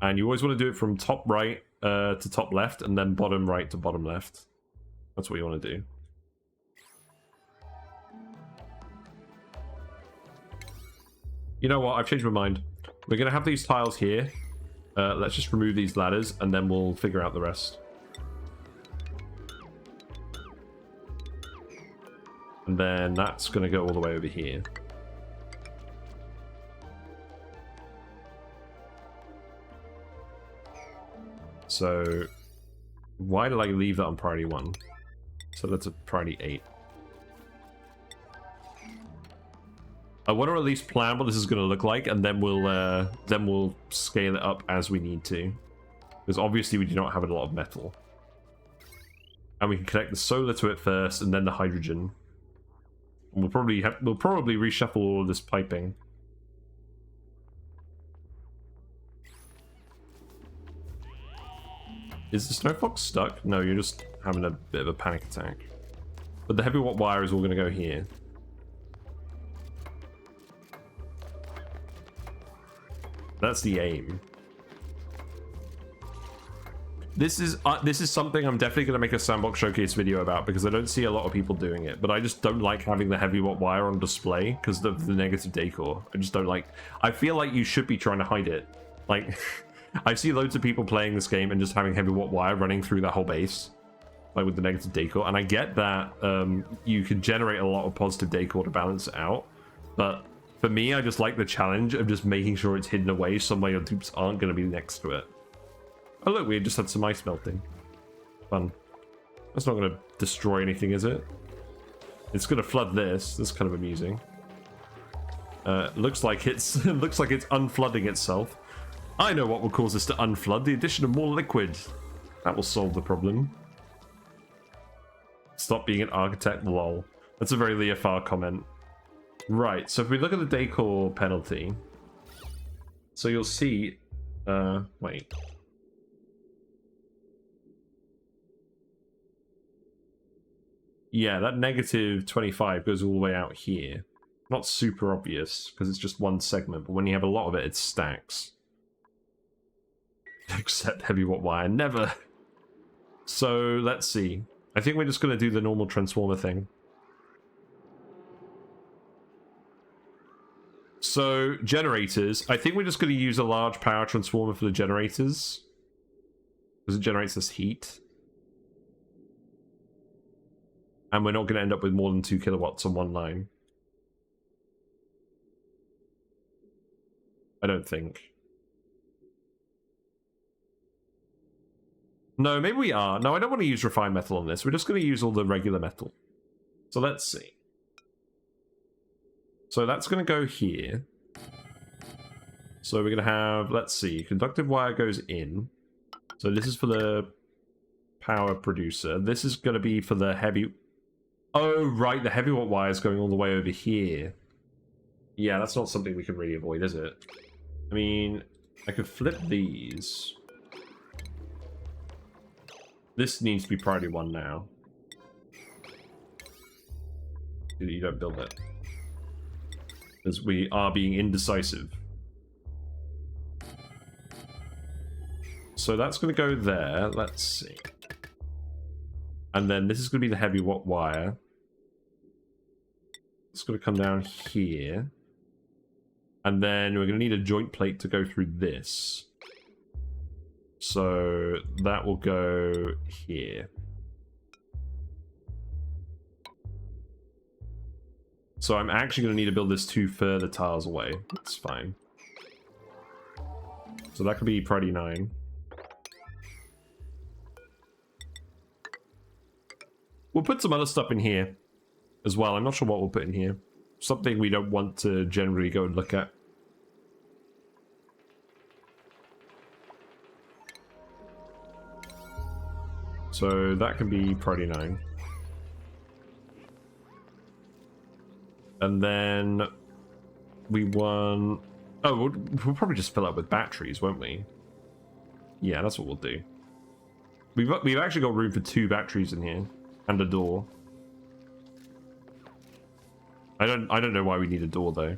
Speaker 1: And you always want to do it from top right to top left, and then bottom right to bottom left. That's what you want to do. You know what? I've changed my mind. We're going to have these tiles here. Let's just remove these ladders, and then we'll figure out the rest. And then that's going to go all the way over here. So, why did I leave that on priority 1? So that's a priority 8. I want to at least plan what this is going to look like, and then we'll scale it up as we need to. Because obviously we do not have a lot of metal. And we can connect the solar to it first, and then the hydrogen. And we'll probably reshuffle all of this piping. Is the snowfox stuck? No, you're just having a bit of a panic attack. But the heavy watt wire is all going to go here. That's the aim. This is something I'm definitely going to make a sandbox showcase video about, because I don't see a lot of people doing it. But I just don't like having the heavy watt wire on display because of the negative decor. I just don't like. I feel like you should be trying to hide it. Like, I see loads of people playing this game and just having heavy watt wire running through their whole base, like with the negative decor. And I get that you can generate a lot of positive decor to balance it out, but for me, I just like the challenge of just making sure it's hidden away somewhere your dupes aren't going to be next to it. Oh look, we just had some ice melting. Fun. That's not going to destroy anything, is it? It's going to flood this. That's kind of amusing. Looks like it's unflooding itself. I know what will cause this to unflood. The addition of more liquid. That will solve the problem. Stop being an architect, lol. That's a very Leofar comment. Right, so if we look at the decor penalty, so you'll see, wait. Yeah, that negative 25 goes all the way out here. Not super obvious, because it's just one segment, but when you have a lot of it, it stacks. Except heavy watt wire, never. So, let's see. I think we're just going to do the normal transformer thing. So, generators. I think we're just going to use a large power transformer for the generators. Because it generates this heat. And we're not going to end up with more than 2 kilowatts on one line. I don't think. No, maybe we are. No, I don't want to use refined metal on this. We're just going to use all the regular metal. So let's see. So that's going to go here. So we're going to have, let's see, conductive wire goes in. So this is for the power producer. This is going to be for the heavy... Oh, right, the heavy watt wire is going all the way over here. Yeah, that's not something we can really avoid, is it? I mean, I could flip these. This needs to be priority 1 now. You don't build it. Because we are being indecisive. So that's going to go there. Let's see. And then this is going to be the heavy watt wire. It's going to come down here. And then we're going to need a joint plate to go through this. So that will go here. So I'm actually going to need to build this 2 further tiles away. That's fine. So that could be priority 9. We'll put some other stuff in here as well. I'm not sure what we'll put in here. Something we don't want to generally go and look at. So that can be priority 9. And then we want... Oh, we'll probably just fill up with batteries, won't we? Yeah, that's what we'll do. We've actually got room for 2 batteries in here and a door. I don't know why we need a door though.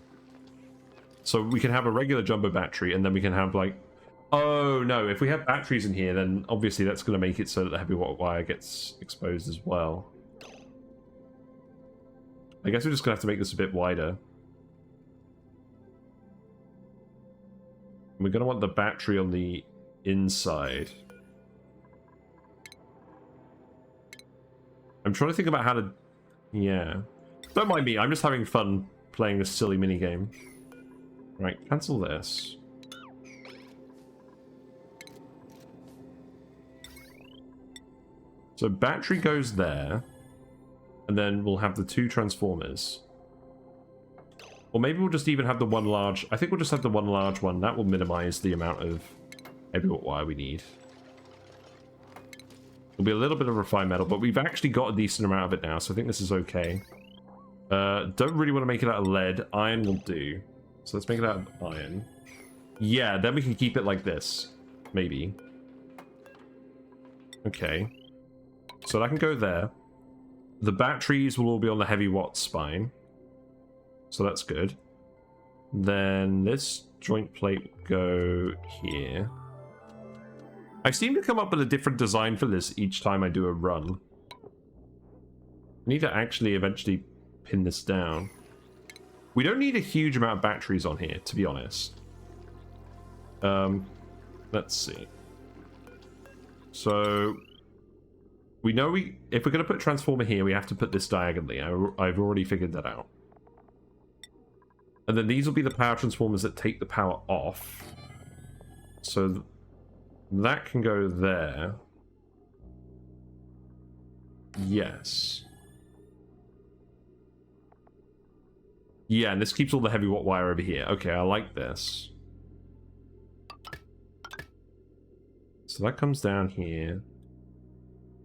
Speaker 1: So we can have a regular jumbo battery, and then we can have like... Oh no, if we have batteries in here, then obviously that's going to make it so that the heavy wire gets exposed as well. I guess we're just going to have to make this a bit wider. We're going to want the battery on the inside. I'm trying to think about how to... Yeah. Don't mind me, I'm just having fun playing this silly minigame. Right, cancel this. So battery goes there, and then we'll have the 2 transformers. Or maybe we'll just even have the one large... I think we'll just have the one large one. That will minimize the amount of heavy wire we need. There'll be a little bit of refined metal, but we've actually got a decent amount of it now, so I think this is okay. Don't really want to make it out of lead. Iron will do. So let's make it out of iron. Yeah, then we can keep it like this. Maybe. Okay. So that can go there. The batteries will all be on the heavy watt spine. So that's good. Then this joint plate will go here. I seem to come up with a different design for this each time I do a run. I need to actually eventually pin this down. We don't need a huge amount of batteries on here, to be honest. Let's see. So we know if we're going to put a transformer here, we have to put this diagonally. I've already figured that out. And then these will be the power transformers that take the power off. So that can go there. Yes. Yeah, and this keeps all the heavy watt wire over here. Okay, I like this. So that comes down here.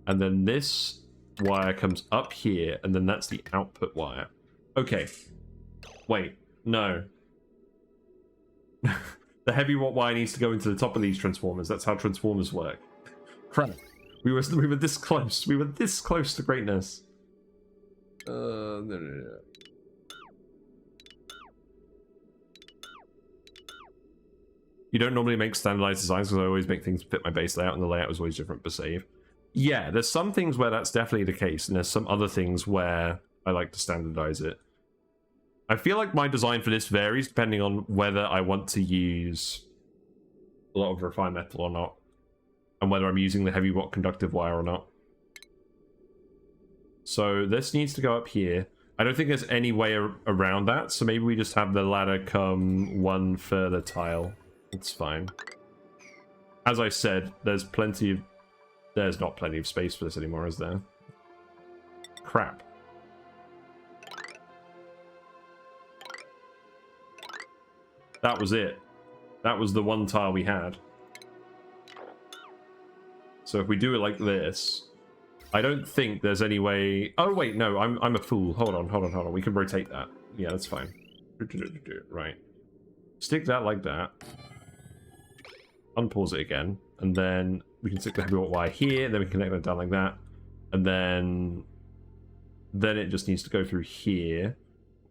Speaker 1: And then this wire comes up here, and then that's the output wire. Okay. Wait, no. The heavy watt wire needs to go into the top of these transformers. That's how transformers work. Crap. We were this close. We were this close to greatness. No. You don't normally make standardized designs because I always make things fit my base layout, and the layout is always different per save. Yeah, there's some things where that's definitely the case, and there's some other things where I like to standardize it. I feel like my design for this varies depending on whether I want to use a lot of refined metal or not, and whether I'm using the heavy watt conductive wire or not. So this needs to go up here. I don't think there's any way around that, so maybe we just have the ladder come one further tile. It's fine. As I said, there's not plenty of space for this anymore, is there? Crap. That was it. That was the one tile we had. So if we do it like this, I don't think there's any way... Oh wait, no, I'm a fool. Hold on. We can rotate that. Yeah, that's fine. Right. Stick that like that. Unpause it again, and then we can stick the heavy watt wire here, then we can connect that down like that, and then it just needs to go through here,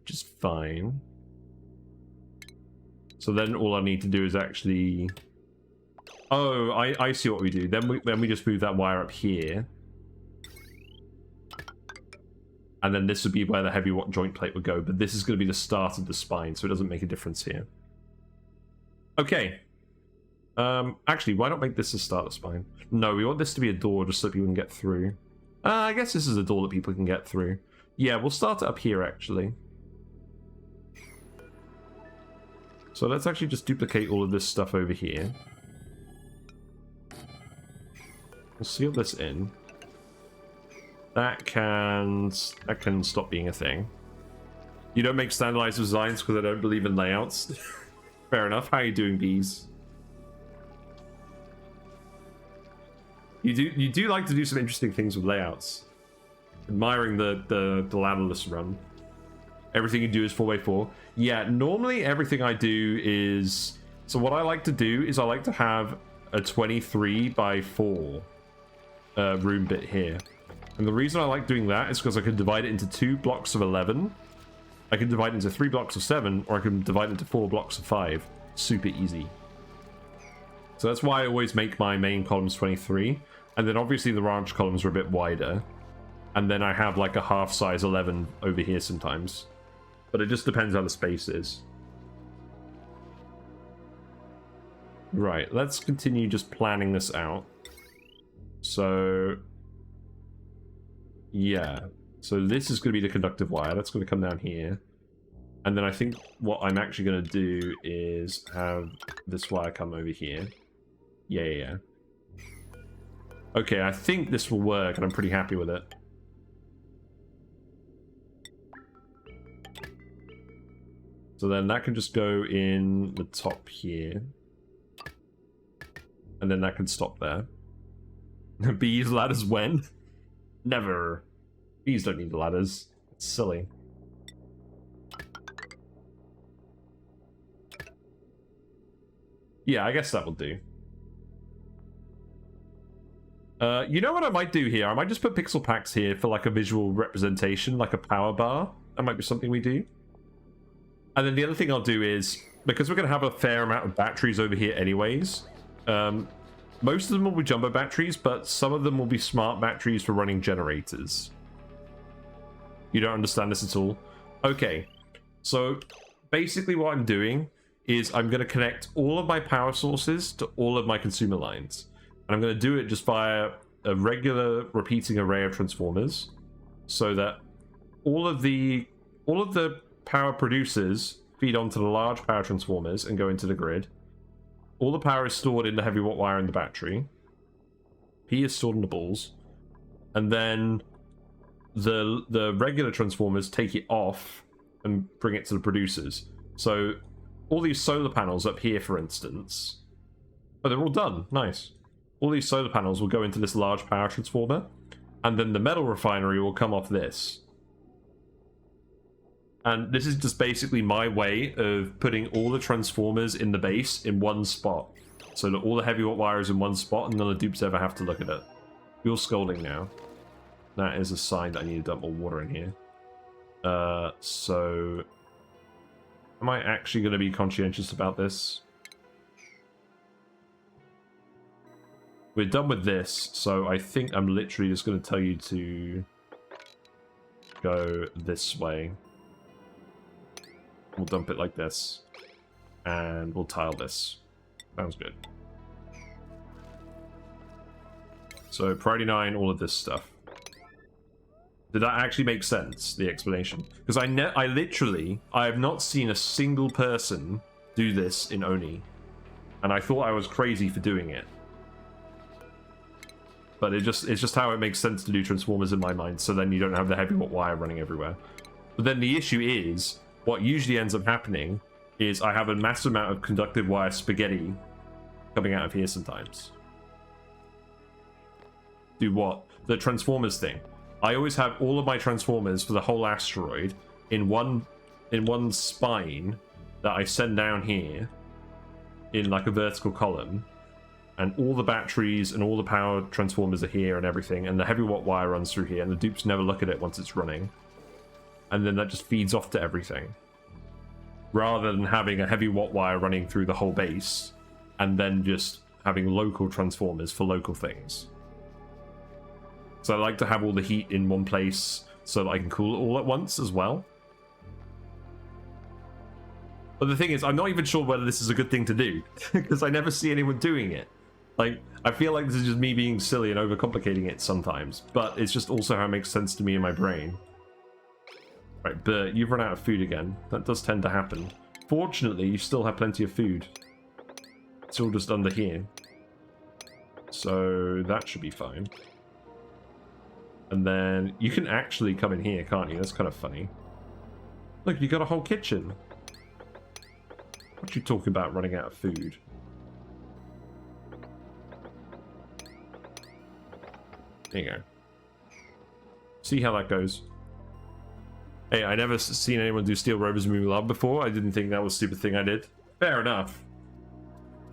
Speaker 1: which is fine. So then all I need to do is actually... Oh, I see what we do. Then we just move that wire up here. And then this would be where the heavy watt joint plate would go, but this is going to be the start of the spine, so it doesn't make a difference here. Okay. Actually, why not make this the start of the spine? No, we want this to be a door just so people can get through. I guess this is a door that people can get through. Yeah, we'll start it up here, actually. So let's actually just duplicate all of this stuff over here. We'll seal this in. That can stop being a thing. You don't make standardized designs because I don't believe in layouts. Fair enough. How are you doing, bees? You do like to do some interesting things with layouts. Admiring the ladderless run. Everything you do is 4x4. Yeah, normally everything I do is... So what I like to do is I like to have a 23x4 room bit here. And the reason I like doing that is because I can divide it into 2 blocks of 11. I can divide it into 3 blocks of 7, or I can divide it into 4 blocks of 5. Super easy. So that's why I always make my main columns 23. And then obviously the ranch columns are a bit wider. And then I have like a half size 11 over here sometimes. But it just depends how the space is. Right, let's continue just planning this out. So... yeah. So this is going to be the conductive wire. That's going to come down here. And then I think what I'm actually going to do is have this wire come over here. Yeah. Okay, I think this will work, and I'm pretty happy with it. So then that can just go in the top here. And then that can stop there. Bees, ladders when? Never. Bees don't need ladders. It's silly. Yeah, I guess that will do. You know what I might do here? I might just put pixel packs here for like a visual representation, like a power bar. That might be something we do. And then the other thing I'll do is, because we're going to have a fair amount of batteries over here anyways, most of them will be jumbo batteries, but some of them will be smart batteries for running generators. You don't understand this at all? Okay, so basically what I'm doing is I'm going to connect all of my power sources to all of my consumer lines. And I'm going to do it just via a regular repeating array of transformers, so that all of the power producers feed onto the large power transformers and go into the grid. All the power is stored in the heavy watt wire in the battery. P is stored in the balls. And then the regular transformers take it off and bring it to the producers. So all these solar panels up here, for instance... oh, they're all done. Nice. All these solar panels will go into this large power transformer, and then the metal refinery will come off this. And this is just basically my way of putting all the transformers in the base in one spot, so that all the heavy watt wire is in one spot and none of the dupes ever have to look at it. You're scolding now. That is a sign that I need to dump more water in here. So... am I actually going to be conscientious about this? We're done with this, so I think I'm literally just going to tell you to go this way. We'll dump it like this. And we'll tile this. Sounds good. So, priority 9, all of this stuff. Did that actually make sense, the explanation? Because I have not seen a single person do this in ONI. And I thought I was crazy for doing it. But it's just how it makes sense to do transformers in my mind, so then you don't have the heavy watt wire running everywhere. But then the issue is, what usually ends up happening is I have a massive amount of conductive wire spaghetti coming out of here sometimes. Do what? The transformers thing. I always have all of my transformers for the whole asteroid in one spine that I send down here in like a vertical column. And all the batteries and all the power transformers are here and everything, and the heavy watt wire runs through here, and the dupes never look at it once it's running. And then that just feeds off to everything. Rather than having a heavy watt wire running through the whole base, and then just having local transformers for local things. So I like to have all the heat in one place so that I can cool it all at once as well. But the thing is, I'm not even sure whether this is a good thing to do, because I never see anyone doing it. Like, I feel like this is just me being silly and overcomplicating it sometimes, but it's just also how it makes sense to me in my brain. Right, but you've run out of food again. That does tend to happen. Fortunately, you still have plenty of food. It's all just under here. So that should be fine. And then you can actually come in here, can't you? That's kind of funny. Look, you got a whole kitchen. What you talking about running out of food? There you go. See how that goes. Hey, I never seen anyone do steel rovers moving lava before. I didn't think that was a stupid thing I did. Fair enough.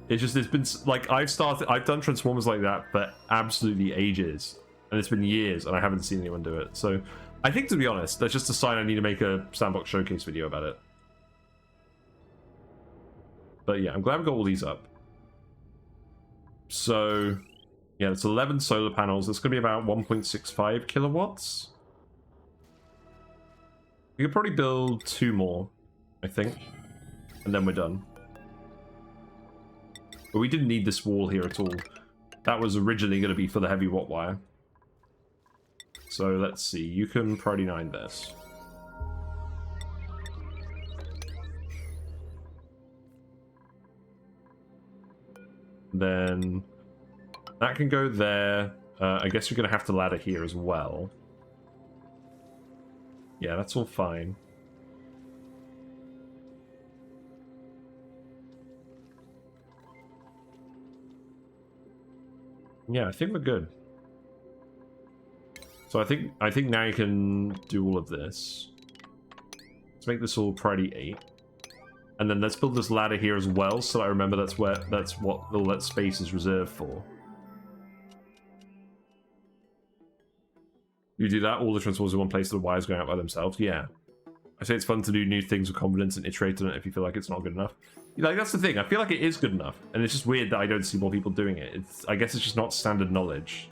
Speaker 1: It's just, it's been like, I've done Transformers like that for absolutely ages, and it's been years, and I haven't seen anyone do it. So I think, to be honest, that's just a sign I need to make a sandbox showcase video about it. But yeah, I'm glad we got all these up. So yeah, it's 11 solar panels. It's going to be about 1.65 kilowatts. We could probably build 2 more, I think, and then we're done. But we didn't need this wall here at all. That was originally going to be for the heavy watt wire. So let's see, you can priority 9 this. Then that can go there. I guess you're going to have to ladder here as well. Yeah, that's all fine. Yeah, I think we're good. So I think now you can do all of this. Let's make this all priority 8. And then let's build this ladder here as well, so I remember that's what all that space is reserved for. You do that, all the transformers in one place, so the wires going out by themselves. Yeah. I say it's fun to do new things with confidence and iterate on it if you feel like it's not good enough. Like, that's the thing. I feel like it is good enough, and it's just weird that I don't see more people doing it. I guess it's just not standard knowledge.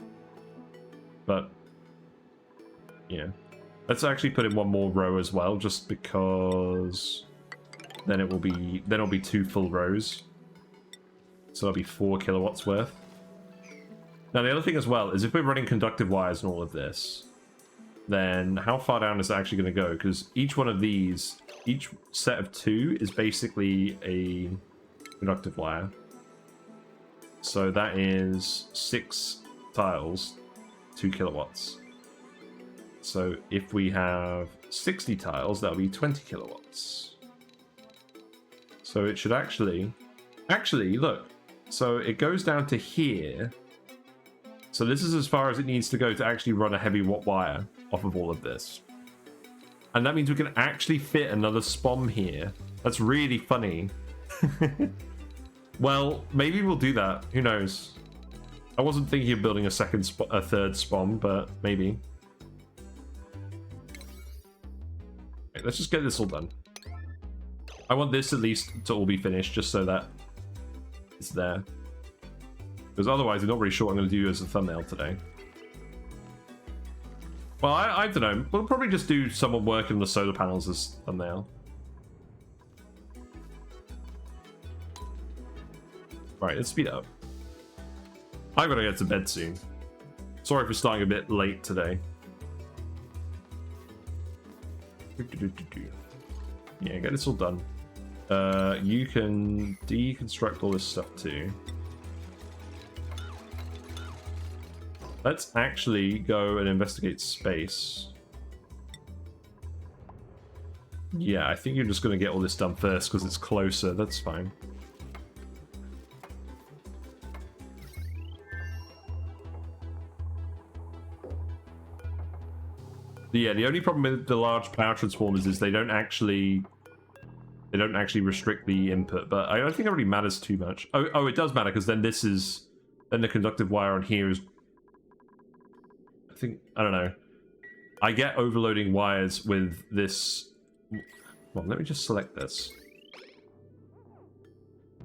Speaker 1: But yeah, let's actually put in one more row as well, just because then it'll be 2 full rows. So that'll be 4 kilowatts worth. Now the other thing as well is if we're running conductive wires and all of this, then how far down is it actually going to go? Because each one of these, each set of 2 is basically a conductive wire. So that is 6 tiles, 2 kilowatts. So if we have 60 tiles, that'll be 20 kilowatts. So it should actually look. So it goes down to here. So this is as far as it needs to go to actually run a heavy watt wire off of all of this. And that means we can actually fit another SPOM here. That's really funny. Well, maybe we'll do that. Who knows? I wasn't thinking of building a third SPOM, but maybe. Okay, let's just get this all done. I want this at least to all be finished, just so that it's there. Because otherwise, I'm not really sure what I'm going to do as a thumbnail today. Well, I don't know. We'll probably just do someone working on the solar panels as thumbnail. Right, let's speed up. I've got to get to bed soon. Sorry for starting a bit late today. Yeah, get this all done. You can deconstruct all this stuff too. Let's actually go and investigate space. Yeah, I think you're just going to get all this done first because it's closer. That's fine. Yeah, the only problem with the large power transformers is they don't actually restrict the input, but I don't think it really matters too much. Oh, it does matter because then the conductive wire on here is, I don't know. I get overloading wires with this. Well, let me just select this.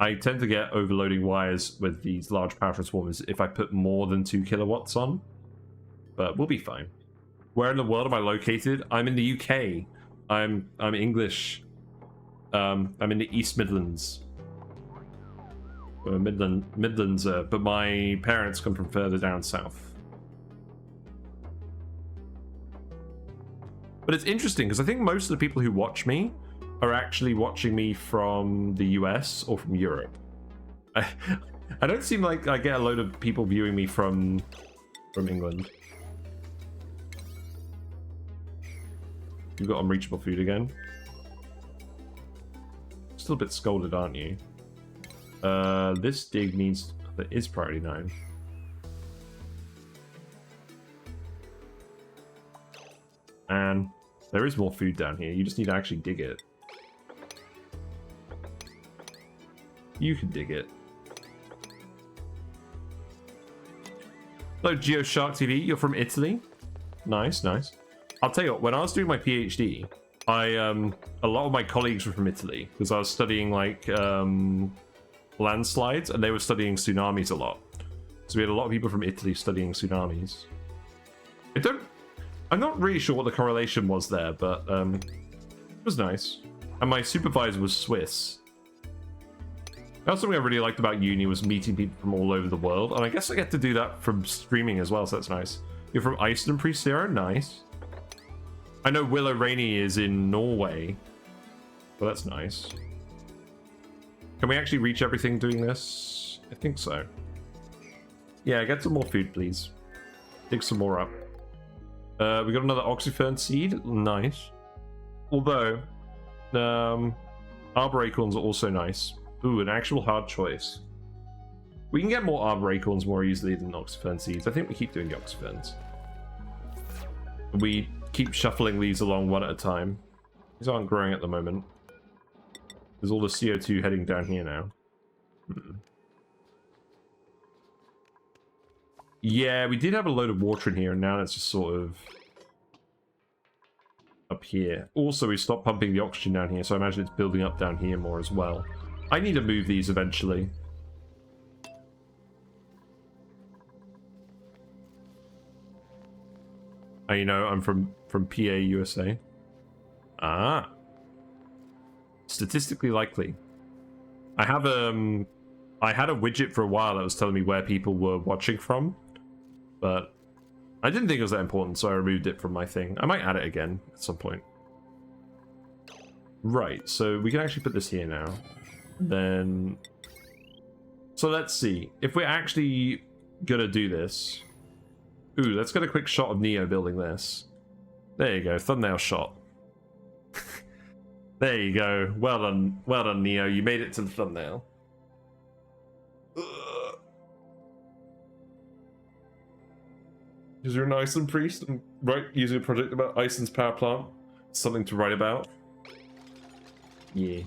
Speaker 1: I tend to get overloading wires with these large power transformers if I put more than 2 kilowatts on, but we'll be fine. Where in the world am I located? I'm in the UK. I'm English. I'm in the East Midlands. Midlands, but my parents come from further down south. But it's interesting because I think most of the people who watch me are actually watching me from the US or from Europe. I don't seem like I get a load of people viewing me from England. You've got unreachable food again. Still a bit scolded, aren't you? This dig needs... That is priority 9. And there is more food down here. You just need to actually dig it. You can dig it. Hello, GeoShark TV. You're from Italy? Nice, nice. I'll tell you what, when I was doing my PhD, a lot of my colleagues were from Italy because I was studying like landslides, and they were studying tsunamis a lot. So we had a lot of people from Italy studying tsunamis. I'm not really sure what the correlation was there, but it was nice. And my supervisor was Swiss. That's something I really liked about uni, was meeting people from all over the world, and I guess I get to do that from streaming as well, so that's nice. You're from Iceland, Pre-Sierra? Nice. I know Willow Rainey is in Norway, but that's nice. Can we actually reach everything doing this? I think so. Yeah, get some more food, please. Dig some more up. We got another oxyfern seed. Nice. Although, arbor acorns are also nice. Ooh, an actual hard choice. We can get more arbor acorns more easily than oxyfern seeds. I think we keep doing the oxyferns. We keep shuffling these along one at a time. These aren't growing at the moment. There's all the CO2 heading down here now. Yeah, we did have a load of water in here, and now it's just sort of up here. Also, we stopped pumping the oxygen down here, so I imagine it's building up down here more as well. I need to move these eventually. You know, I'm from PA, USA. Ah. Statistically likely. I had a widget for a while that was telling me where people were watching from, but I didn't think it was that important, so I removed it from my thing. I might add it again at some point. Right, so we can actually put this here now. Then... So let's see. If we're actually gonna do this... Ooh, let's get a quick shot of Neo building this. There you go, thumbnail shot. There you go. Well done, Neo. You made it to the thumbnail. Is there an Iceland priest? Right, using a project about Iceland's power plant. Something to write about. Yeah.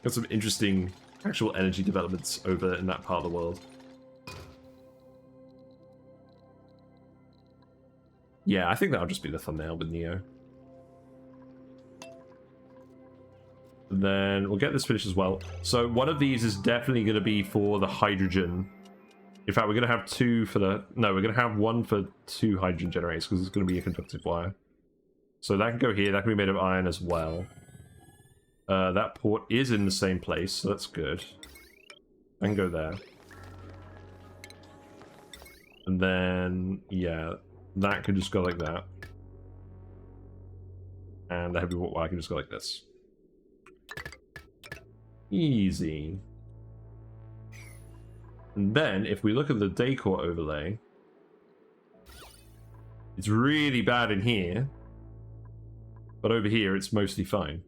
Speaker 1: Got some interesting actual energy developments over in that part of the world. Yeah, I think that'll just be the thumbnail with Neo. Then we'll get this finished as well. So one of these is definitely going to be for the hydrogen. In fact, we're going to have two for the... No, we're going to have one for 2 hydrogen generators because it's going to be a conductive wire. So that can go here. That can be made of iron as well. That port is in the same place, so that's good. I can go there. And then, yeah, that can just go like that. And the heavy wire can just go like this. Easy. And then, if we look at the decor overlay, it's really bad in here, but over here it's mostly fine.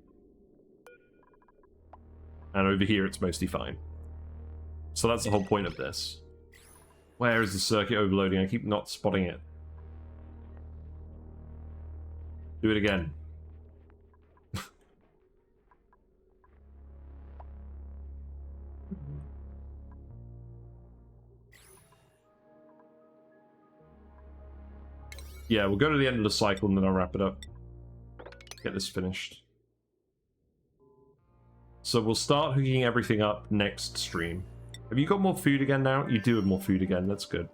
Speaker 1: And over here it's mostly fine. So that's the whole point of this. Where is the circuit overloading? I keep not spotting it. Do it again. Yeah, we'll go to the end of the cycle and then I'll wrap it up. Get this finished. So we'll start hooking everything up next stream. Have you got more food again now? You do have more food again, that's good.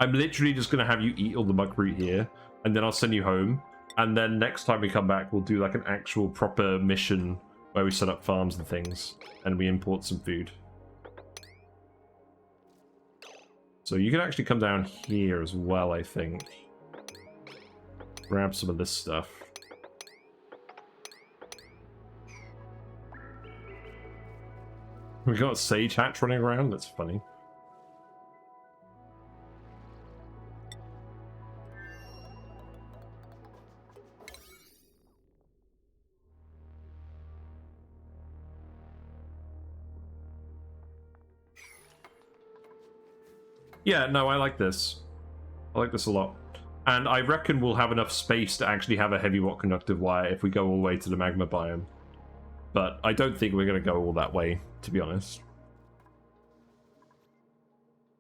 Speaker 1: I'm literally just going to have you eat all the muckroot here, and then I'll send you home. And then next time we come back, we'll do like an actual proper mission where we set up farms and things, and we import some food. So you can actually come down here as well, I think. Grab some of this stuff. We got a sage hatch running around, that's funny. Yeah, no, I like this. I like this a lot. And I reckon we'll have enough space to actually have a heavy watt conductive wire if we go all the way to the magma biome. But I don't think we're going to go all that way, to be honest.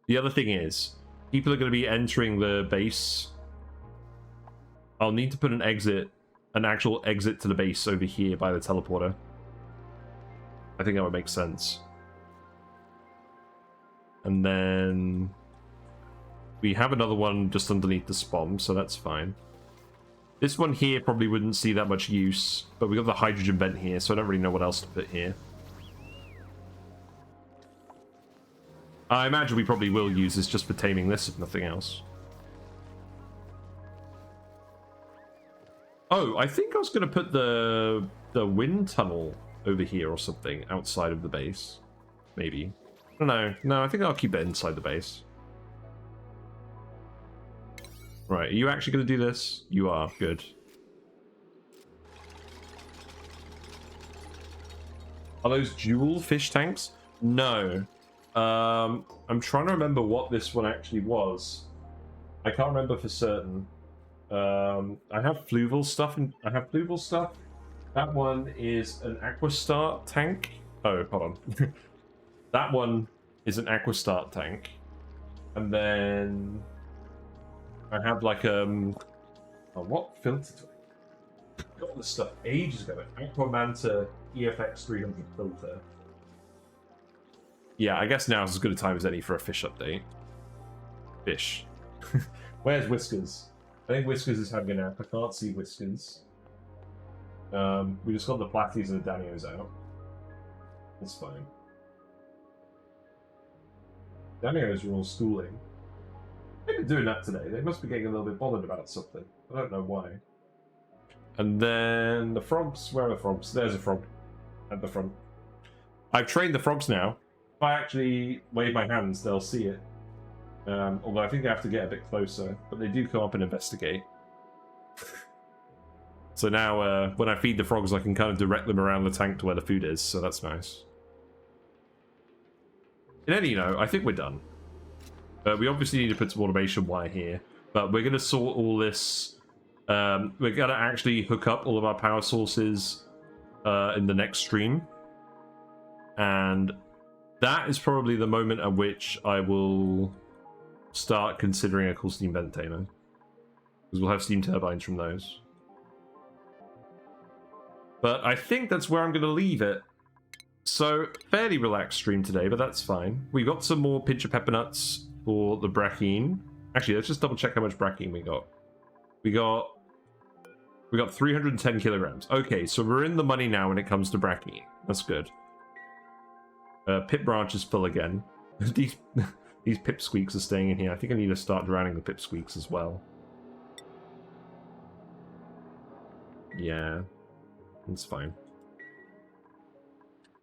Speaker 1: The other thing is, people are going to be entering the base. I'll need to put an actual exit to the base over here by the teleporter. I think that would make sense. And then we have another one just underneath the spawn, so that's fine. This one here probably wouldn't see that much use, but we got the hydrogen vent here, so I don't really know what else to put here. I imagine we probably will use this just for taming this, if nothing else. Oh, I think I was going to put the wind tunnel over here or something outside of the base. Maybe. I don't know. No, I think I'll keep it inside the base. Right, are you actually going to do this? You are. Good. Are those dual fish tanks? No. I'm trying to remember what this one actually was. I can't remember for certain. I have fluval stuff. That one is an Aquastart tank. Oh, hold on. That one is an Aquastart tank. And then I have like oh, what filter do I got this stuff ages ago? Aquamanta EFX 300 filter. Yeah, I guess now is as good a time as any for a fish update. Fish. Where's Whiskers? I think Whiskers is having a nap. I can't see Whiskers. We just got the Platties and the Danios out. That's fine. Danios are all schooling. They've been doing that today. They must be getting a little bit bothered about something. I don't know why. And then the frogs. Where are the frogs? There's a frog at the front. I've trained the frogs now. If I actually wave my hands, they'll see it. Although I think I have to get a bit closer. But they do come up and investigate. So now when I feed the frogs, I can kind of direct them around the tank to where the food is. So that's nice. In any note, I think we're done. We obviously need to put some automation wire here. But we're going to sort all this. We're going to actually hook up all of our power sources in the next stream. And that is probably the moment at which I will start considering a cool steam vent tamer. Because we'll have steam turbines from those. But I think that's where I'm going to leave it. So, fairly relaxed stream today, but that's fine. We got some more Pincha Peppernuts for the Brackene. Actually, let's just double check how much Brackene we got. We got 310 kilograms. Okay, so we're in the money now when it comes to Brackene. That's good. Pip branch is full again. These pipsqueaks are staying in here. I think I need to start drowning the pipsqueaks as well. Yeah, it's fine.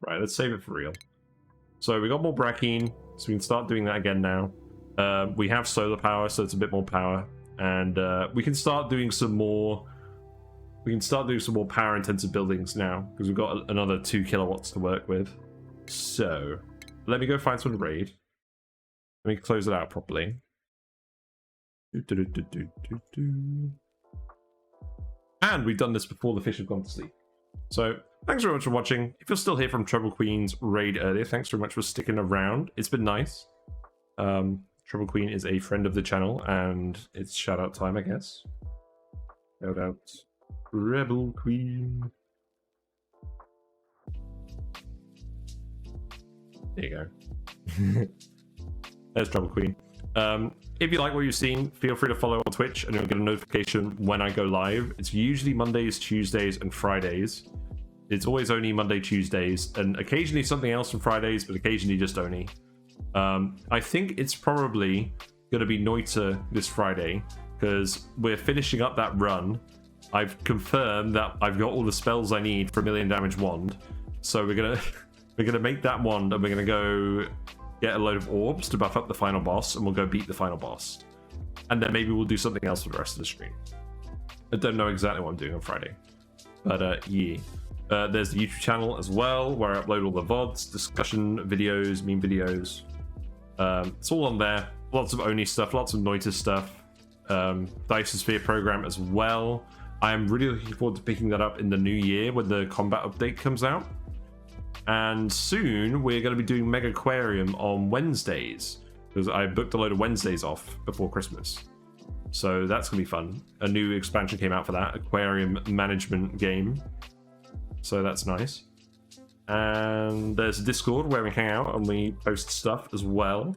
Speaker 1: Right, let's save it for real. So we got more Brackene, so we can start doing that again now. We have solar power, so it's a bit more power, and we can start doing some more. We can start doing some more power-intensive buildings now because we've got another 2 kilowatts to work with. So let me go find someone to raid. Let me close it out properly. And we've done this before the fish have gone to sleep. So thanks very much for watching. If you're still here from Trouble Queen's raid earlier, thanks very much for sticking around. It's been nice. Trouble Queen is a friend of the channel, and it's shout out time, I guess. Shout out Rebel Queen. There you go. There's Trouble Queen. If you like what you've seen, feel free to follow on Twitch and you'll get a notification when I go live. It's usually Mondays, Tuesdays, and Fridays. It's always only Monday, Tuesdays, and occasionally something else on Fridays, but occasionally just only. I think it's probably going to be Noita this Friday, because we're finishing up that run. I've confirmed that I've got all the spells I need for a 1,000,000 damage wand. So we're gonna make that wand, and we're gonna go get a load of orbs to buff up the final boss, and we'll go beat the final boss. And then maybe we'll do something else for the rest of the stream. I don't know exactly what I'm doing on Friday. But yeah. There's the YouTube channel as well, where I upload all the VODs, discussion videos, meme videos. It's all on there. Lots of ONI stuff, lots of Noita stuff. Dice program as well. I am really looking forward to picking that up in the new year when the combat update comes out. And soon we're going to be doing Mega Aquarium on Wednesdays, because I booked a load of Wednesdays off before Christmas. So that's going to be fun. A new expansion came out for that, aquarium management game. So that's nice. And there's a Discord where we hang out and we post stuff as well.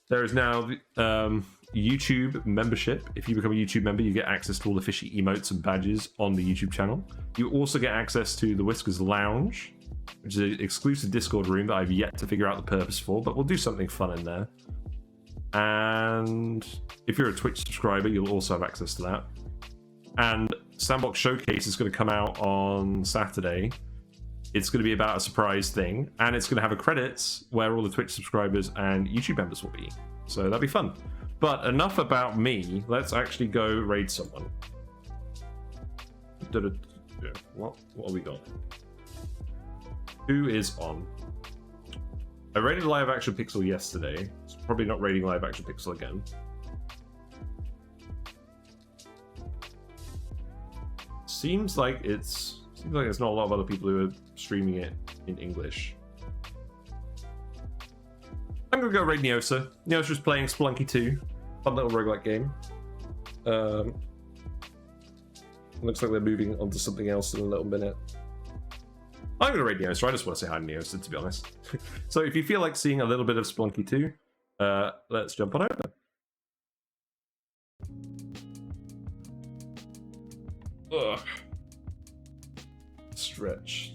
Speaker 1: There is now YouTube membership. If you become a YouTube member, you get access to all the fishy emotes and badges on the YouTube channel. You also get access to the Whiskers Lounge, which is an exclusive Discord room that I've yet to figure out the purpose for, but we'll do something fun in there. And if you're a Twitch subscriber, you'll also have access to that. And Sandbox Showcase is going to come out on Saturday. It's going to be about a surprise thing, and it's going to have a credits where all the Twitch subscribers and YouTube members will be. So that'll be fun. But enough about me. Let's actually go raid someone. What have we got? Who is on? I raided Live Action Pixel yesterday. It's probably not raiding Live Action Pixel again. Seems like there's not a lot of other people who are streaming it in English. I'm gonna go raid Neosa. Neosa's playing Spelunky 2. Fun little roguelike game. Looks like they're moving on to something else in a little minute. I'm gonna raid Neosa. I just want to say hi to Neosa, to be honest. So if you feel like seeing a little bit of Spelunky 2, let's jump on over. Ugh. Stretch.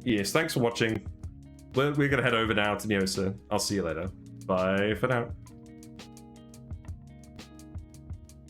Speaker 1: Yes, thanks for watching. We're gonna head over now to Neosa. I'll see you later. Bye for now.